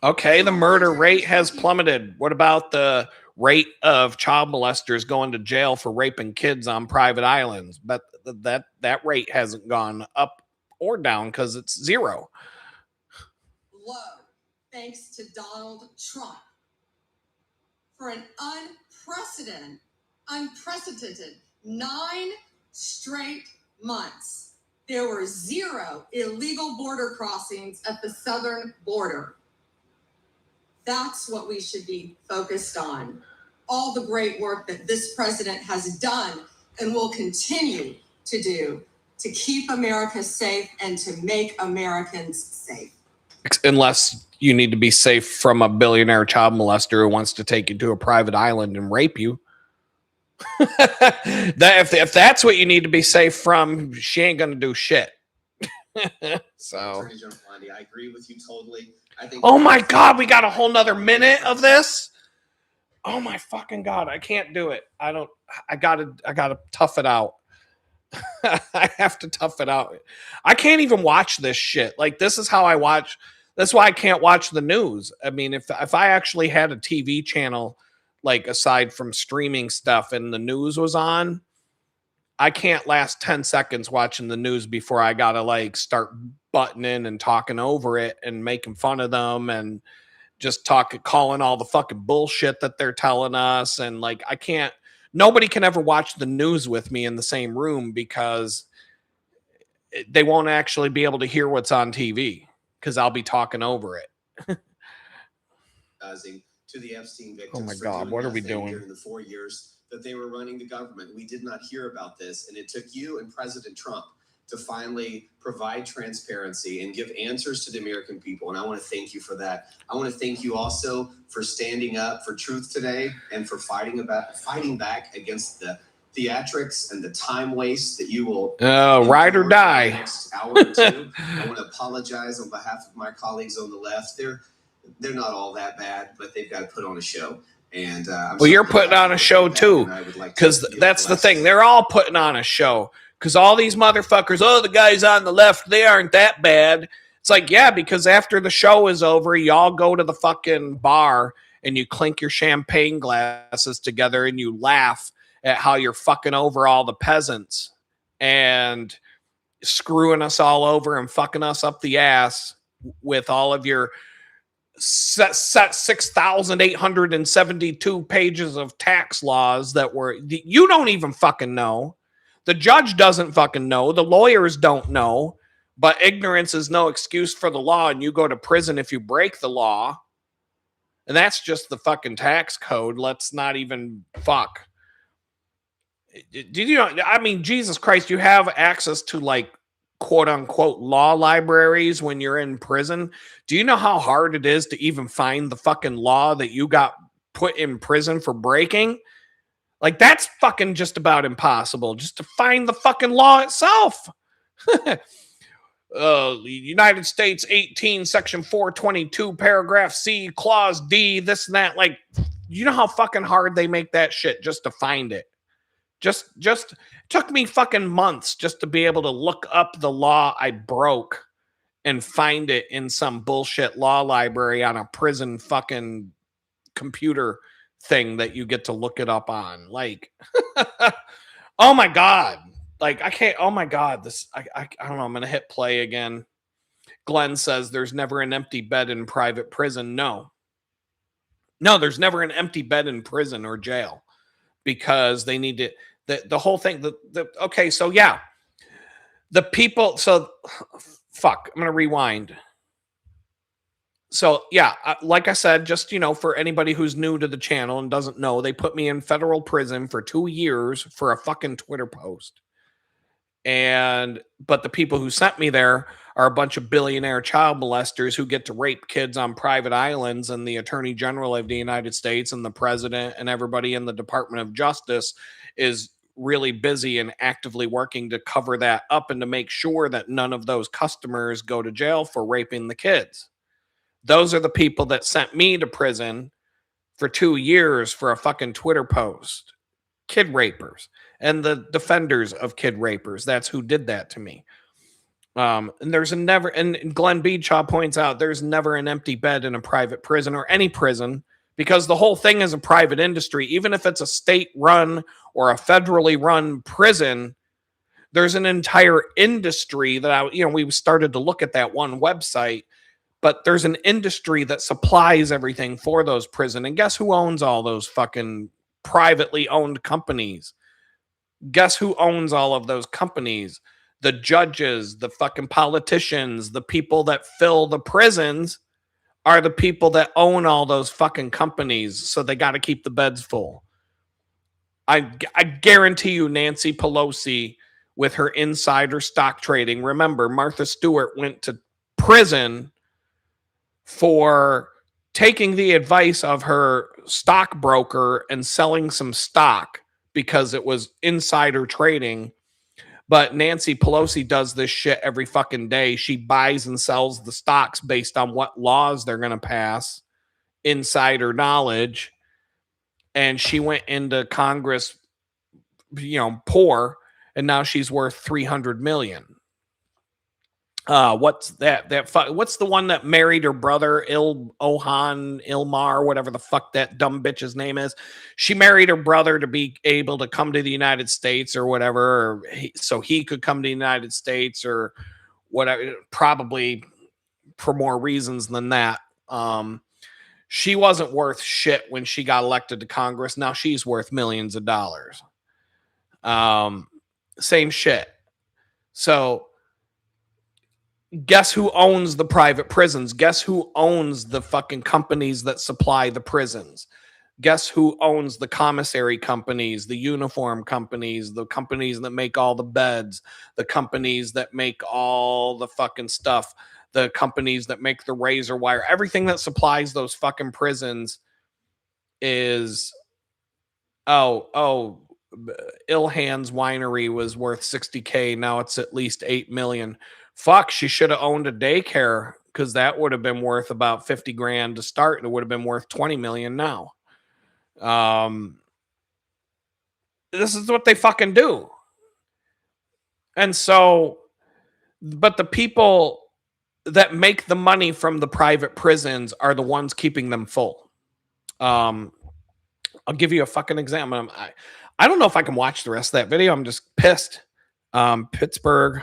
Okay, the murder rate has plummeted. What about the rate of child molesters going to jail for raping kids on private islands? But that rate hasn't gone up or down because it's zero.
Low, thanks to Donald Trump. For an unprecedented 9 straight months, there were 0 illegal border crossings at the southern border. That's what we should be focused on. All the great work that this president has done and will continue to do to keep America safe and to make Americans safe.
Unless you need to be safe from a billionaire child molester who wants to take you to a private island and rape you. If that's what you need to be safe from, she ain't gonna do shit. So,
Attorney General Pam, I agree with you totally. I think.
oh my God, we got a whole nother minute of this. Oh my fucking God, I can't do it. I gotta tough it out. I have to tough it out. I can't even watch this shit. Like, this is how I watch. That's why I can't watch the news. I mean, if I actually had a TV channel, like aside from streaming stuff, and the news was on, I can't last 10 seconds watching the news before I gotta like start butting in and talking over it and making fun of them and just calling all the fucking bullshit that they're telling us. And like, nobody can ever watch the news with me in the same room because they won't actually be able to hear what's on TV because I'll be talking over it.
To the Epstein victims.
Oh my God, what are we doing?
During the 4 years that they were running the government, we did not hear about this, and it took you and President Trump to finally provide transparency and give answers to the American people. And I want to thank you for that. I want to thank you also for standing up for truth today and for fighting back against the theatrics and the time waste that you will
ride or die.
Next hour or two. I want to apologize on behalf of my colleagues on the left. They're not all that bad, but they've got to put on a show. And
well, you're putting on a show too, because that's the thing. They're all putting on a show. Because all these motherfuckers, the guys on the left, they aren't that bad. It's like, yeah, because after the show is over, y'all go to the fucking bar and you clink your champagne glasses together and you laugh at how you're fucking over all the peasants and screwing us all over and fucking us up the ass with all of your 6,872 pages of tax laws that you don't even fucking know. The judge doesn't fucking know. The lawyers don't know. But ignorance is no excuse for the law, and you go to prison if you break the law. And that's just the fucking tax code. Let's not even fuck. Did you know? I mean, Jesus Christ, you have access to like quote unquote law libraries when you're in prison. Do you know how hard it is to even find the fucking law that you got put in prison for breaking? Like, that's fucking just about impossible just to find the fucking law itself. United States 18, section 422, paragraph C, clause D, this and that. Like, you know how fucking hard they make that shit just to find it? Just took me fucking months just to be able to look up the law I broke and find it in some bullshit law library on a prison fucking computer thing that you get to look it up on. Like, oh my God. Like, I can't, oh my God, this, I don't know, I'm going to hit play again. Glenn says there's never an empty bed in private prison. No, there's never an empty bed in prison or jail because they need to, the whole thing, okay, so yeah, the people, so fuck, I'm going to rewind. So yeah, like I said, just, for anybody who's new to the channel and doesn't know, they put me in federal prison for 2 years for a fucking Twitter post. But the people who sent me there are a bunch of billionaire child molesters who get to rape kids on private islands, and the Attorney General of the United States and the president and everybody in the Department of Justice is really busy and actively working to cover that up and to make sure that none of those customers go to jail for raping the kids. Those are the people that sent me to prison for 2 years for a fucking Twitter post. Kid rapers and the defenders of kid rapers. That's who did that to me. And there's a never, and Glenn Beachaw points out, there's never an empty bed in a private prison or any prison, because the whole thing is a private industry. Even if it's a state run or a federally run prison, there's an entire industry that we started to look at that one website, but there's an industry that supplies everything for those prison. And guess who owns all those fucking privately owned companies? Guess who owns all of those companies? The judges, the fucking politicians, the people that fill the prisons are the people that own all those fucking companies. So they got to keep the beds full. I guarantee you Nancy Pelosi with her insider stock trading. Remember, Martha Stewart went to prison for taking the advice of her stockbroker and selling some stock because it was insider trading. But Nancy Pelosi does this shit every fucking day. She buys and sells the stocks based on what laws they're going to pass, insider knowledge. And she went into Congress, poor, and now she's worth 300 million. What's that? What's the one that married her brother, Ilmar, whatever the fuck that dumb bitch's name is? She married her brother to be able to come to the United States or whatever, so he could come to the United States or whatever, probably for more reasons than that. She wasn't worth shit when she got elected to Congress. Now she's worth millions of dollars. Same shit. So guess who owns the private prisons? Guess who owns the fucking companies that supply the prisons? Guess who owns the commissary companies, the uniform companies, the companies that make all the beds, the companies that make all the fucking stuff, the companies that make the razor wire? Everything that supplies those fucking prisons is, Ilhan's winery was worth $60K. Now it's at least $8 million. Fuck, she should have owned a daycare, because that would have been worth about 50 grand to start, and it would have been worth 20 million now. This is what they fucking do. And so, but the people that make the money from the private prisons are the ones keeping them full. I'll give you a fucking example. I don't know if I can watch the rest of that video. I'm just pissed. Pittsburgh.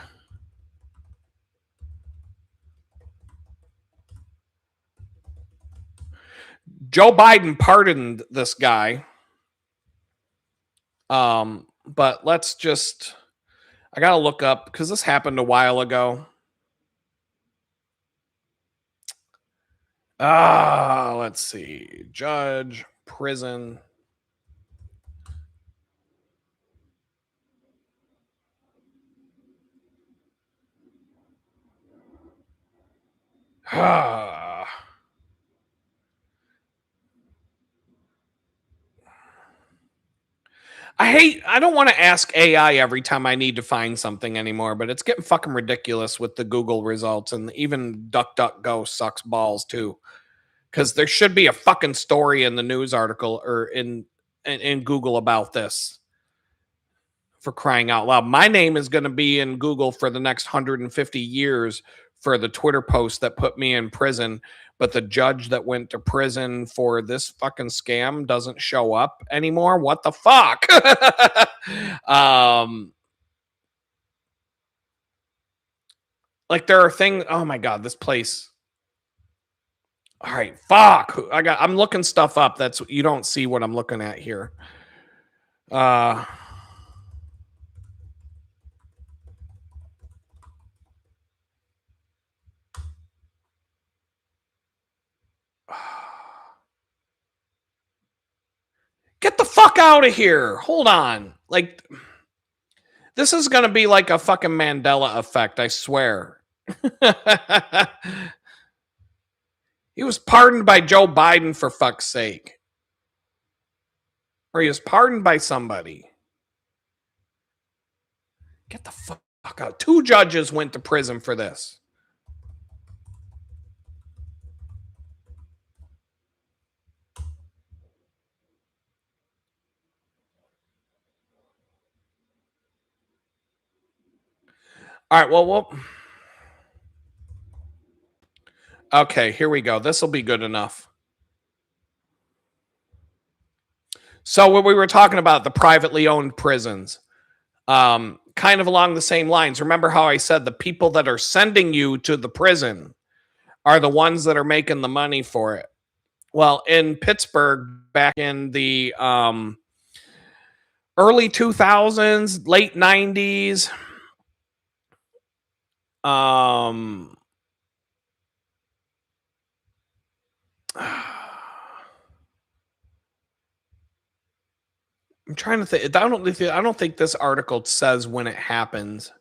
Joe Biden pardoned this guy. But let's just, I got to look up, because this happened a while ago. Let's see. Judge, prison. I don't want to ask AI every time I need to find something anymore, but it's getting fucking ridiculous with the Google results, and even DuckDuckGo sucks balls too. Because there should be a fucking story in the news article or in Google about this. For crying out loud. My name is going to be in Google for the next 150 years for the Twitter post that put me in prison. But the judge that went to prison for this fucking scam doesn't show up anymore. What the fuck? Like there are things. Oh my God, this place. All right, fuck. I'm looking stuff up. You don't see what I'm looking at here. Get the fuck out of here. Hold on. Like, this is going to be like a fucking Mandela effect, I swear. He was pardoned by Joe Biden, for fuck's sake. Or he was pardoned by somebody. Get the fuck out. 2 judges went to prison for this. All right, well, okay, here we go. This will be good enough. So when we were talking about the privately owned prisons, kind of along the same lines, remember how I said the people that are sending you to the prison are the ones that are making the money for it. Well, in Pittsburgh, back in the early 2000s, late 90s, I'm trying to think. I don't think this article says when it happens.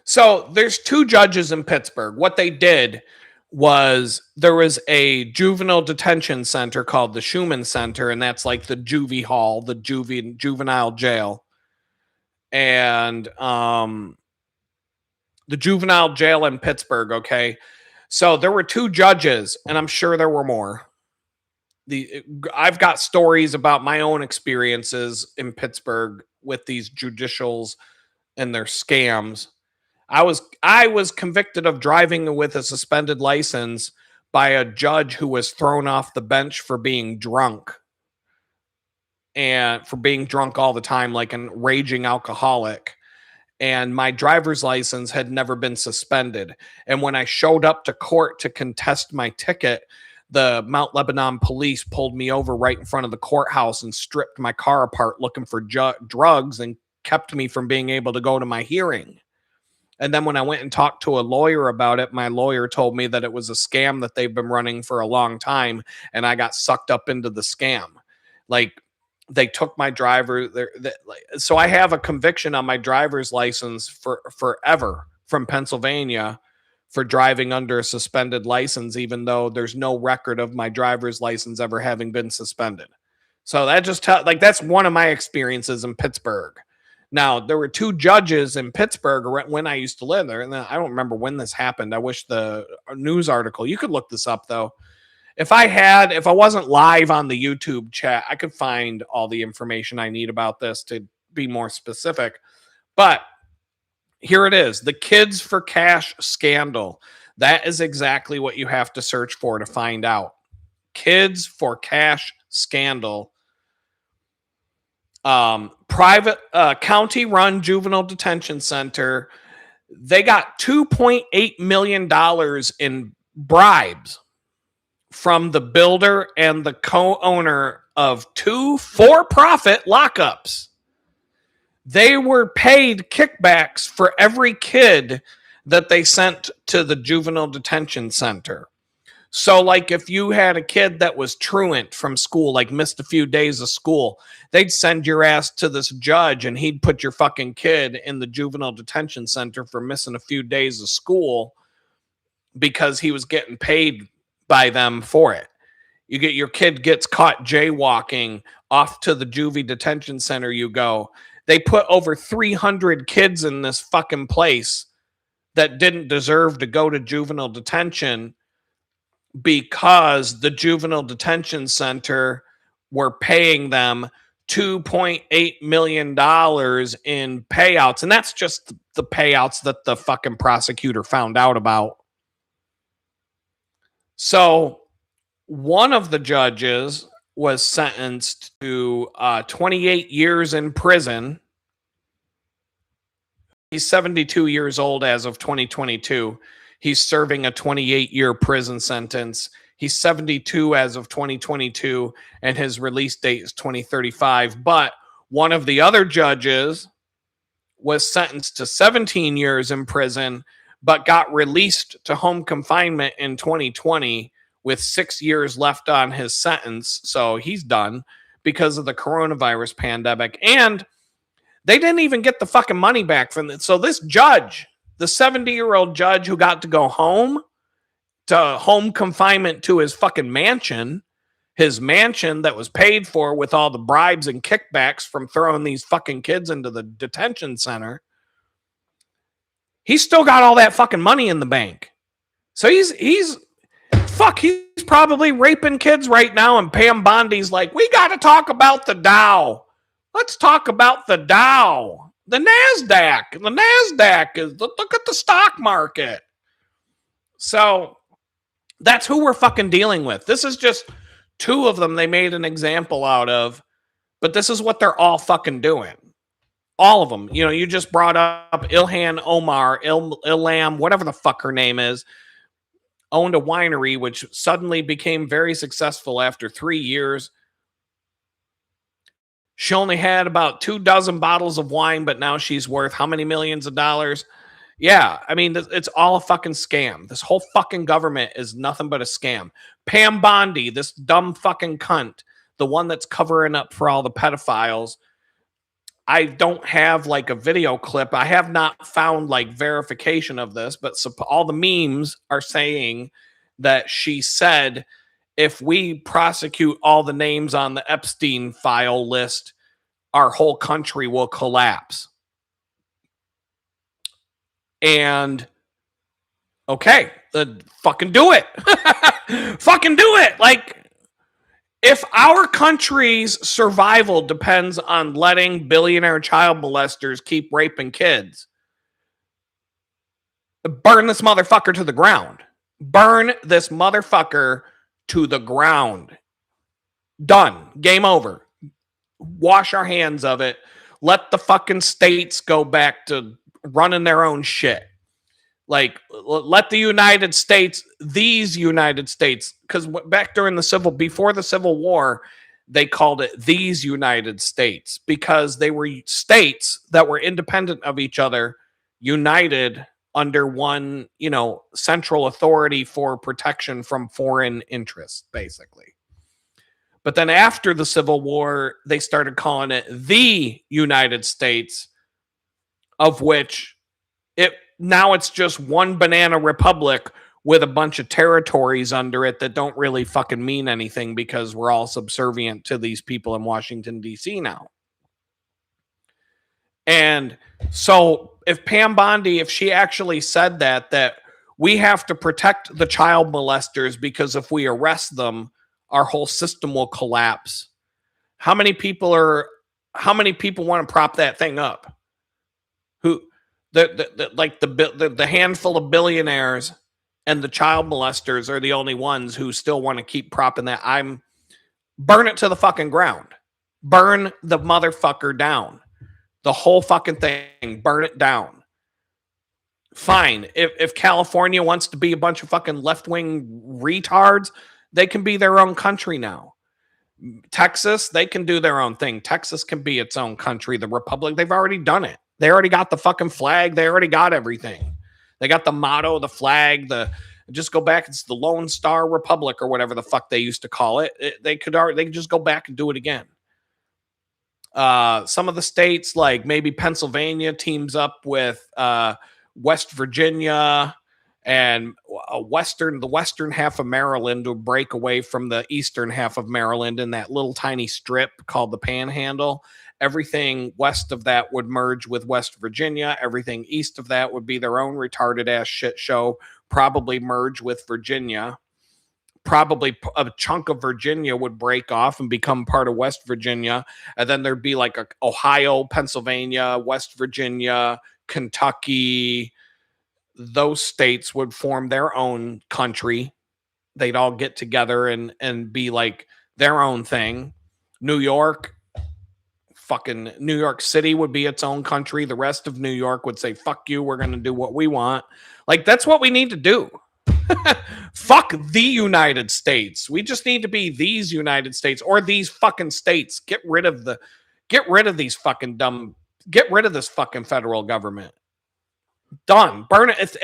So there's 2 judges in Pittsburgh. What they did was there was a juvenile detention center called the Schumann Center, and that's like the juvie hall, the juvenile jail. And the juvenile jail in Pittsburgh, okay? So there were 2 judges, and I'm sure there were more. I've got stories about my own experiences in Pittsburgh with these judicials and their scams. I was convicted of driving with a suspended license by a judge who was thrown off the bench for being drunk. And for being drunk all the time, like a raging alcoholic. And my driver's license had never been suspended. And when I showed up to court to contest my ticket, the Mount Lebanon police pulled me over right in front of the courthouse and stripped my car apart looking for drugs and kept me from being able to go to my hearing. And then when I went and talked to a lawyer about it, my lawyer told me that it was a scam that they've been running for a long time, and I got sucked up into the scam. Like, they took my driver there. So I have a conviction on my driver's license for forever from Pennsylvania for driving under a suspended license, even though there's no record of my driver's license ever having been suspended. So that just that's one of my experiences in Pittsburgh. Now, there were 2 judges in Pittsburgh when I used to live there, and I don't remember when this happened. I wish the news article, you could look this up though. If I wasn't live on the YouTube chat, I could find all the information I need about this to be more specific. But here it is, the Kids for Cash scandal. That is exactly what you have to search for to find out. Kids for Cash scandal. Private county-run juvenile detention center. They got $2.8 million in bribes from the builder and the co-owner of 2 for-profit lockups. They were paid kickbacks for every kid that they sent to the juvenile detention center. So, like, if you had a kid that was truant from school, like missed a few days of school, they'd send your ass to this judge and he'd put your fucking kid in the juvenile detention center for missing a few days of school because he was getting paid by them for it. Your kid gets caught jaywalking, off to the juvie detention center you go. They put over 300 kids in this fucking place that didn't deserve to go to juvenile detention because the juvenile detention center were paying them $2.8 million in payouts. And that's just the payouts that the fucking prosecutor found out about. So one of the judges was sentenced to 28 years in prison. He's 72 years old as of 2022. He's serving a 28-year prison sentence. He's 72 as of 2022, and his release date is 2035. But one of the other judges was sentenced to 17 years in prison, but got released to home confinement in 2020 with 6 years left on his sentence. So he's done because of the coronavirus pandemic. And they didn't even get the fucking money back from it. So this judge, the 70-year-old judge who got to go home to home confinement to his fucking mansion, his mansion that was paid for with all the bribes and kickbacks from throwing these fucking kids into the detention center. He's still got all that fucking money in the bank. So he's probably raping kids right now. And Pam Bondi's like, we got to talk about the Dow. Let's talk about the Dow. The Nasdaq. The Nasdaq is, look at the stock market. So that's who we're fucking dealing with. This is just two of them they made an example out of, but this is what they're all fucking doing. All of them. You know, you just brought up Ilhan Omar, Ilham, whatever the fuck her name is, owned a winery, which suddenly became very successful after 3 years. She only had about 24 bottles of wine, but now she's worth how many millions of dollars? Yeah, I mean, it's all a fucking scam. This whole fucking government is nothing but a scam. Pam Bondi, this dumb fucking cunt, the one that's covering up for all the pedophiles. I don't have like a video clip. I have not found like verification of this, but all the memes are saying that she said, if we prosecute all the names on the Epstein file list, our whole country will collapse. And okay, fucking do it. Fucking do it. Like, if our country's survival depends on letting billionaire child molesters keep raping kids, burn this motherfucker to the ground. Burn this motherfucker to the ground. Done. Game over. Wash our hands of it. Let the fucking states go back to running their own shit. Like, let the United States, these United States, because back during before the Civil War, they called it these United States because they were states that were independent of each other, united under one, central authority for protection from foreign interests, basically. But then after the Civil War, they started calling it the United States, of which now it's just one banana republic with a bunch of territories under it that don't really fucking mean anything because we're all subservient to these people in Washington, D.C. now. And so if Pam Bondi, if she actually said that we have to protect the child molesters because if we arrest them, our whole system will collapse. How many people want to prop that thing up? The handful of billionaires and the child molesters are the only ones who still want to keep propping that. Burn it to the fucking ground. Burn the motherfucker down. The whole fucking thing. Burn it down. Fine. If California wants to be a bunch of fucking left-wing retards, they can be their own country now. Texas, they can do their own thing. Texas can be its own country. The Republic, they've already done it. They already got the fucking flag. They already got everything. They got the motto, the flag, just go back. It's the Lone Star Republic or whatever the fuck they used to call it. They could just go back and do it again. Some of the states, like maybe Pennsylvania, teams up with West Virginia and the western half of Maryland will break away from the eastern half of Maryland in that little tiny strip called the Panhandle. Everything west of that would merge with West Virginia. Everything east of that would be their own retarded ass shit show, probably merge with Virginia. Probably a chunk of Virginia would break off and become part of West Virginia. And then there'd be like Ohio, Pennsylvania, West Virginia, Kentucky. Those states would form their own country. They'd all get together and be like their own thing. New York City would be its own country. The rest of New York would say, fuck you, we're going to do what we want. Like, that's what we need to do. Fuck the United States. We just need to be these United States or these fucking states. Get rid of these fucking get rid of this fucking federal government. Done. Burn it.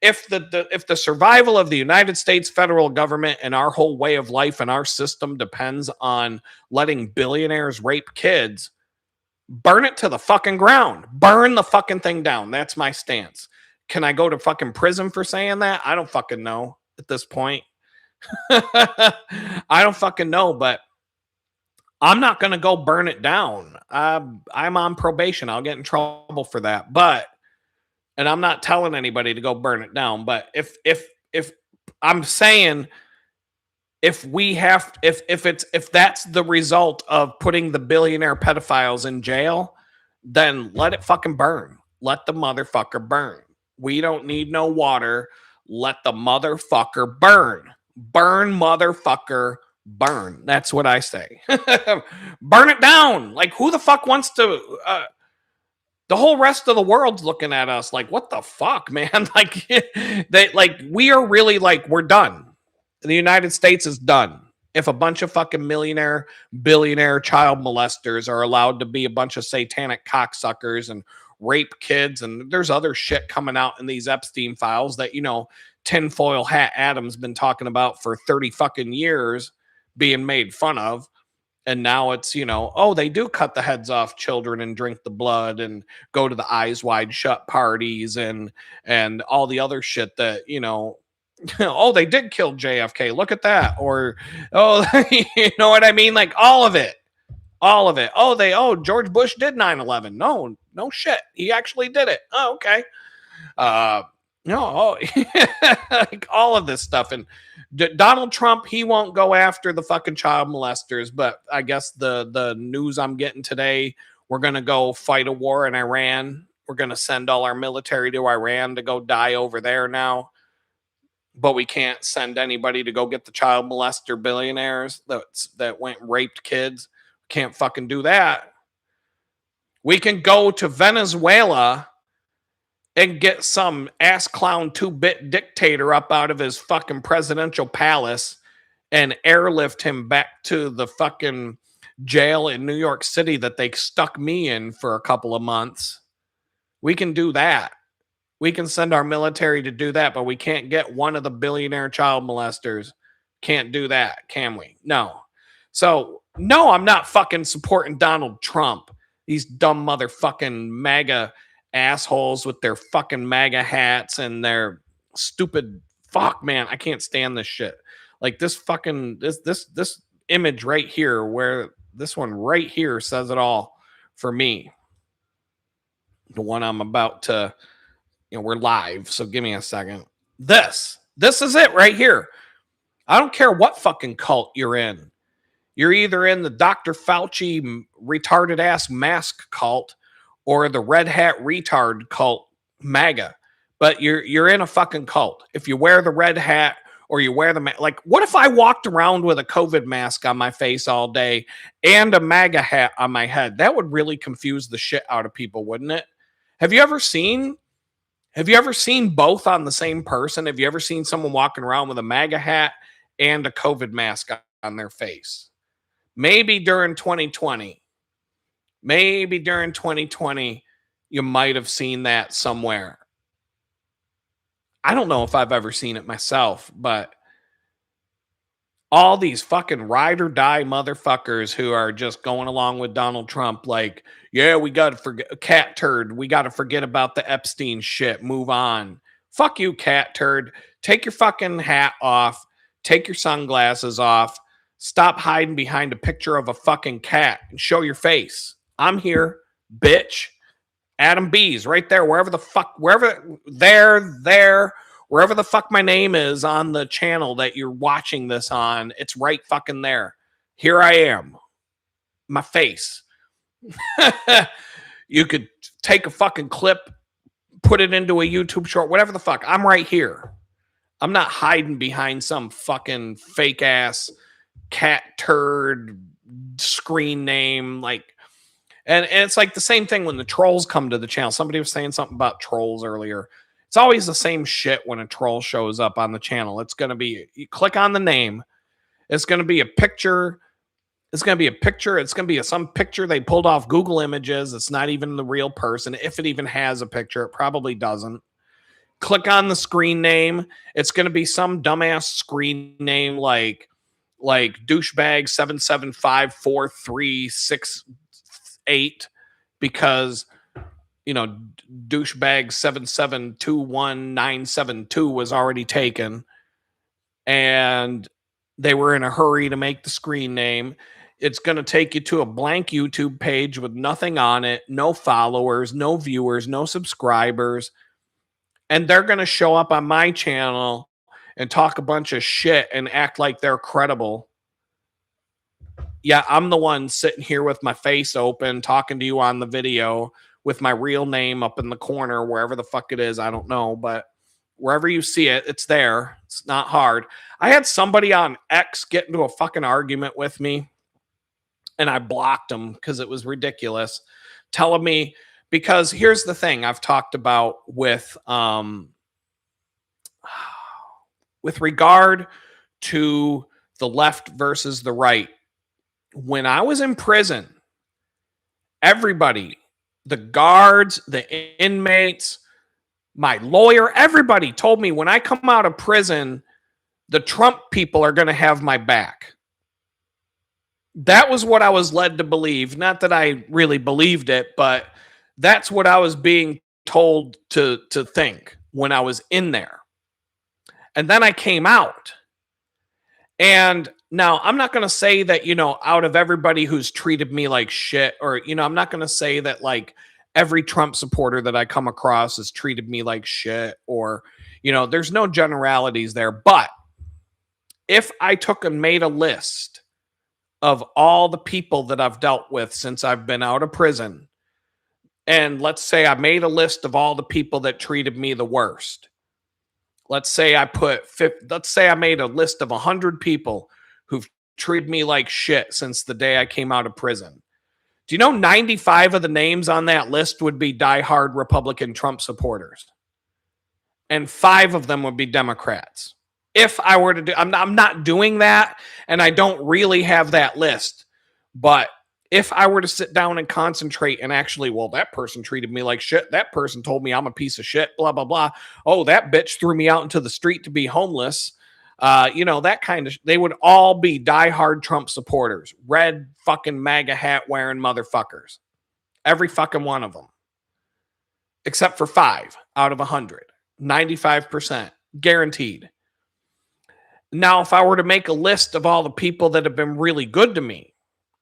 If the survival of the United States federal government and our whole way of life and our system depends on letting billionaires rape kids, burn it to the fucking ground. Burn the fucking thing down. That's my stance. Can I go to fucking prison for saying that? I don't fucking know at this point. I don't fucking know, but I'm not going to go burn it down. I'm on probation. I'll get in trouble for that. But, and I'm not telling anybody to go burn it down. But if I'm saying, if that's the result of putting the billionaire pedophiles in jail, then let it fucking burn. Let the motherfucker burn. We don't need no water. Let the motherfucker burn. Burn, motherfucker, burn. That's what I say. Burn it down. Like, who the fuck wants to? The whole rest of the world's looking at us like, what the fuck, man? Like, we are really like, we're done. The United States is done. If a bunch of fucking millionaire, billionaire child molesters are allowed to be a bunch of satanic cocksuckers and rape kids, and there's other shit coming out in these Epstein files that, tinfoil hat Adam's been talking about for 30 fucking years, being made fun of. And now it's, they do cut the heads off children and drink the blood and go to the eyes wide shut parties and all the other shit that, oh, they did kill JFK. Look at that. Or, you know what I mean? Like all of it. Oh, George Bush did 9/11. No shit. He actually did it. Oh, okay. Like all of this stuff. And Donald Trump, he won't go after the fucking child molesters, but I guess the news I'm getting today, we're going to go fight a war in Iran. We're going to send all our military to Iran to go die over there now. But we can't send anybody to go get the child molester billionaires that went and raped kids. Can't fucking do that. We can go to Venezuela and get some ass clown 2-bit dictator up out of his fucking presidential palace and airlift him back to the fucking jail in New York City that they stuck me in for a couple of months. We can do that. We can send our military to do that, but we can't get one of the billionaire child molesters. Can't do that, can we? No. So, no, I'm not fucking supporting Donald Trump. These dumb motherfucking MAGA assholes with their fucking MAGA hats and their stupid fuck, man. I can't stand this shit. Like this fucking this image right here, where this one right here says it all for me. The one I'm about to, we're live, so give me a second. This is it right here. I don't care what fucking cult you're in. You're either in the Dr. Fauci retarded ass mask cult or the red hat retard cult, MAGA. But you're in a fucking cult. If you wear the red hat or you wear the like, what if I walked around with a COVID mask on my face all day and a MAGA hat on my head? That would really confuse the shit out of people, wouldn't it? Have you ever seen both on the same person? Have you ever seen someone walking around with a MAGA hat and a COVID mask on their face? Maybe during 2020. Maybe during 2020, you might have seen that somewhere. I don't know if I've ever seen it myself, but all these fucking ride or die motherfuckers who are just going along with Donald Trump, like, yeah, we got to forget cat turd. We got to forget about the Epstein shit. Move on. Fuck you, cat turd. Take your fucking hat off. Take your sunglasses off. Stop hiding behind a picture of a fucking cat and show your face. I'm here, bitch. Adam B's right there, wherever the fuck my name is on the channel that you're watching this on. It's right fucking there. Here I am. My face. You could take a fucking clip, put it into a YouTube short, whatever the fuck. I'm right here. I'm not hiding behind some fucking fake ass cat turd screen name. Like, and it's like the same thing when the trolls come to the channel. Somebody was saying something about trolls earlier. It's always the same shit when a troll shows up on the channel. It's going to be, you click on the name. It's going to be a picture. It's going to be a picture. It's going to be some picture they pulled off Google Images. It's not even the real person. If it even has a picture, it probably doesn't. Click on the screen name. It's going to be some dumbass screen name like douchebag 7754368 because douchebag 7721972 was already taken, and They were in a hurry to make the screen name. It's going to take you to a blank YouTube page with nothing on it, no followers, no viewers, no subscribers. And they're going to show up on my channel and talk a bunch of shit and act like they're credible. Yeah, I'm the one sitting here with my face open, talking to you on the video with my real name up in the corner, wherever the fuck it is. I don't know, but wherever you see it, it's there. It's not hard. I had somebody on X get into a fucking argument with me, and I blocked them because it was ridiculous, telling me, because here's the thing I've talked about with regard to the left versus the right. When I was in prison, everybody, the guards, the inmates, my lawyer, everybody told me when I come out of prison, the Trump people are going to have my back. That was what I was led to believe. Not that I really believed it, but that's what I was being told to think when I was in there. And then I came out. And now I'm not going to say that, out of everybody who's treated me like shit, or, I'm not going to say that like every Trump supporter that I come across has treated me like shit, or, there's no generalities there. But if I took and made a list of all the people that I've dealt with since I've been out of prison, and let's say I made a list of all the people that treated me the worst. Let's say I made a list of 100 people who've treated me like shit since the day I came out of prison. Do you know 95 of the names on that list would be diehard Republican Trump supporters? And 5 of them would be Democrats. If I were to do, I'm not doing that, and I don't really have that list. But if I were to sit down and concentrate and actually, well, that person treated me like shit. That person told me I'm a piece of shit, blah, blah, blah. Oh, that bitch threw me out into the street to be homeless. That kind of, they would all be diehard Trump supporters, red fucking MAGA hat wearing motherfuckers. Every fucking one of them. Except for 5 out of 100. 95%. Guaranteed. Now, if I were to make a list of all the people that have been really good to me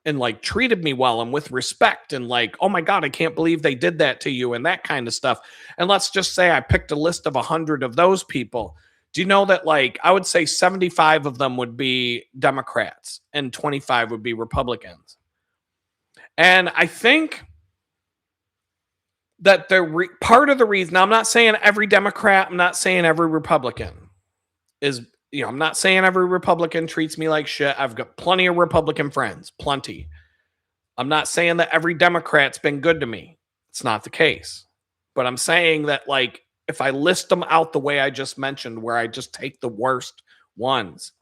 and like treated me well and with respect and like, oh my God, I can't believe they did that to you and that kind of stuff. And let's just say I picked a list of 100 of those people. Do you know that like I would say 75 of them would be Democrats and 25 would be Republicans? And I think that part of the reason, now I'm not saying every Democrat, I'm not saying every Republican is, I'm not saying every Republican treats me like shit. I've got plenty of Republican friends, plenty. I'm not saying that every Democrat's been good to me. It's not the case. But I'm saying that like, if I list them out the way I just mentioned, where I just take the worst ones,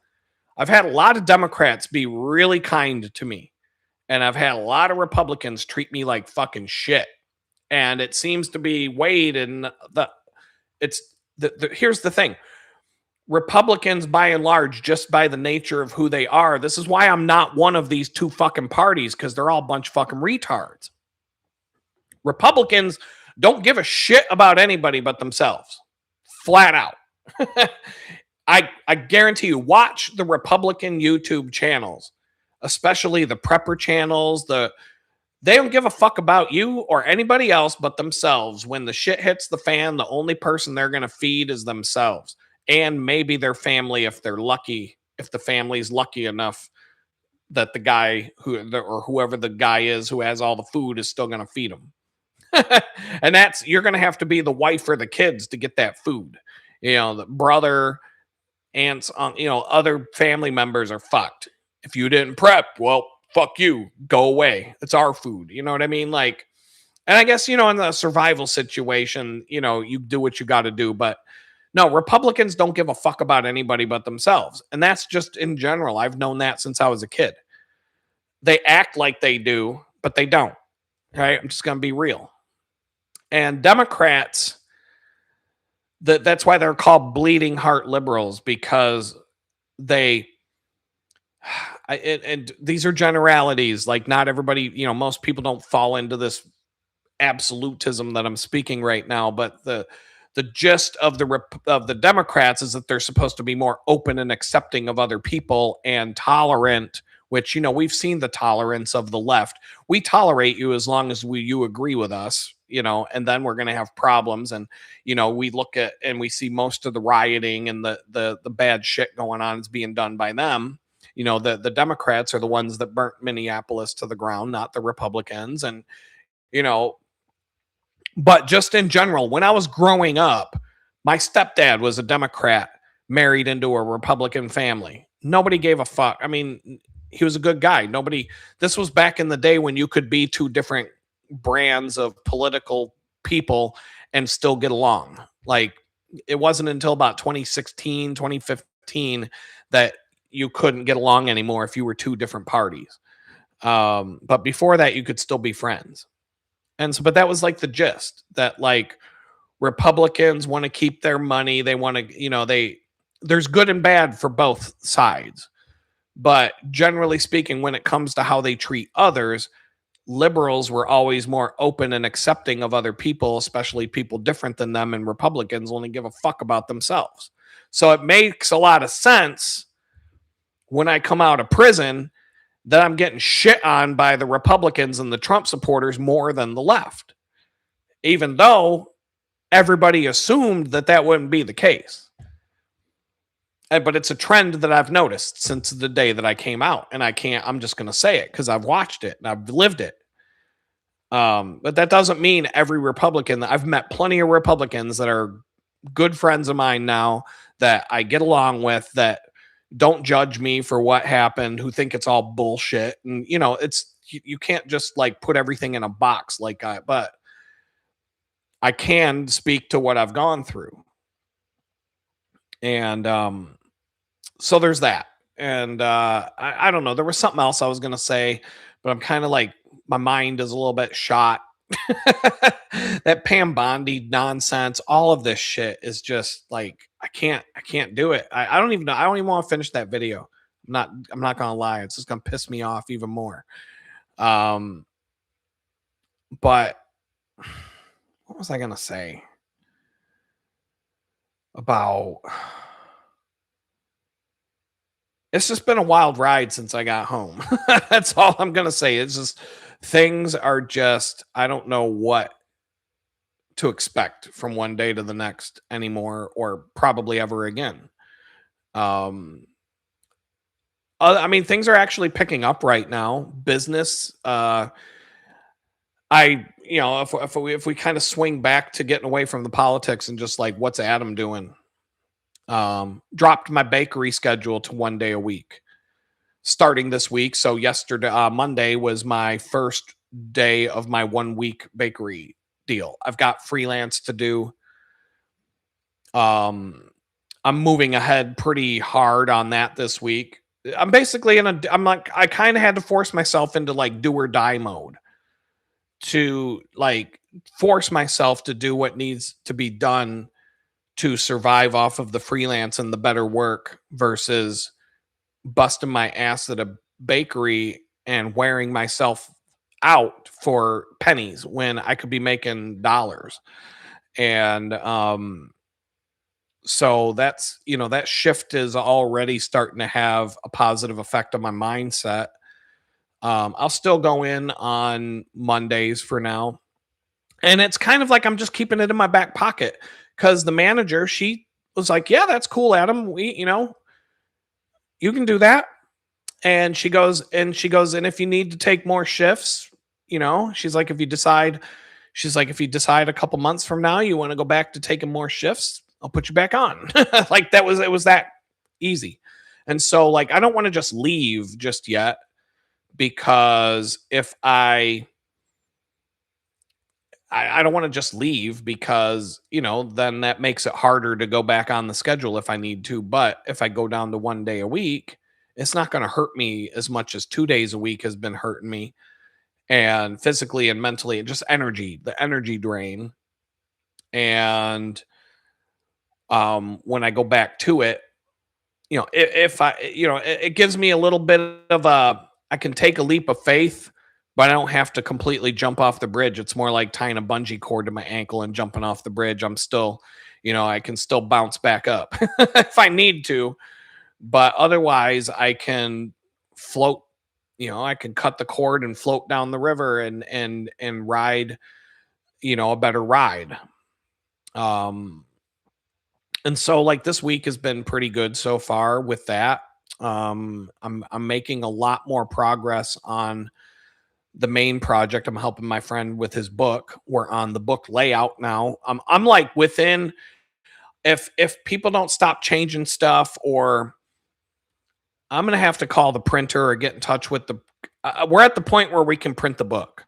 I've had a lot of Democrats be really kind to me. And I've had a lot of Republicans treat me like fucking shit. And it seems to be weighed in here's the thing. Republicans, by and large, just by the nature of who they are, this is why I'm not one of these 2 fucking parties, because they're all a bunch of fucking retards. Republicans don't give a shit about anybody but themselves. Flat out. I guarantee you, watch the Republican YouTube channels, especially the prepper channels, they don't give a fuck about you or anybody else but themselves. When the shit hits the fan, the only person they're going to feed is themselves. And maybe their family, if they're lucky, if the family's lucky enough that the guy or whoever the guy is who has all the food is still going to feed them. And you're going to have to be the wife or the kids to get that food. The brother, aunts, other family members are fucked. If you didn't prep, well, fuck you, go away. It's our food. You know what I mean? Like, and I guess, in the survival situation, you do what you got to do, but no, Republicans don't give a fuck about anybody but themselves. And that's just in general. I've known that since I was a kid. They act like they do, but they don't. Right? I'm just going to be real. And Democrats, that's why they're called bleeding heart liberals, because and these are generalities. Like not everybody, most people don't fall into this absolutism that I'm speaking right now, but the gist of the Democrats is that they're supposed to be more open and accepting of other people and tolerant, which, we've seen the tolerance of the left. We tolerate you as long as you agree with us, and then we're going to have problems. And, we look at and we see most of the rioting and the bad shit going on is being done by them. The Democrats are the ones that burnt Minneapolis to the ground, not the Republicans. And, but just in general, when I was growing up, my stepdad was a Democrat married into a Republican family. Nobody gave a fuck. I mean, he was a good guy. This was back in the day when you could be two different brands of political people and still get along. Like, it wasn't until about 2016, 2015 that you couldn't get along anymore if you were two different parties. But before that, you could still be friends. And so, but that was like the gist that, like, Republicans want to keep their money. They want to, there's good and bad for both sides. But generally speaking, when it comes to how they treat others, liberals were always more open and accepting of other people, especially people different than them, and Republicans only give a fuck about themselves. So it makes a lot of sense when I come out of prison that I'm getting shit on by the Republicans and the Trump supporters more than the left, even though everybody assumed that wouldn't be the case. But it's a trend that I've noticed since the day that I came out, and I'm just going to say it because I've watched it and I've lived it. But that doesn't mean every Republican. I've met plenty of Republicans that are good friends of mine now that I get along with, that don't judge me for what happened, who think it's all bullshit. And, you can't just like put everything in a box but I can speak to what I've gone through. And, so there's that. And, I don't know, there was something else I was going to say, but I'm kind of like, my mind is a little bit shot. That Pam Bondi nonsense, all of this shit is just like, I can't do it. I don't even know. I don't even want to finish that video. I'm not gonna lie. It's just gonna piss me off even more. But what was I gonna say about? It's just been a wild ride since I got home. That's all I'm gonna say. It's just things are just, I don't know what to expect from one day to the next anymore, or probably ever again. I mean, things are actually picking up right now. Business, if we kind of swing back to getting away from the politics and just like, what's Adam doing? Dropped my bakery schedule to 1 day a week starting this week. So yesterday, Monday was my first day of my 1 week bakery deal. I've got freelance to do. I'm moving ahead pretty hard on that this week. I'm basically I kind of had to force myself into like do or die mode to like force myself to do what needs to be done to survive off of the freelance and the better work versus busting my ass at a bakery and wearing myself out for pennies when I could be making dollars. And so that's, that shift is already starting to have a positive effect on my mindset. I'll still go in on Mondays for now. And it's kind of like I'm just keeping it in my back pocket because the manager, she was like, yeah, that's cool, Adam. You can do that. And she goes, and if you need to take more shifts, she's like, if you decide a couple months from now, you want to go back to taking more shifts, I'll put you back on. Like it was that easy. And so like, I don't want to just leave just yet because if I don't want to just leave because, then that makes it harder to go back on the schedule if I need to. But if I go down to 1 day a week, it's not going to hurt me as much as 2 days a week has been hurting me. And physically and mentally, and just the energy drain. And when I go back to it, if I, it gives me a little bit of I can take a leap of faith but I don't have to completely jump off the bridge. It's more like tying a bungee cord to my ankle and jumping off the bridge. I'm still, I can still bounce back up if I need to, but otherwise I can float. I can cut the cord and float down the river and ride, a better ride. And so like this week has been pretty good so far with that. I'm making a lot more progress on the main project. I'm helping my friend with his book. We're on the book layout now. I'm like within, if people don't stop changing stuff, or I'm gonna have to call the printer or get in touch with the. We're at the point where we can print the book,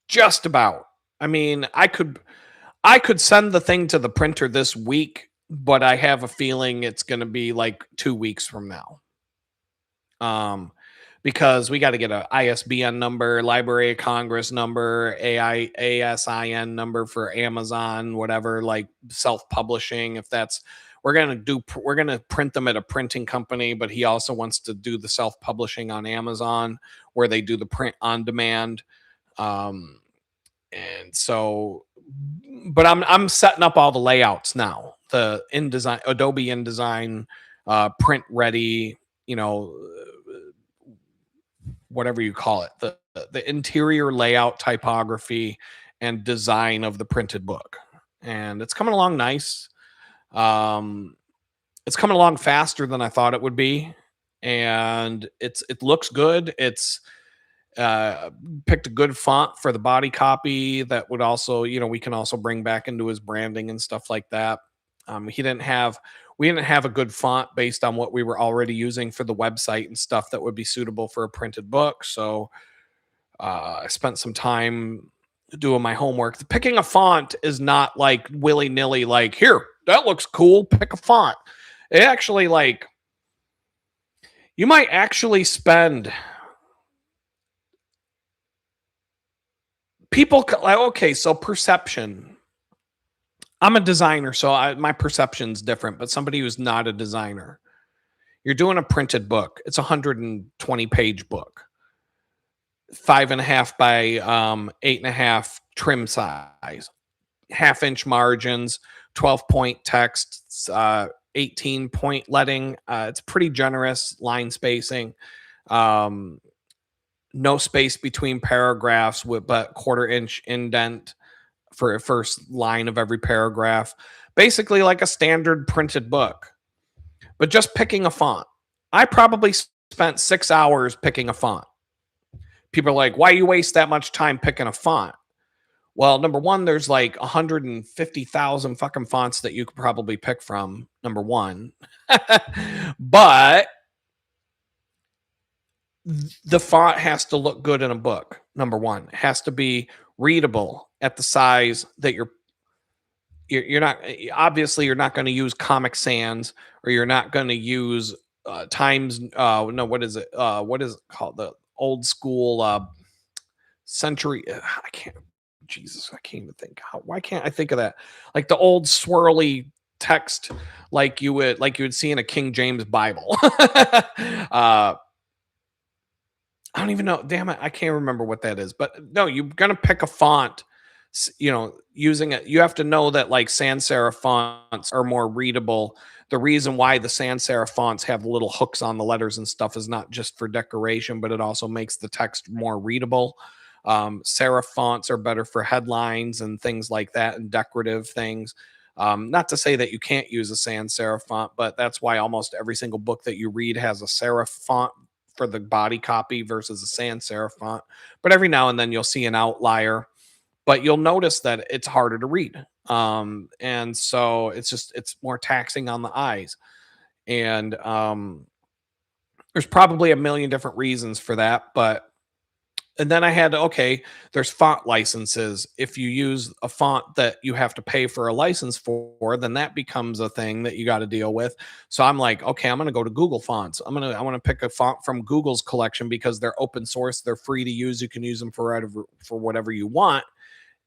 just about. I mean, I could send the thing to the printer this week, but I have a feeling it's going to be like 2 weeks from now. Because we got to get a ISBN number, Library of Congress number, ASIN number for Amazon, whatever, like self-publishing. If that's, we're going to print them at a printing company, but he also wants to do the self-publishing on Amazon where they do the print on demand. And so, but I'm setting up all the layouts now, the InDesign, Adobe InDesign, print ready, whatever you call it, the interior layout, typography, and design of the printed book. And it's coming along nice. It's coming along faster than I thought it would be. And it looks good. It's picked a good font for the body copy that would also, we can also bring back into his branding and stuff like that. We didn't have a good font based on what we were already using for the website and stuff that would be suitable for a printed book. So I spent some time doing my homework. Picking a font is not like willy-nilly, like, here, that looks cool, pick a font. It actually, like, you might actually spend, people, like, okay, so perception. I'm a designer, so my perception's different, but somebody who's not a designer, you're doing a printed book. It's a 120-page book, 5.5 by 8.5 trim size, 1/2-inch margins, 12-point text, 18-point leading. It's pretty generous line spacing. No space between paragraphs, but 1/4-inch indent for a first line of every paragraph. Basically like a standard printed book, but just picking a font. I probably spent 6 hours picking a font. People are like, why you waste that much time picking a font? Well, number one, there's like 150,000 fucking fonts that you could probably pick from, number one. But the font has to look good in a book, number one. It has to be readable at the size that you're not, obviously you're not going to use Comic Sans, or you're not going to use Times, no, what is it called, the old school century, I can't even think, why can't I think of that, like the old swirly text like you would see in a King James Bible. I don't even know. Damn it. I can't remember what that is. But no, you're going to pick a font, using it. You have to know that like sans serif fonts are more readable. The reason why the sans serif fonts have little hooks on the letters and stuff is not just for decoration, but it also makes the text more readable. Serif fonts are better for headlines and things like that, and decorative things. Not to say that you can't use a sans serif font, but that's why almost every single book that you read has a serif font for the body copy versus a sans serif font. But every now and then you'll see an outlier, but you'll notice that it's harder to read. And so it's more taxing on the eyes. And there's probably a million different reasons for that, and then I had, there's font licenses. If you use a font that you have to pay for a license for, then that becomes a thing that you got to deal with. So I'm like, okay, I'm going to go to Google Fonts. I want to pick a font from Google's collection because they're open source. They're free to use. You can use them for whatever you want.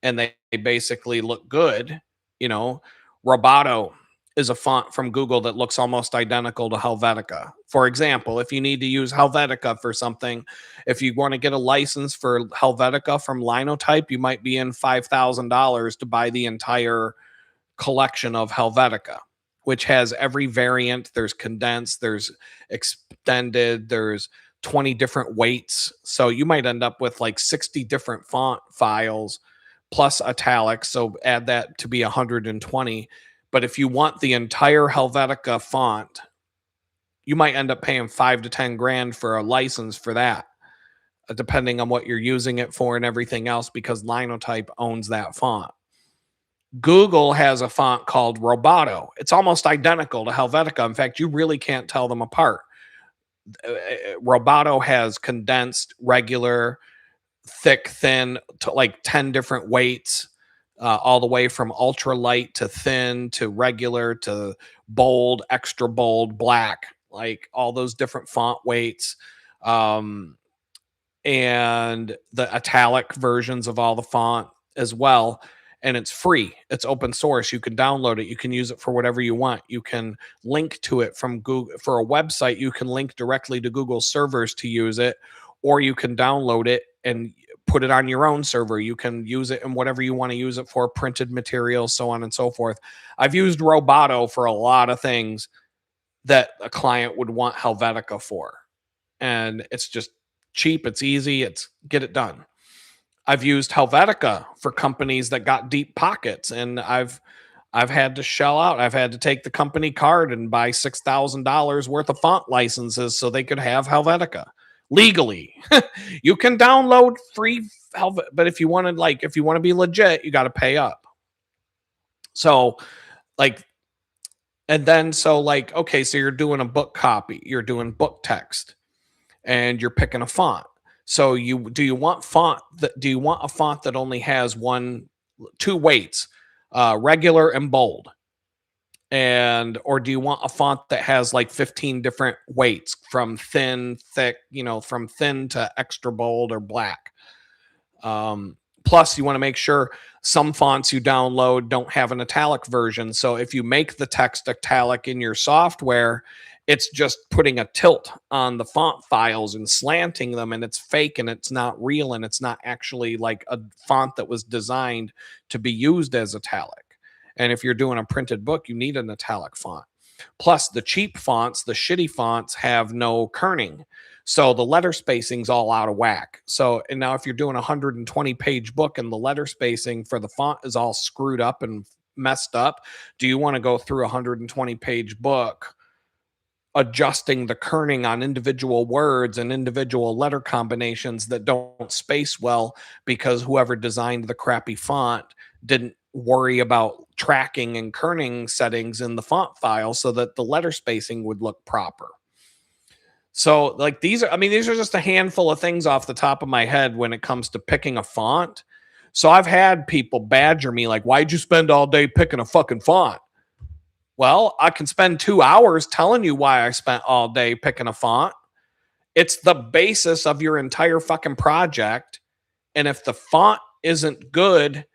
And they basically look good. Roboto is a font from Google that looks almost identical to Helvetica. For example, if you need to use Helvetica for something, if you want to get a license for Helvetica from Linotype, you might be in $5,000 to buy the entire collection of Helvetica, which has every variant. There's condensed, there's extended, there's 20 different weights. So you might end up with like 60 different font files plus italics. So add that to be 120. But if you want the entire Helvetica font, you might end up paying 5 to 10 grand for a license for that, depending on what you're using it for and everything else, because Linotype owns that font. Google has a font called Roboto. It's almost identical to Helvetica. In fact, you really can't tell them apart. Roboto has condensed, regular, thick, thin, to like 10 different weights, all the way from ultra light to thin to regular to bold, extra bold, black, like all those different font weights. And the italic versions of all the font as well. And it's free. It's open source. You can download it. You can use it for whatever you want. You can link to it from Google. For a website, you can link directly to Google servers to use it, or you can download it and put it on your own server. You can use it in whatever you want to use it for, printed materials, so on and so forth. I've used Roboto for a lot of things that a client would want Helvetica for. And it's just cheap. It's easy. It's get it done. I've used Helvetica for companies that got deep pockets, and I've had to shell out. I've had to take the company card and buy $6,000 worth of font licenses so they could have Helvetica legally. You can download free Helvetica, but if you want to be legit, you got to pay up. So okay, so you're doing a book copy, you're doing book text, and you're picking a font. So do you want a font that only has two weights, regular and bold? Or do you want a font that has like 15 different weights from thin, thick, from thin to extra bold or black? Plus, you want to make sure some fonts you download don't have an italic version. So if you make the text italic in your software, it's just putting a tilt on the font files and slanting them, and it's fake and it's not real, and it's not actually like a font that was designed to be used as italic. And if you're doing a printed book, you need an italic font. Plus, the cheap fonts, the shitty fonts, have no kerning. So the letter spacing's all out of whack. And now if you're doing a 120-page book and the letter spacing for the font is all screwed up and messed up, do you want to go through a 120-page book adjusting the kerning on individual words and individual letter combinations that don't space well because whoever designed the crappy font didn't worry about tracking and kerning settings in the font file so that the letter spacing would look proper? So these are just a handful of things off the top of my head when it comes to picking a font. So I've had people badger me like, why'd you spend all day picking a fucking font? Well, I can spend 2 hours telling you why I spent all day picking a font. It's the basis of your entire fucking project. And if the font isn't good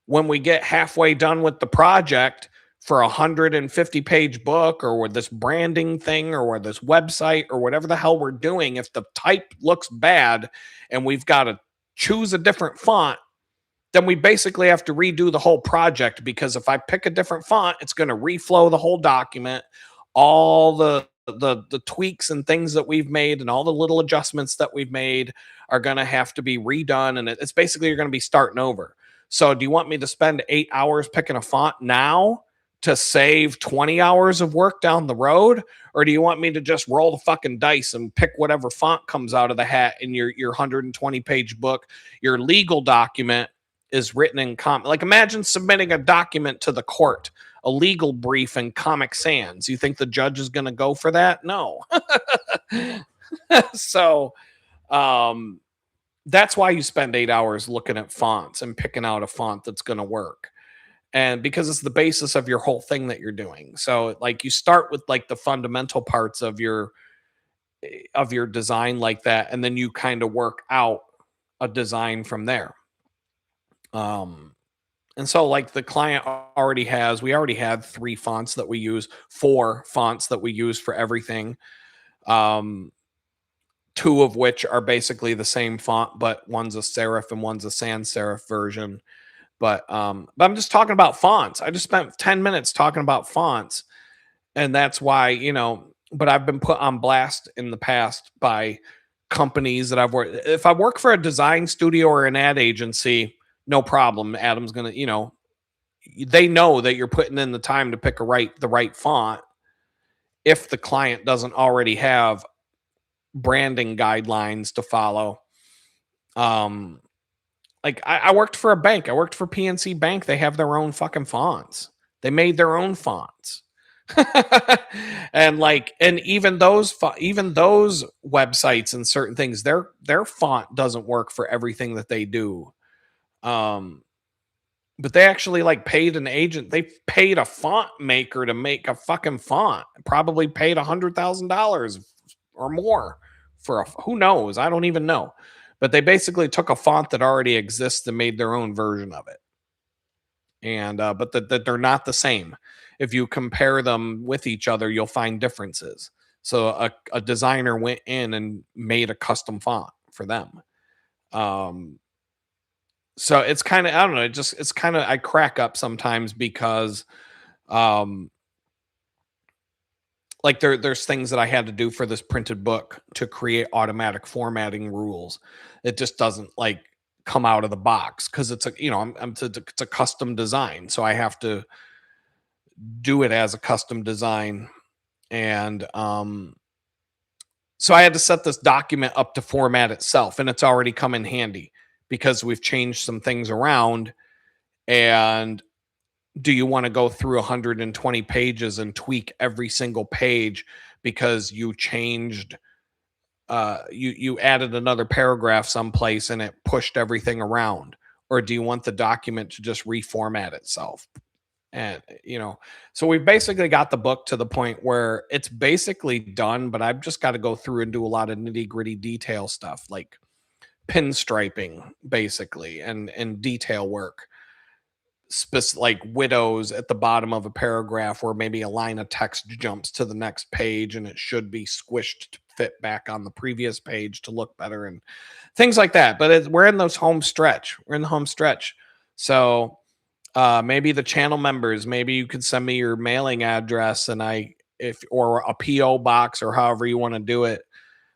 when we get halfway done with the project for a 150-page book or this branding thing or this website or whatever the hell we're doing, if the type looks bad and we've got to choose a different font, then we basically have to redo the whole project, because if I pick a different font, it's going to reflow the whole document. All the tweaks and things that we've made and all the little adjustments that we've made are going to have to be redone. And it's basically, you're going to be starting over. So do you want me to spend 8 hours picking a font now to save 20 hours of work down the road? Or do you want me to just roll the fucking dice and pick whatever font comes out of the hat in your 120-page book? Your legal document is written in imagine submitting a document to the court, a legal brief in Comic Sans. You think the judge is going to go for that? No. So that's why you spend 8 hours looking at fonts and picking out a font that's going to work. And because it's the basis of your whole thing that you're doing. So you start with the fundamental parts of your design like that, and then you kind of work out a design from there. And so like the client already has, we already had 3 fonts that we use, 4 fonts that we use for everything. 2 of which are basically the same font, but one's a serif and one's a sans serif version. But I'm just talking about fonts. I just spent 10 minutes talking about fonts. And that's why, but I've been put on blast in the past by companies that I've worked. If I work for a design studio or an ad agency, no problem. Adam's gonna, they know that you're putting in the time to pick the right font. If the client doesn't already have branding guidelines to follow, like I worked for a bank. I worked for PNC Bank. They have their own fucking fonts. They made their own fonts. and even those websites and certain things, their font doesn't work for everything that they do. But they actually like paid an agent. They paid a font maker to make a fucking font. Probably paid $100,000 or more for who knows? I don't even know. But they basically took a font that already exists and made their own version of it. And but that they're not the same. If you compare them with each other, you'll find differences. So a designer went in and made a custom font for them. So it's kind of, I don't know, it's kind of, I crack up sometimes because like there's things that I had to do for this printed book to create automatic formatting rules. It just doesn't like come out of the box because it's it's a custom design. So I have to do it as a custom design. And so I had to set this document up to format itself, and it's already come in handy because we've changed some things around. And do you want to go through 120 pages and tweak every single page because you changed you added another paragraph someplace and it pushed everything around? Or do you want the document to just reformat itself? And so we've basically got the book to the point where it's basically done, but I've just got to go through and do a lot of nitty-gritty detail stuff like pinstriping basically and detail work, like widows at the bottom of a paragraph where maybe a line of text jumps to the next page and it should be squished to fit back on the previous page to look better and things like that. But we're in the home stretch. So maybe the channel members, maybe you could send me your mailing address and or a PO box or however you want to do it.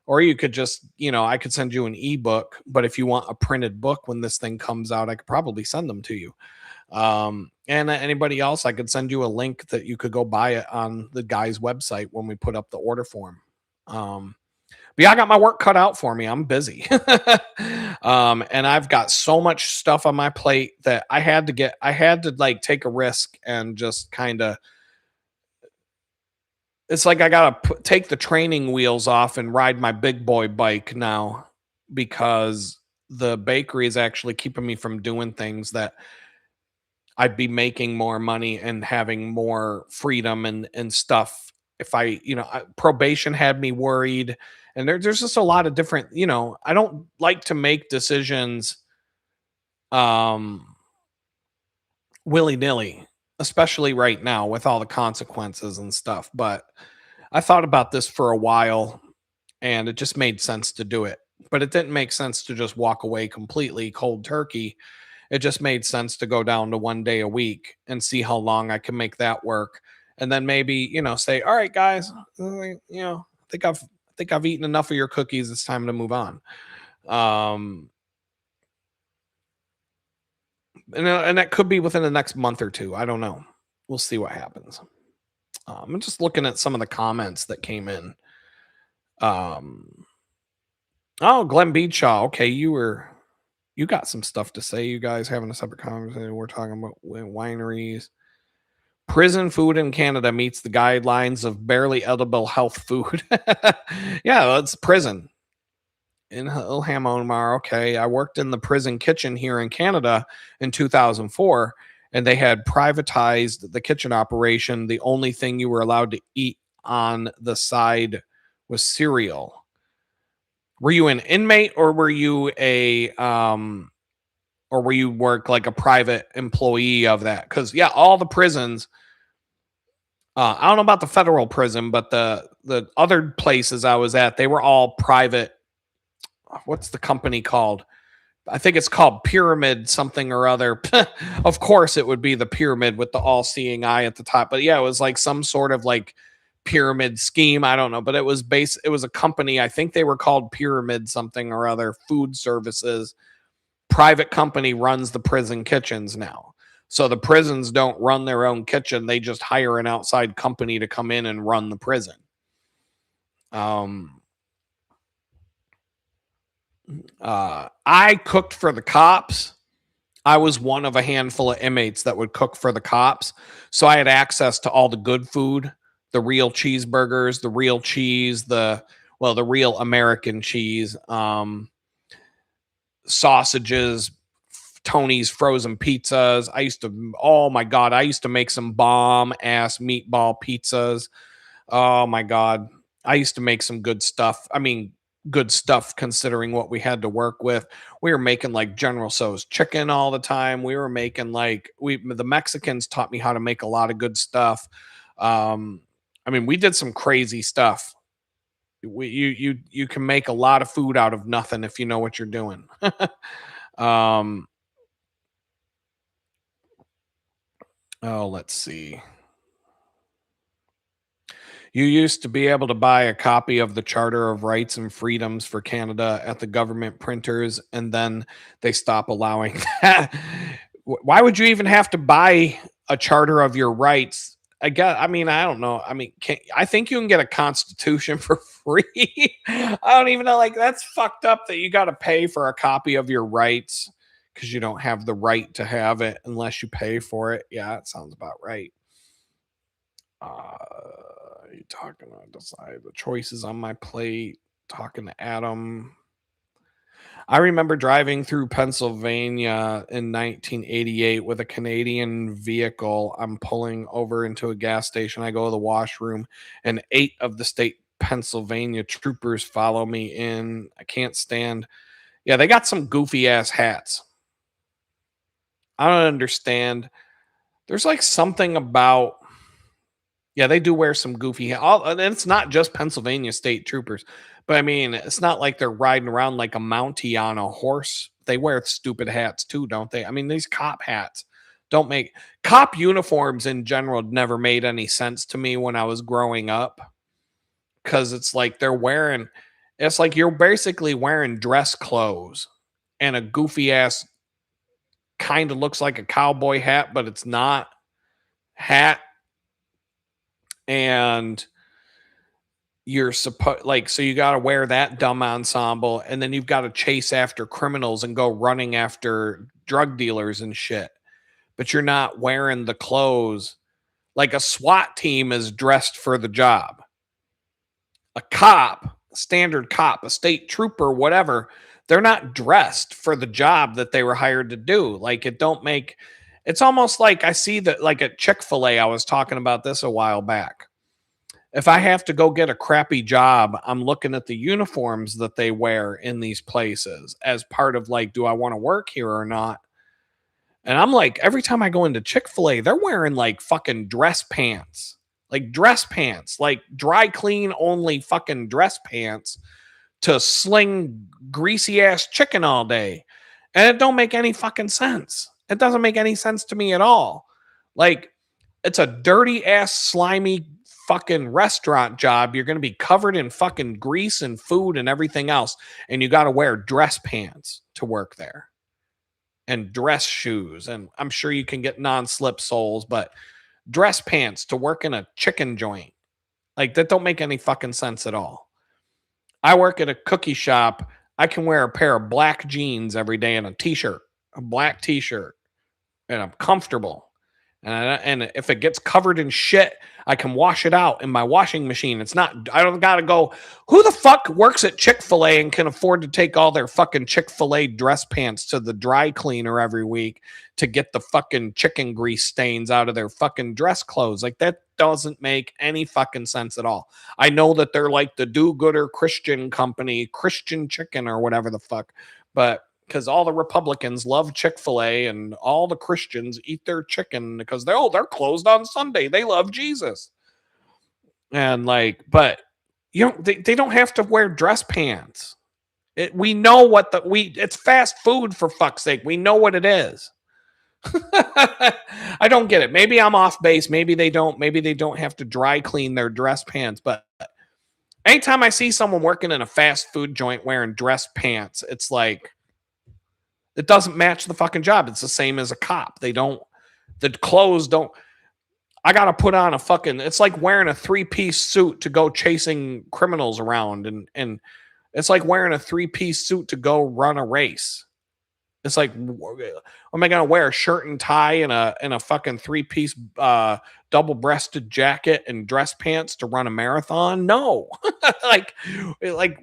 Or you could just, I could send you an ebook, but if you want a printed book when this thing comes out, I could probably send them to you. And anybody else, I could send you a link that you could go buy it on the guy's website when we put up the order form. But yeah, I got my work cut out for me. I'm busy. And I've got so much stuff on my plate that I had to like take a risk and just kind of, it's like I got to take the training wheels off and ride my big boy bike now because the bakery is actually keeping me from doing things that I'd be making more money and having more freedom and stuff. If probation had me worried, and there's just a lot of different, I don't like to make decisions willy-nilly, especially right now with all the consequences and stuff. But I thought about this for a while and it just made sense to do it. But it didn't make sense to just walk away completely cold turkey. It just made sense to go down to 1 day a week and see how long I can make that work. And then maybe, say, all right, guys, I think I've eaten enough of your cookies. It's time to move on. And that could be within the next month or two. I don't know. We'll see what happens. I'm just looking at some of the comments that came in. Oh, Glenn Beadshaw. Okay, you got some stuff to say. You guys having a separate conversation. We're talking about wineries. Prison food in Canada meets the guidelines of barely edible health food. Yeah, it's prison. In Ilham Omar, okay. I worked in the prison kitchen here in Canada in 2004, and they had privatized the kitchen operation. The only thing you were allowed to eat on the side was cereal. Were you an inmate or were you a or were you work like a private employee of that? Because yeah, all the prisons. I don't know about the federal prison, but the other places I was at, they were all private. What's the company called? I think it's called Pyramid something or other. Of course, it would be the pyramid with the all-seeing eye at the top. But yeah, it was like some sort of like pyramid scheme. I don't know, but it was It was a company. I think they were called Pyramid something or other. Food Services. Private company runs the prison kitchens now. So the prisons don't run their own kitchen. They just hire an outside company to come in and run the prison. I cooked for the cops. I was one of a handful of inmates that would cook for the cops. So I had access to all the good food, the real cheeseburgers, the real cheese, the real American cheese, sausages, Tony's frozen pizzas. Oh my God, I used to make some bomb ass meatball pizzas. Oh my God. I used to make some good stuff. I mean, good stuff considering what we had to work with. We were making like General Tso's chicken all the time. We were making the Mexicans taught me how to make a lot of good stuff. I mean, we did some crazy stuff. You can make a lot of food out of nothing if you know what you're doing. Let's see. You used to be able to buy a copy of the Charter of Rights and Freedoms for Canada at the government printers, and then they stop allowing that. Why would you even have to buy a Charter of your rights? I don't know. I mean, I think you can get a Constitution for free. I don't even know. Like, that's fucked up that you got to pay for a copy of your rights because you don't have the right to have it unless you pay for it. Yeah, that sounds about right. You talking on decide the choices on my plate, talking to Adam. I remember driving through Pennsylvania in 1988 with a Canadian vehicle. I'm pulling over into a gas station. I go to the washroom, and 8 of the state Pennsylvania troopers follow me in. I can't stand. Yeah, they got some goofy ass hats. I don't understand. There's like something about. Yeah, they do wear some goofy. And it's not just Pennsylvania state troopers, but I mean, it's not like they're riding around like a Mountie on a horse. They wear stupid hats too, don't they? I mean, these cop hats don't make cop uniforms in general never made any sense to me when I was growing up, because it's like it's like you're basically wearing dress clothes and a goofy ass kind of looks like a cowboy hat, but it's not hat. And you're supposed so you got to wear that dumb ensemble, and then you've got to chase after criminals and go running after drug dealers and shit, but you're not wearing the clothes. Like a SWAT team is dressed for the job. A cop, a standard cop, a state trooper, whatever, they're not dressed for the job that they were hired to do. Like, it's almost like I see that, like at Chick-fil-A, I was talking about this a while back. If I have to go get a crappy job, I'm looking at the uniforms that they wear in these places as part of like, do I want to work here or not? And I'm like, every time I go into Chick-fil-A, they're wearing like fucking dress pants, like dry clean only fucking dress pants to sling greasy ass chicken all day. And it don't make any fucking sense. It doesn't make any sense to me at all. Like, it's a dirty ass, slimy fucking restaurant job. You're going to be covered in fucking grease and food and everything else. And you got to wear dress pants to work there and dress shoes. And I'm sure you can get non-slip soles, but dress pants to work in a chicken joint. Like, that don't make any fucking sense at all. I work at a cookie shop. I can wear a pair of black jeans every day and a black t-shirt. And I'm comfortable. And if it gets covered in shit, I can wash it out in my washing machine. I don't got to go, who the fuck works at Chick-fil-A and can afford to take all their fucking Chick-fil-A dress pants to the dry cleaner every week to get the fucking chicken grease stains out of their fucking dress clothes? Like, that doesn't make any fucking sense at all. I know that they're like the do-gooder Christian company, Christian Chicken or whatever the fuck, but because all the Republicans love Chick-fil-A and all the Christians eat their chicken because they're closed on Sunday. They love Jesus. And like, but they don't have to wear dress pants. We know what it's fast food, for fuck's sake. We know what it is. I don't get it. Maybe I'm off base. Maybe they don't have to dry clean their dress pants. But anytime I see someone working in a fast food joint wearing dress pants, it's like, it doesn't match the fucking job. It's the same as a cop. The clothes don't. I got to put on a fucking, it's like wearing a 3-piece suit to go chasing criminals around. And it's like wearing a 3-piece suit to go run a race. It's like, am I going to wear a shirt and tie and a fucking 3-piece double-breasted jacket and dress pants to run a marathon? No. like,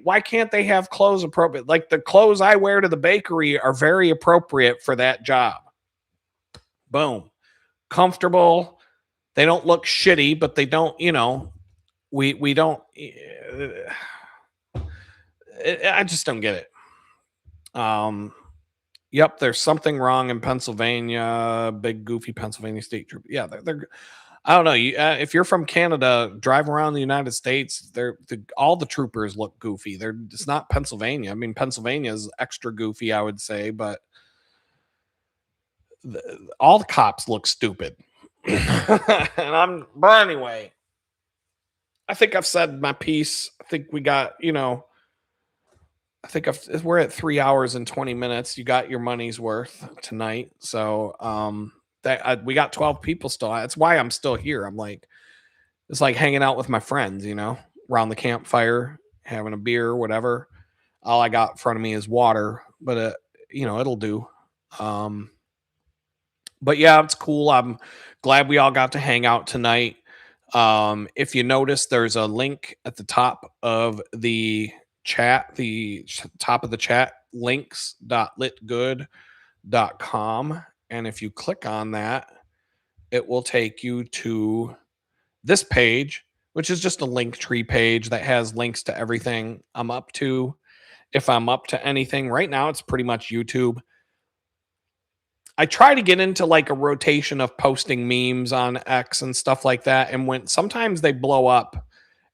why can't they have clothes appropriate? Like, the clothes I wear to the bakery are very appropriate for that job. Boom. Comfortable. They don't look shitty, but they don't, we don't. I just don't get it. Yep, there's something wrong in Pennsylvania. Big goofy Pennsylvania state trooper. Yeah, they're I don't know. If you're from Canada, drive around the United States. All the troopers look goofy. It's not Pennsylvania. I mean, Pennsylvania is extra goofy, I would say, but all the cops look stupid. But anyway, I think I've said my piece. I think we got, we're at 3 hours and 20 minutes. You got your money's worth tonight. So, we got 12 people still. That's why I'm still here. I'm like, it's like hanging out with my friends, around the campfire, having a beer, whatever. All I got in front of me is water, but it'll do. But yeah, it's cool. I'm glad we all got to hang out tonight. If you notice, there's a link at the top of the chat, links.litgood.com. And if you click on that, it will take you to this page, which is just a link tree page that has links to everything I'm up to. If I'm up to anything right now, it's pretty much YouTube. I try to get into like a rotation of posting memes on X and stuff like that. And when sometimes they blow up,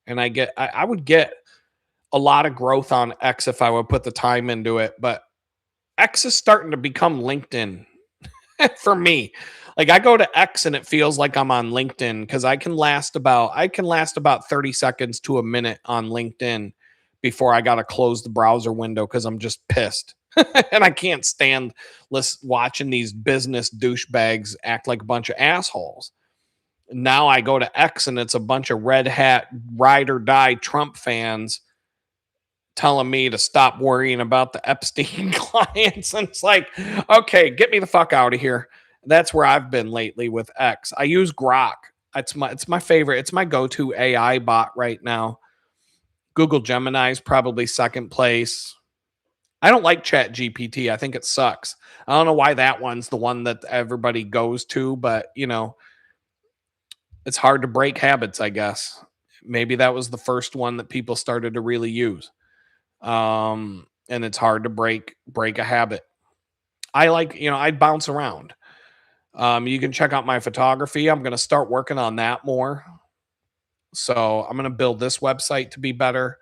and I would get a lot of growth on X if I would put the time into it. But X is starting to become LinkedIn for me. Like, I go to X and it feels like I'm on LinkedIn because I can last about 30 seconds to a minute on LinkedIn before I got to close the browser window because I'm just pissed. And I can't stand watching these business douchebags act like a bunch of assholes. Now I go to X and it's a bunch of red hat, ride or die Trump fans telling me to stop worrying about the Epstein clients. And it's like, okay, get me the fuck out of here. That's where I've been lately with X. I use Grok. It's my favorite. It's my go-to AI bot right now. Google Gemini is probably second place. I don't like Chat GPT. I think it sucks. I don't know why that one's the one that everybody goes to, but it's hard to break habits, I guess. Maybe that was the first one that people started to really use. And it's hard to break a habit. I bounce around. You can check out my photography. I'm going to start working on that more. So I'm going to build this website to be better,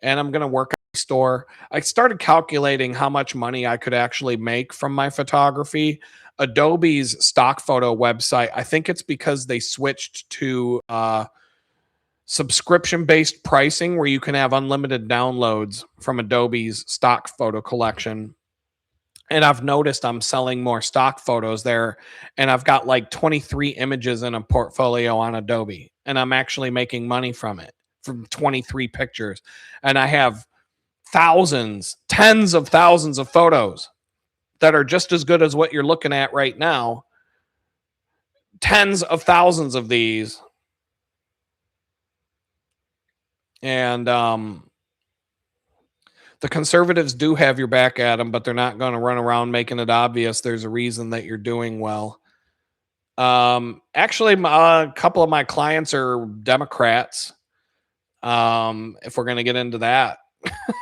and I'm going to work on my store. I started calculating how much money I could actually make from my photography. Adobe's stock photo website, I think it's because they switched to subscription-based pricing where you can have unlimited downloads from Adobe's stock photo collection. And I've noticed I'm selling more stock photos there, and I've got like 23 images in a portfolio on Adobe, and I'm actually making money from 23 pictures. And I have tens of thousands of photos that are just as good as what you're looking at right now. Tens of thousands of these. And the conservatives do have your back, Adam, but they're not going to run around making it obvious there's a reason that you're doing well. Actually, a couple of my clients are Democrats. If we're going to get into that,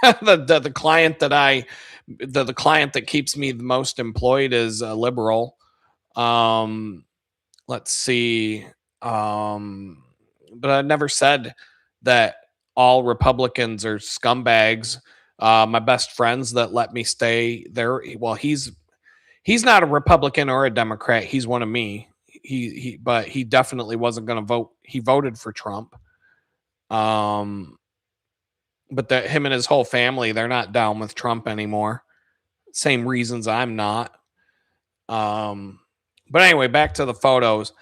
the client that the client that keeps me the most employed is a liberal. Let's see. But I never said that all Republicans are scumbags. My best friends that let me stay there. Well, he's not a Republican or a Democrat. He's one of me. But he definitely wasn't going to vote. He voted for Trump. But him and his whole family, they're not down with Trump anymore. Same reasons I'm not. But anyway, back to the photos.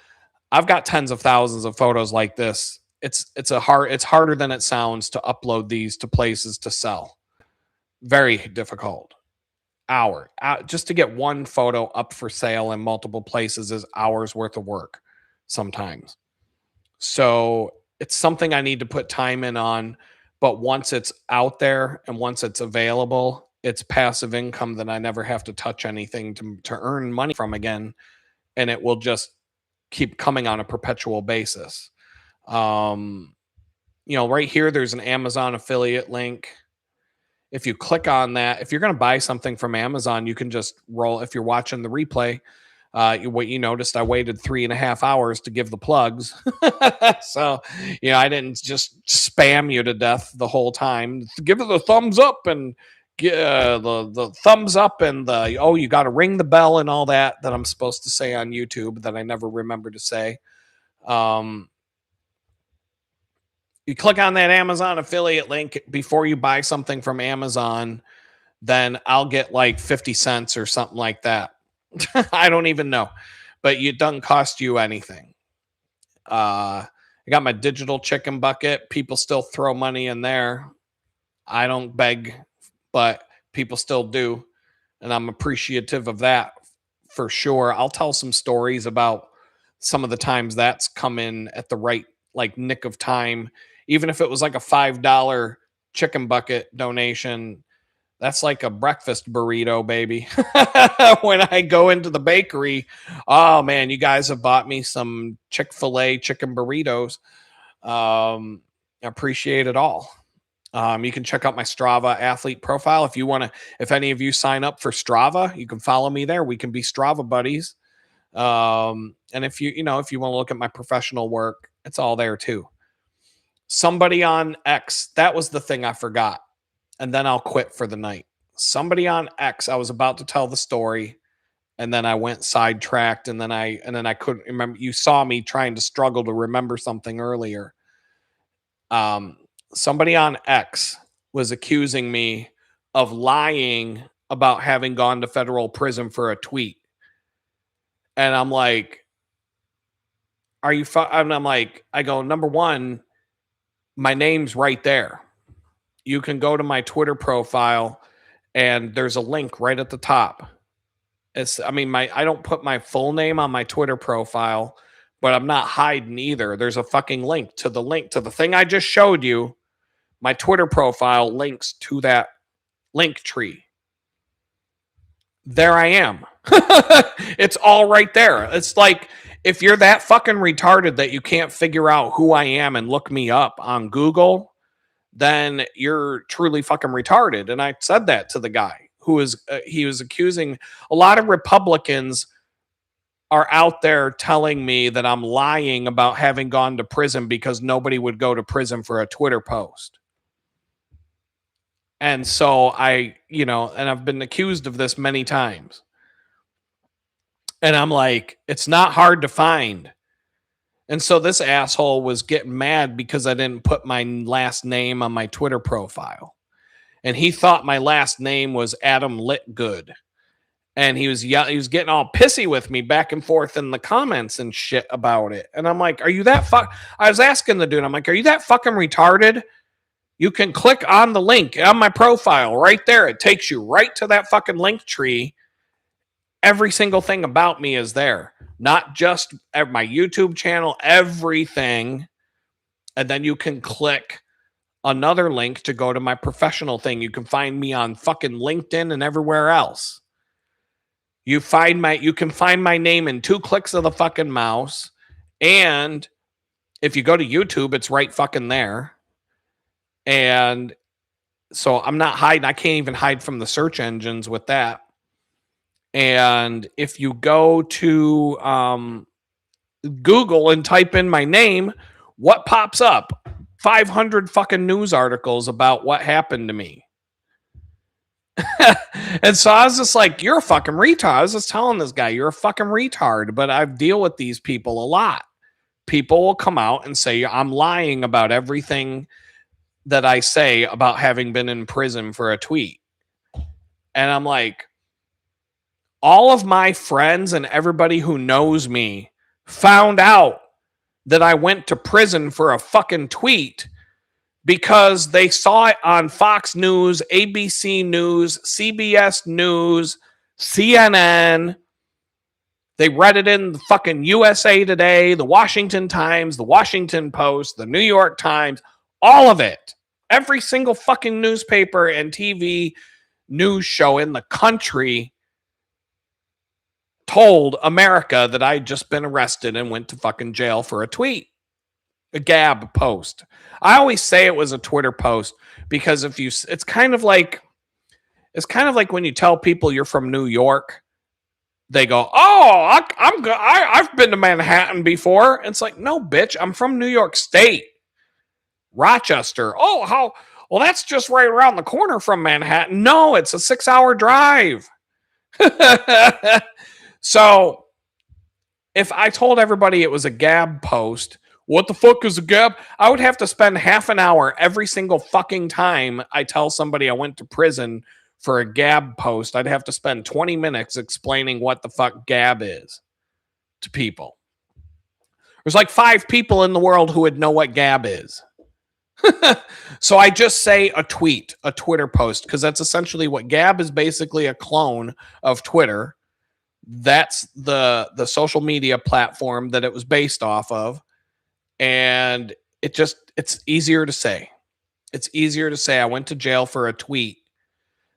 I've got tens of thousands of photos like this. It's harder than it sounds to upload these to places to sell. Very difficult. Just to get one photo up for sale in multiple places is hours worth of work sometimes. So it's something I need to put time in on. But once it's out there and once it's available, it's passive income that I never have to touch anything to earn money from again. And it will just keep coming on a perpetual basis. Right here, there's an Amazon affiliate link. If you click on that, if you're going to buy something from Amazon, you can just roll. If you're watching the replay, what you noticed, I waited 3.5 hours to give the plugs. So, I didn't just spam you to death the whole time. Give it the thumbs up and the thumbs up and you got to ring the bell and all that I'm supposed to say on YouTube that I never remember to say. You click on that Amazon affiliate link before you buy something from Amazon, then I'll get like 50 cents or something like that. I don't even know, but it doesn't cost you anything. I got my digital chicken bucket. People still throw money in there. I don't beg, but people still do. And I'm appreciative of that for sure. I'll tell some stories about some of the times that's come in at the right, nick of time. Even if it was like a $5 chicken bucket donation, that's like a breakfast burrito, baby. When I go into the bakery, oh man, you guys have bought me some Chick-fil-A chicken burritos. I appreciate it all. You can check out my Strava athlete profile. If any of you sign up for Strava, you can follow me there. We can be Strava buddies. And if you want to look at my professional work, it's all there too. Somebody on X, that was the thing I forgot. And then I'll quit for the night. Somebody on X, I was about to tell the story, and then I went sidetracked, and then I couldn't remember. You saw me trying to struggle to remember something earlier. Somebody on X was accusing me of lying about having gone to federal prison for a tweet. And I'm like, are you? And I'm like, I go, number one, my name's right there. You can go to my Twitter profile and there's a link right at the top. I don't put my full name on my Twitter profile, but I'm not hiding either. There's a fucking link to the thing I just showed you. My Twitter profile links to that link tree. There I am. It's all right there. It's like, if you're that fucking retarded that you can't figure out who I am and look me up on Google, then you're truly fucking retarded. And I said that to the guy he was accusing. A lot of Republicans are out there telling me that I'm lying about having gone to prison because nobody would go to prison for a Twitter post. And so and I've been accused of this many times. And I'm like, it's not hard to find. And so this asshole was getting mad because I didn't put my last name on my Twitter profile. And he thought my last name was Adam Litgood. And he was getting all pissy with me back and forth in the comments and shit about it. And I'm like, are you that I was asking the dude, I'm like, are you that fucking retarded? You can click on the link on my profile right there. It takes you right to that fucking link tree. Every single thing about me is there. Not just my YouTube channel, everything. And then you can click another link to go to my professional thing. You can find me on fucking LinkedIn and everywhere else. You can find my name in 2 clicks of the fucking mouse. And if you go to YouTube, it's right fucking there. And So I'm not hiding. I can't even hide from the search engines with that. And if you go to Google and type in my name, what pops up? 500 fucking news articles about what happened to me. And so I was just like, you're a fucking retard. I was just telling this guy, you're a fucking retard. But I deal with these people a lot. People will come out and say, I'm lying about everything that I say about having been in prison for a tweet. And I'm like, all of my friends and everybody who knows me found out that I went to prison for a fucking tweet because they saw it on Fox News, ABC News, CBS News, CNN. They read it in the fucking USA Today, the Washington Times, the Washington Post, the New York Times, all of it. Every single fucking newspaper and TV news show in the country told America that I'd just been arrested and went to fucking jail for a tweet, a Gab post. I always say it was a Twitter post because it's kind of like when you tell people you're from New York, they go, "Oh, I've been to Manhattan before." And it's like, no, bitch, I'm from New York State, Rochester. Oh, how? Well, that's just right around the corner from Manhattan. No, it's a 6-hour drive. So if I told everybody it was a Gab post, what the fuck is a Gab? I would have to spend half an hour every single fucking time I tell somebody I went to prison for a Gab post. I'd have to spend 20 minutes explaining what the fuck Gab is to people. There's like 5 people in the world who would know what Gab is. So I just say a tweet, a Twitter post, because that's essentially what Gab is, basically a clone of Twitter. That's the social media platform that it was based off of. And it's easier to say. It's easier to say I went to jail for a tweet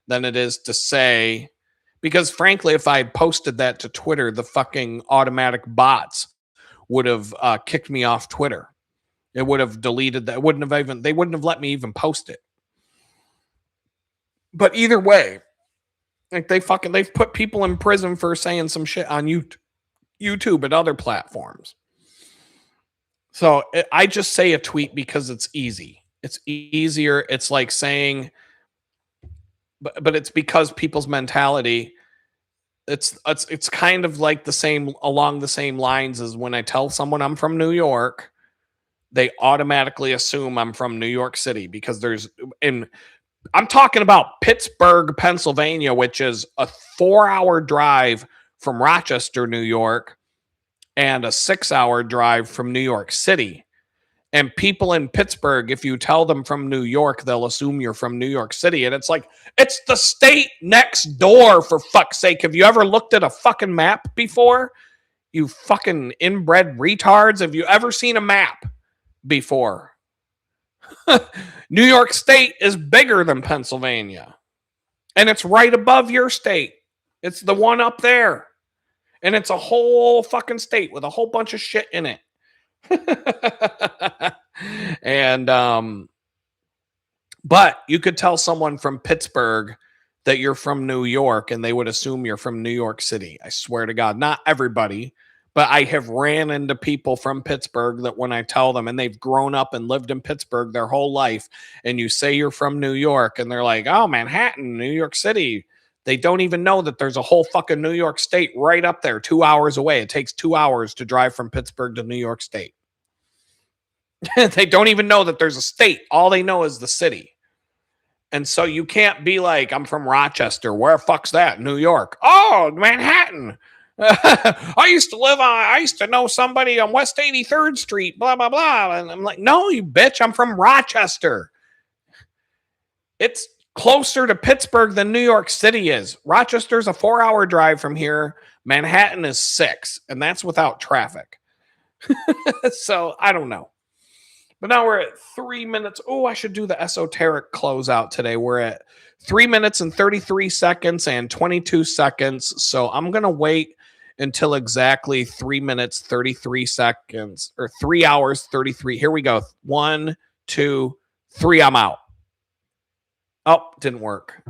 than it is to say, because frankly, if I had posted that to Twitter, the fucking automatic bots would have kicked me off Twitter. It would have deleted that. They wouldn't have let me even post it. But either way, like they've put people in prison for saying some shit on YouTube and other platforms. So I just say a tweet because it's easy. It's easier. It's like saying, but it's because people's mentality, it's kind of like along the same lines as when I tell someone I'm from New York, they automatically assume I'm from New York City because I'm talking about Pittsburgh, Pennsylvania, which is a 4-hour drive from Rochester, New York, and a 6-hour drive from New York City. And people in Pittsburgh, if you tell them from New York, they'll assume you're from New York City. And it's like, it's the state next door, for fuck's sake. Have you ever looked at a fucking map before? You fucking inbred retards. Have you ever seen a map before? New York State is bigger than Pennsylvania. And it's right above your state. It's the one up there. And it's a whole fucking state with a whole bunch of shit in it. And but you could tell someone from Pittsburgh that you're from New York and they would assume you're from New York City. I swear to God, not everybody, but I have ran into people from Pittsburgh that when I tell them, and they've grown up and lived in Pittsburgh their whole life, and you say you're from New York and they're like, oh, Manhattan, New York City. They don't even know that there's a whole fucking New York State right up there, 2 hours away. It takes 2 hours to drive from Pittsburgh to New York State. They don't even know that there's a state. All they know is the city. And so you can't be like, I'm from Rochester. Where the fuck's that? New York. Oh, Manhattan. I used to know somebody on West 83rd Street, blah, blah, blah. And I'm like, no, you bitch, I'm from Rochester. It's closer to Pittsburgh than New York City is. Rochester's a 4-hour drive from here. Manhattan is 6, and that's without traffic. So I don't know. But now we're at 3 minutes. Oh, I should do the esoteric closeout today. We're at 3 minutes and 33 seconds and 22 seconds. So I'm going to wait until exactly 3 minutes, 33 seconds, or 3 hours, 33. Here we go. 1, 2, 3. I'm out. Oh, didn't work.